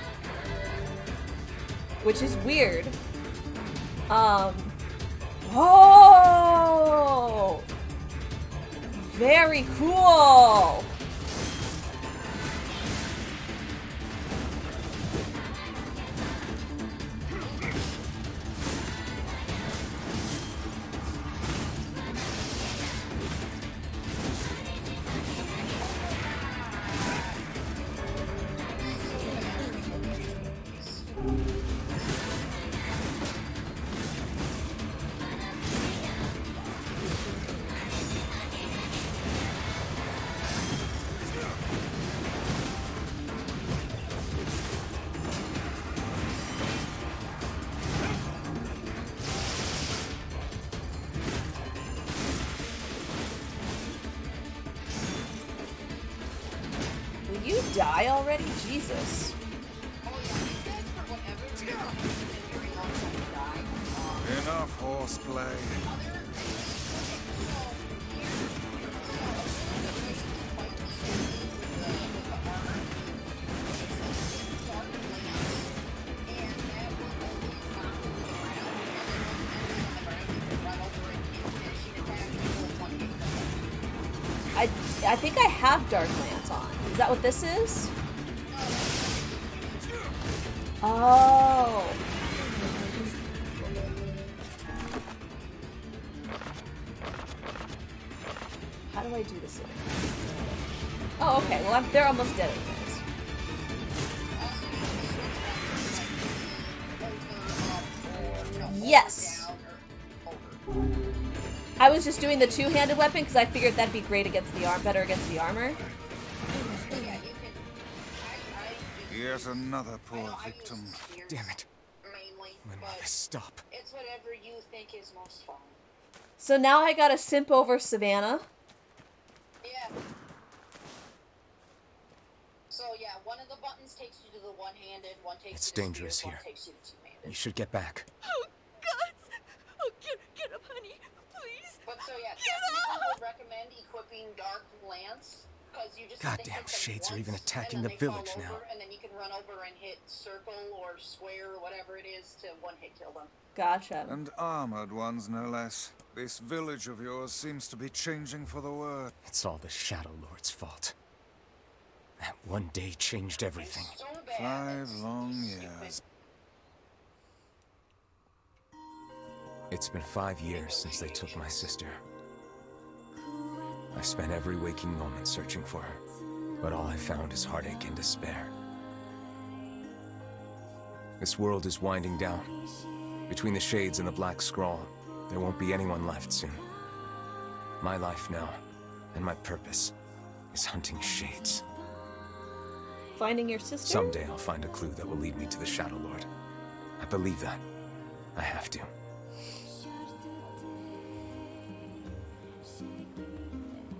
Which is weird. Oh! Very cool! Will you die already? Jesus. Enough horseplay. I think I have Dark Lance on. Is that what this is? Oh. How do I do this again? Oh, okay. Well, they're almost dead anyways. Yes! I was just doing the two-handed weapon because I figured that'd be great against the better against the armor. Yet another poor victim. Damn it. When will this stop? It's whatever you think is most fun. So now I gotta simp over Savannah. Yeah. So yeah, one of the buttons takes you to the one-handed, one takes It's you to dangerous spear, here. one takes you to two-handed. You should get back. Oh, God! Oh, get up, honey. Please. But so yeah, definitely would recommend equipping Dark Lance, because you just Goddamn hit them shades are once, even attacking and the then they fall village now. over, and then you can run over and hit circle or square or whatever it is to one-hit kill them. Gotcha. And armored ones, no less. This village of yours seems to be changing for the worse. It's all the Shadow Lord's fault. That one day changed everything. 5 long years. It's been 5 years since they took my sister. I spent every waking moment searching for her, but all I found is heartache and despair. This world is winding down. Between the shades and the black scrawl, there won't be anyone left soon. My life now, and my purpose, is hunting shades. Finding your sister? Someday I'll find a clue that will lead me to the Shadow Lord. I believe that. I have to.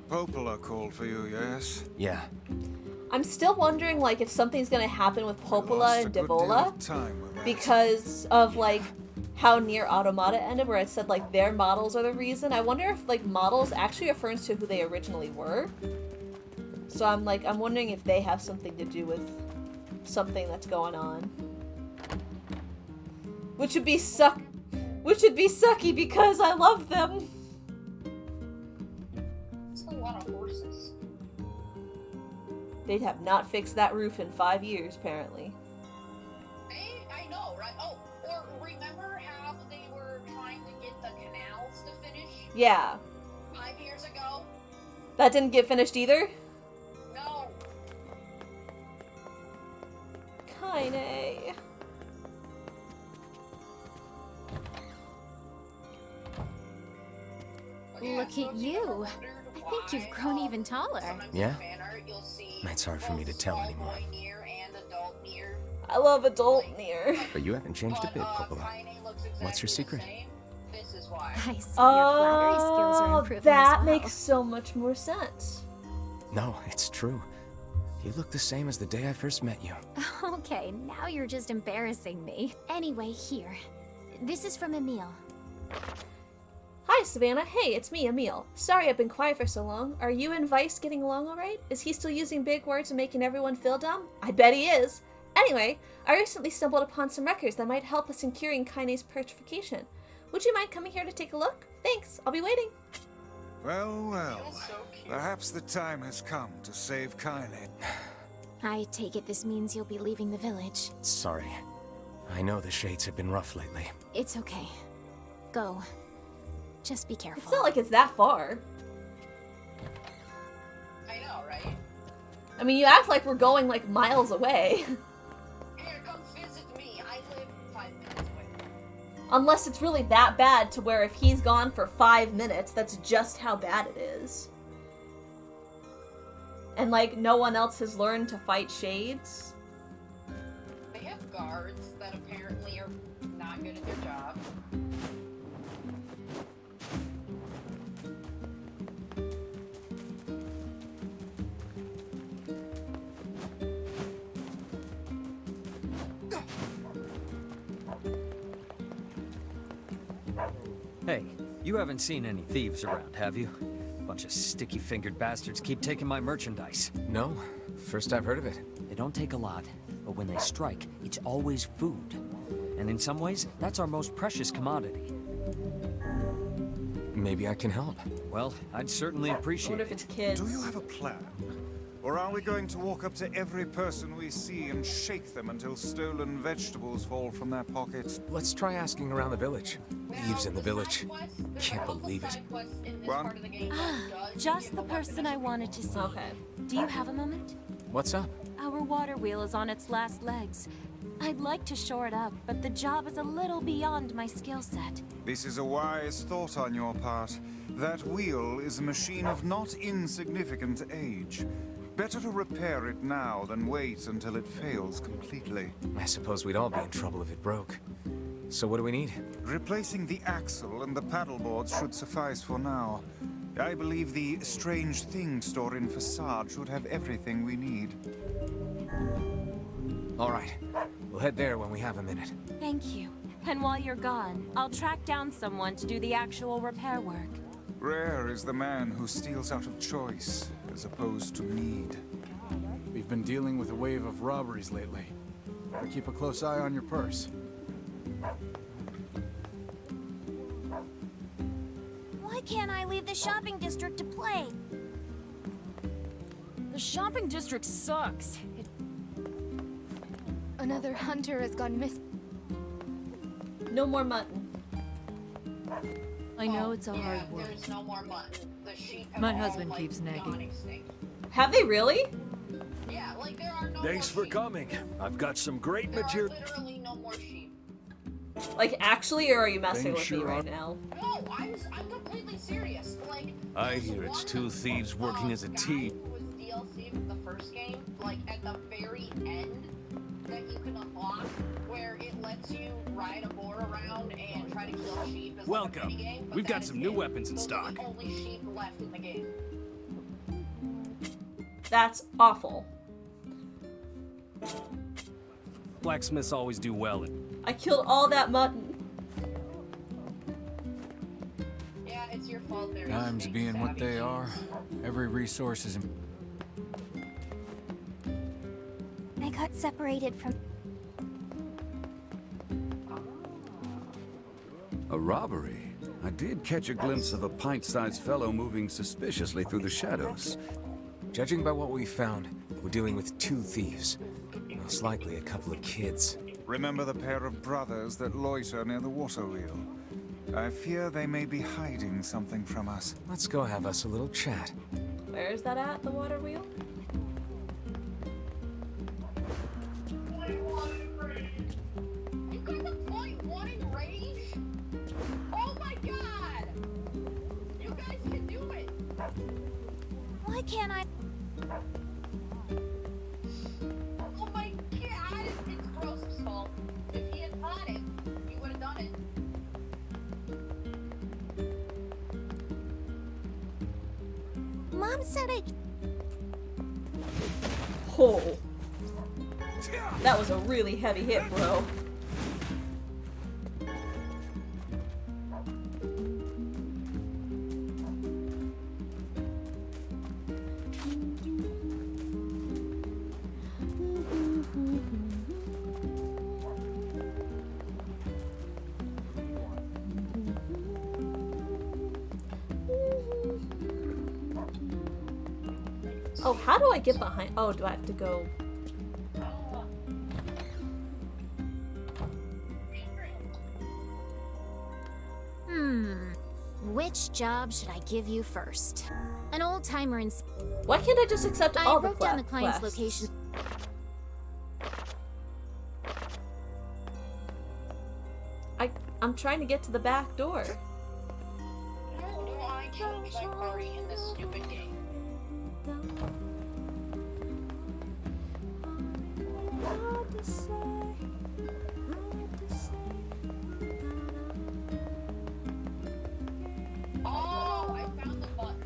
Popola called for you, yes? Yeah. I'm still wondering, like, if something's gonna happen with Popola and Devola because of, like, how Nier Automata ended, where it said, like, their models are the reason. I wonder if, like, models actually refers to who they originally were. So I'm wondering if they have something to do with something that's going on. Which would be sucky because I love them. It's a lot of horses. They have not fixed that roof in 5 years, apparently. I know, right? Oh, or remember how they were trying to get the canals to finish? Yeah. 5 years ago? That didn't get finished either? No. Kaine. Look at you. think you've grown even taller. Yeah? It's hard for me to tell anymore. I love adult Nier. But you haven't changed a bit, Popola. What's your secret? I see your flattery skills are improving that as well. makes so much more sense. No, it's true. You look the same as the day I first met you. Okay, now you're just embarrassing me. Anyway, here. This is from Emil. Hi, Savannah. Hey, it's me, Emil. Sorry I've been quiet for so long. Are you and Vice getting along alright? Is he still using big words and making everyone feel dumb? I bet he is. Anyway, I recently stumbled upon some records that might help us in curing kinase petrification. Would you mind coming here to take a look? Thanks, I'll be waiting. Well, well. Perhaps the time has come to save Kaine. I take it this means you'll be leaving the village. Sorry. I know the shades have been rough lately. It's okay. Go. Just be careful. It's not like it's that far. I know, right? I mean, you act like we're going like miles away. Here, come visit me. I live 5 minutes away. Unless it's really that bad to where if he's gone for 5 minutes, that's just how bad it is. And like, no one else has learned to fight shades. They have guards that apparently are not good at their job. Hey, you haven't seen any thieves around, have you? Bunch of sticky-fingered bastards keep taking my merchandise. No, first I've heard of it. They don't take a lot, but when they strike, it's always food. And in some ways, that's our most precious commodity. Maybe I can help. Well, I'd certainly appreciate it. If it's kids. Do you have a plan? Or are we going to walk up to every person we see and shake them until stolen vegetables fall from their pockets? Let's try asking around the village. Thieves in the village. Can't believe it. Just the person I wanted to see. Okay. Do you have a moment? What's up? Our water wheel is on its last legs. I'd like to shore it up, but the job is a little beyond my skill set. This is a wise thought on your part. That wheel is a machine of not insignificant age. Better to repair it now than wait until it fails completely. I suppose we'd all be in trouble if it broke. So what do we need? Replacing the axle and the paddleboards should suffice for now. I believe the strange thing store in Facade should have everything we need. All right. We'll head there when we have a minute. Thank you. And while you're gone, I'll track down someone to do the actual repair work. Rare is the man who steals out of choice, as opposed to need. We've been dealing with a wave of robberies lately. Better keep a close eye on your purse. Why can't I leave the shopping district to play? The shopping district sucks. Another hunter has gone missing. No more mutton. I know it's a hard work. There's no more mutton. The sheep have My all, husband like, keeps gone nagging. extinct. Have they really? Yeah, like there are no Thanks more for coming. I've got some great There are material. literally no more sheep. Like, actually, or are you messing Then with me sure right now? No, I'm completely serious. Like, I hear it's two thieves working as a team. who was DLC with the first game, like at the very end, that you can unlock, where it lets you ride a boar around and try to kill sheep as Welcome. like a minigame, but We've got that some is new it. weapons in Those are stock. the only sheep left in the game. That's awful. Blacksmiths always do well. I killed all that mutton. Yeah, it's your fault. There is Times snake being what savvy they sheep. are, every resource is I got separated from... A robbery? I did catch a glimpse of a pint-sized fellow moving suspiciously through the shadows. Judging by what we found, we're dealing with two thieves. Most likely a couple of kids. Remember the pair of brothers that loiter near the water wheel? I fear they may be hiding something from us. Let's go have us a little chat. Where is that at, the water wheel? You got the .1 in range? Oh my god! You guys can do it! can't I? Oh my god, it's Gross's fault. If he had caught it, he would have done it. Mom said I... Oh. That was a really heavy hit, bro. Oh, how do I get behind? Oh, do I have to go? Which job should I give you first? An old timer in... Why can't I just accept all the I wrote down the client's quests? location. I'm trying to get to the back door. How do I change my party in this stupid game? Oh, I found the button.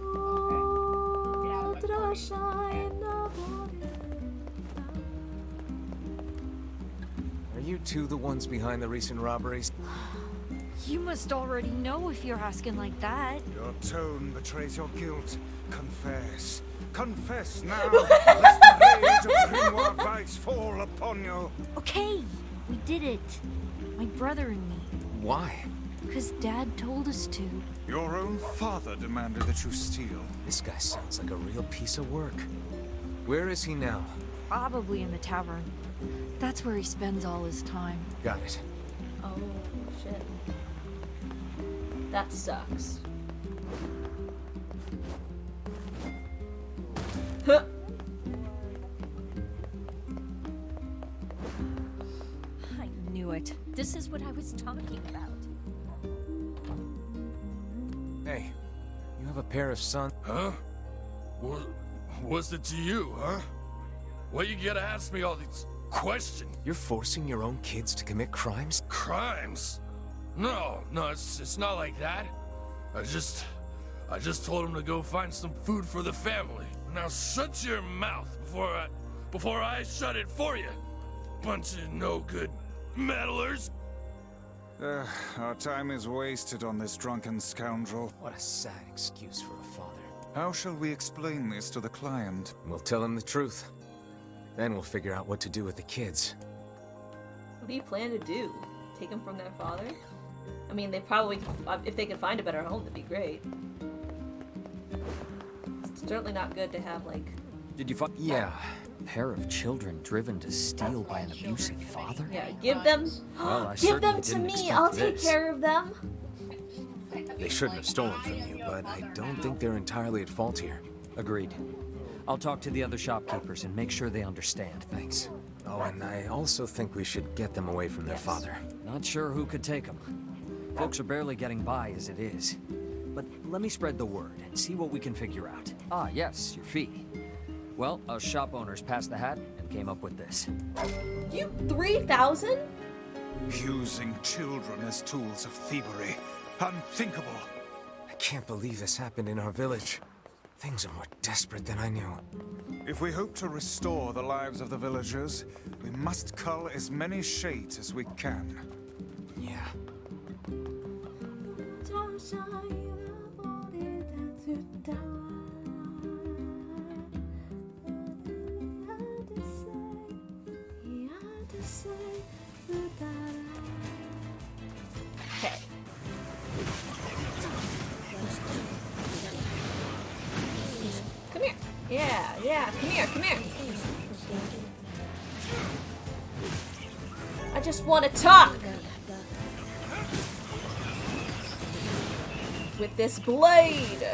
Okay. Get out of my party. Are you two the ones behind the recent robberies? You must already know if you're asking like that. Your tone betrays your guilt. Confess. Confess now, lest the rage of Grimoire Vice fall upon you. Okay, we did it. My brother and me. Why? Because Dad told us to. Your own father demanded that you steal. This guy sounds like a real piece of work. Where is he now? Probably in the tavern. That's where he spends all his time. Got it. Oh, shit. That sucks. Huh. I knew it. This is what I was talking about. Hey, you have a pair of sons? Huh? What's it to you, huh? Why you gotta ask me all these questions? You're forcing your own kids to commit crimes? Crimes? No, it's not like that. I just told him to go find some food for the family. Now shut your mouth before I shut it for you. Bunch of no good meddlers. Our time is wasted on this drunken scoundrel. What a sad excuse for a father. How shall we explain this to the client? We'll tell him the truth. Then we'll figure out what to do with the kids. What do you plan to do? Take them from their father? I mean, they probably, if they could find a better home, that'd be great. It's certainly not good to have, like... Did you find... Yeah. A pair of children driven to steal by an abusive father? Yeah, give them... Well, I give them certainly to didn't me! expect I'll take this. care of them! They shouldn't have stolen from you, but I don't think they're entirely at fault here. Agreed. I'll talk to the other shopkeepers and make sure they understand. Thanks. Oh, and I also think we should get them away from their father. Not sure who could take them. Folks are barely getting by as it is. But let me spread the word and see what we can figure out. Ah, yes, your fee. Well, us shop owners passed the hat and came up with this. You 3,000? Using children as tools of thievery. Unthinkable. I can't believe this happened in our village. Things are more desperate than I knew. If we hope to restore the lives of the villagers, we must cull as many shades as we can. Yeah. Okay. Come here. Yeah, come here. I just want to talk. With this blade.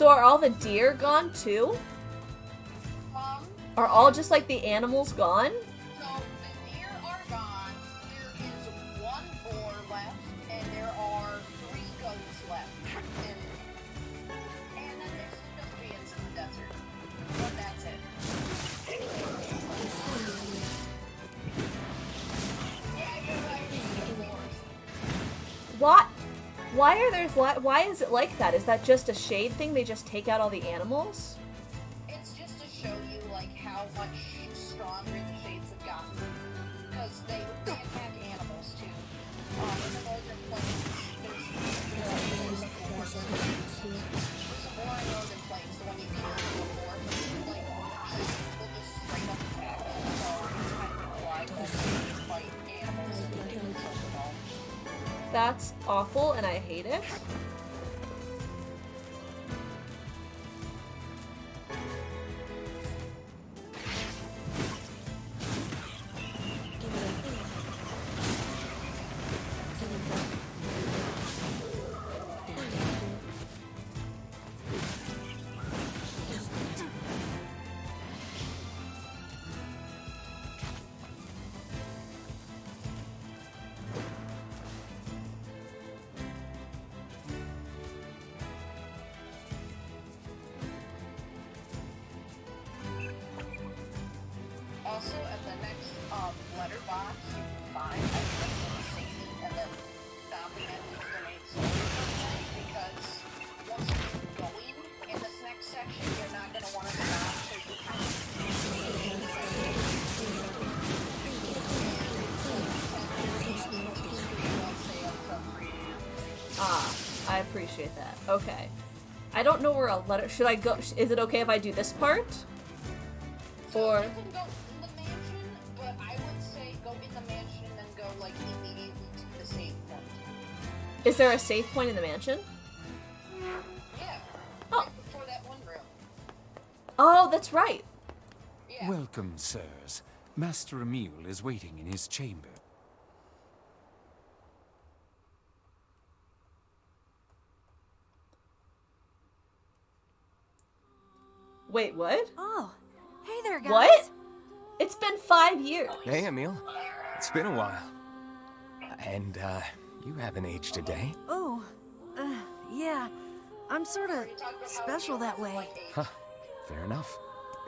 So are all the deer gone too? Are all just like the animals gone? So the deer are gone. There is one boar left, and there are 3 goats left. And then there's some Nubians in the desert. But that's it. Yeah, you're right. What? Why are there? Why is it like that? Is that just a shade thing? They just take out all the animals? It's just to show you like how much stronger the shades have gotten, because they attack animals too. In the northern plains, there's a boar in northern plains, the one you kill before, like will just straight up attack you. So it's kind of implied that they fight animals and they kill them all. That's awful, and I hate it. Also, at the next letterbox, you can find a link to Sadie and then document and donate souls, because once you keep going in this next section, you're not going to want to stop, so you have Ah, I appreciate that. Okay. I don't know where a letter... Should I go... Is it okay if I do this part? Or... You can go in the mansion, but I would say go in the mansion and then go, like, immediately to the save point. Is there a save point in the mansion? Yeah. Oh. Right before that one room. Oh, that's right. Yeah. Welcome, sirs. Master Emile is waiting in his chamber. Wait, what? Oh, hey there, guys. What? It's been 5 years. Hey, Emile. It's been a while. And, you haven't aged a day. Oh, yeah. I'm sort of special that way. Huh. Fair enough.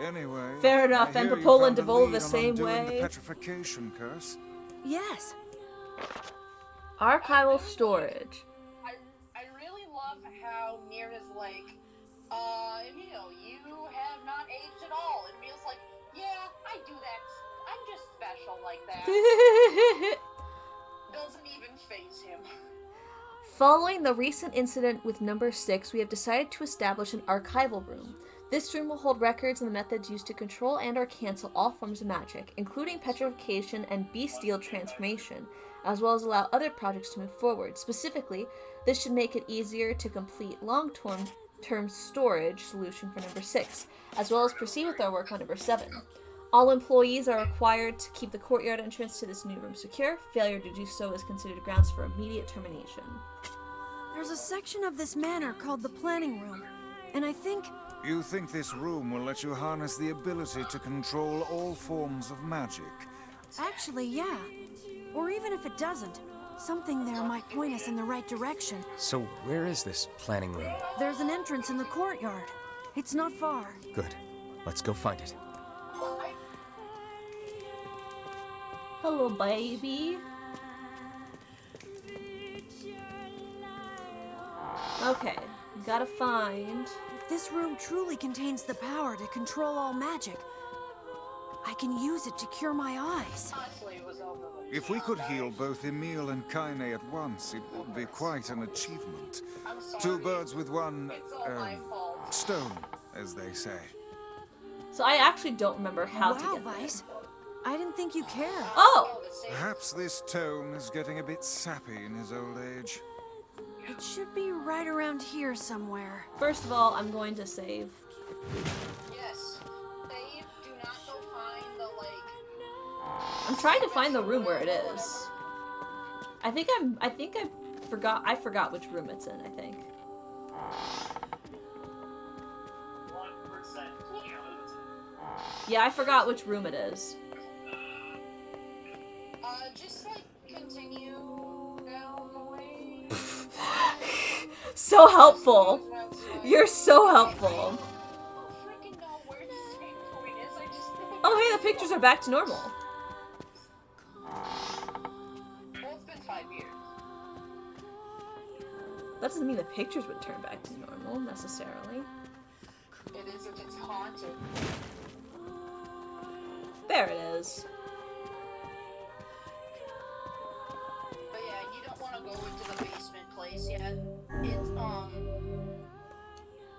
Anyway, Fair enough, I hear and you Papola found and a Devola lead the on same undoing way. The petrification curse. Yes. Archival storage. I really love how Nier is like, Emile, you have not aged at all. And Emile's like, yeah, I do that. I'm just special like that. Doesn't even faze him. Following the recent incident with number 6, we have decided to establish an archival room. This room will hold records and the methods used to control and or cancel all forms of magic, including petrification and bestial transformation, as well as allow other projects to move forward. Specifically, this should make it easier to complete long-term storage solution for number 6, as well as proceed with our work on number 7. All employees are required to keep the courtyard entrance to this new room secure. Failure to do so is considered grounds for immediate termination. There's a section of this manor called the planning room, and I think... You think this room will let you harness the ability to control all forms of magic? Actually, yeah. Or even if it doesn't, something there might point us in the right direction. So where is this planning room? There's an entrance in the courtyard. It's not far. Good. Let's go find it. Hello, baby. Okay, gotta find... If this room truly contains the power to control all magic, I can use it to cure my eyes. If we could heal both Emile and Kaine at once, it would be quite an achievement. 2 birds with one, stone, as they say. So I actually don't remember how to get there. Vice. I didn't think you cared. Oh! Perhaps this tome is getting a bit sappy in his old age. It should be right around here somewhere. First of all, I'm going to save. Yes. Save, do not go find the, like... I'm trying to find the room where it is. I think I forgot which room it's in, I think. Yeah, I forgot which room it is. Just like continue down the way. So helpful. You're so helpful. I don't freaking know where the save point is. I just know. Oh, hey, the pictures are back to normal. Well, it's been 5 years. That doesn't mean the pictures would turn back to normal, necessarily. It is if it's haunted. There it is. But yeah, you don't want to go into the basement place yet.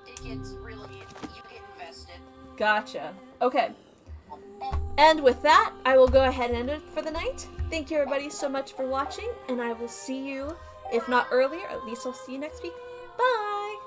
It gets really, you get invested. Gotcha. Okay. And with that, I will go ahead and end it for the night. Thank you everybody so much for watching, and I will see you, if not earlier, at least I'll see you next week. Bye!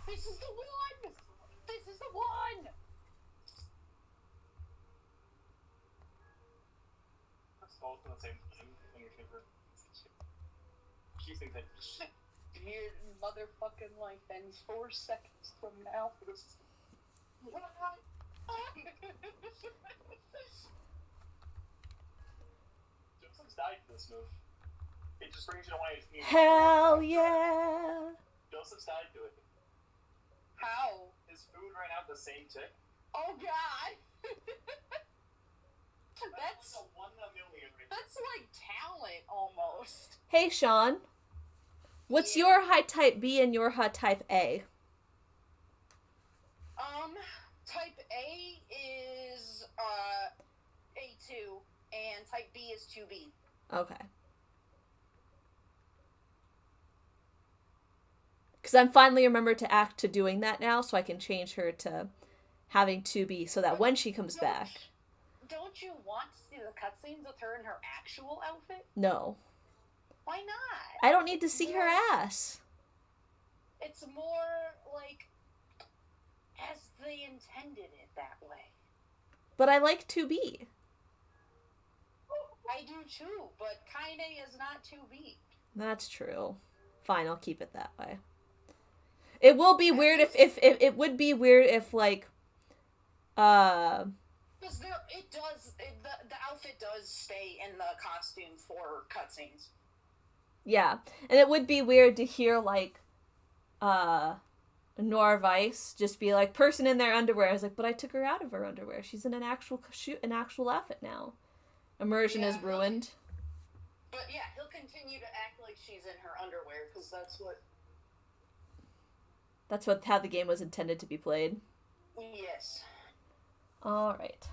This is the one! This is the one! That's both in the same finger. She thinks that Your motherfucking life ends 4 seconds from now. Joseph's died for this move. It just brings you to one of these. Hell yeah! Joseph's died to it. How? His food ran out the same tick. Oh god! That's like a 1 in a million. That's like talent almost. Hey Sean, what's your high type B and your high type A? Type A is A2 and type B is 2B. Okay. Because I'm finally remembered to act to doing that now, so I can change her to having 2B so that when she comes back. Don't you want to see the cutscenes with her in her actual outfit? No. Why not? I don't need to see her ass. It's more like as they intended it that way. But I like 2B. I do too, but Kaine is not 2B. That's true. Fine, I'll keep it that way. It will be weird if it would be weird if like Because the outfit does stay in the costume for cutscenes. Yeah. And it would be weird to hear like Nora Weiss just be like, person in their underwear. I was like, but I took her out of her underwear. She's in an actual outfit now. Immersion is ruined. But yeah, he'll continue to act like she's in her underwear because that's how the game was intended to be played. Yes. All right.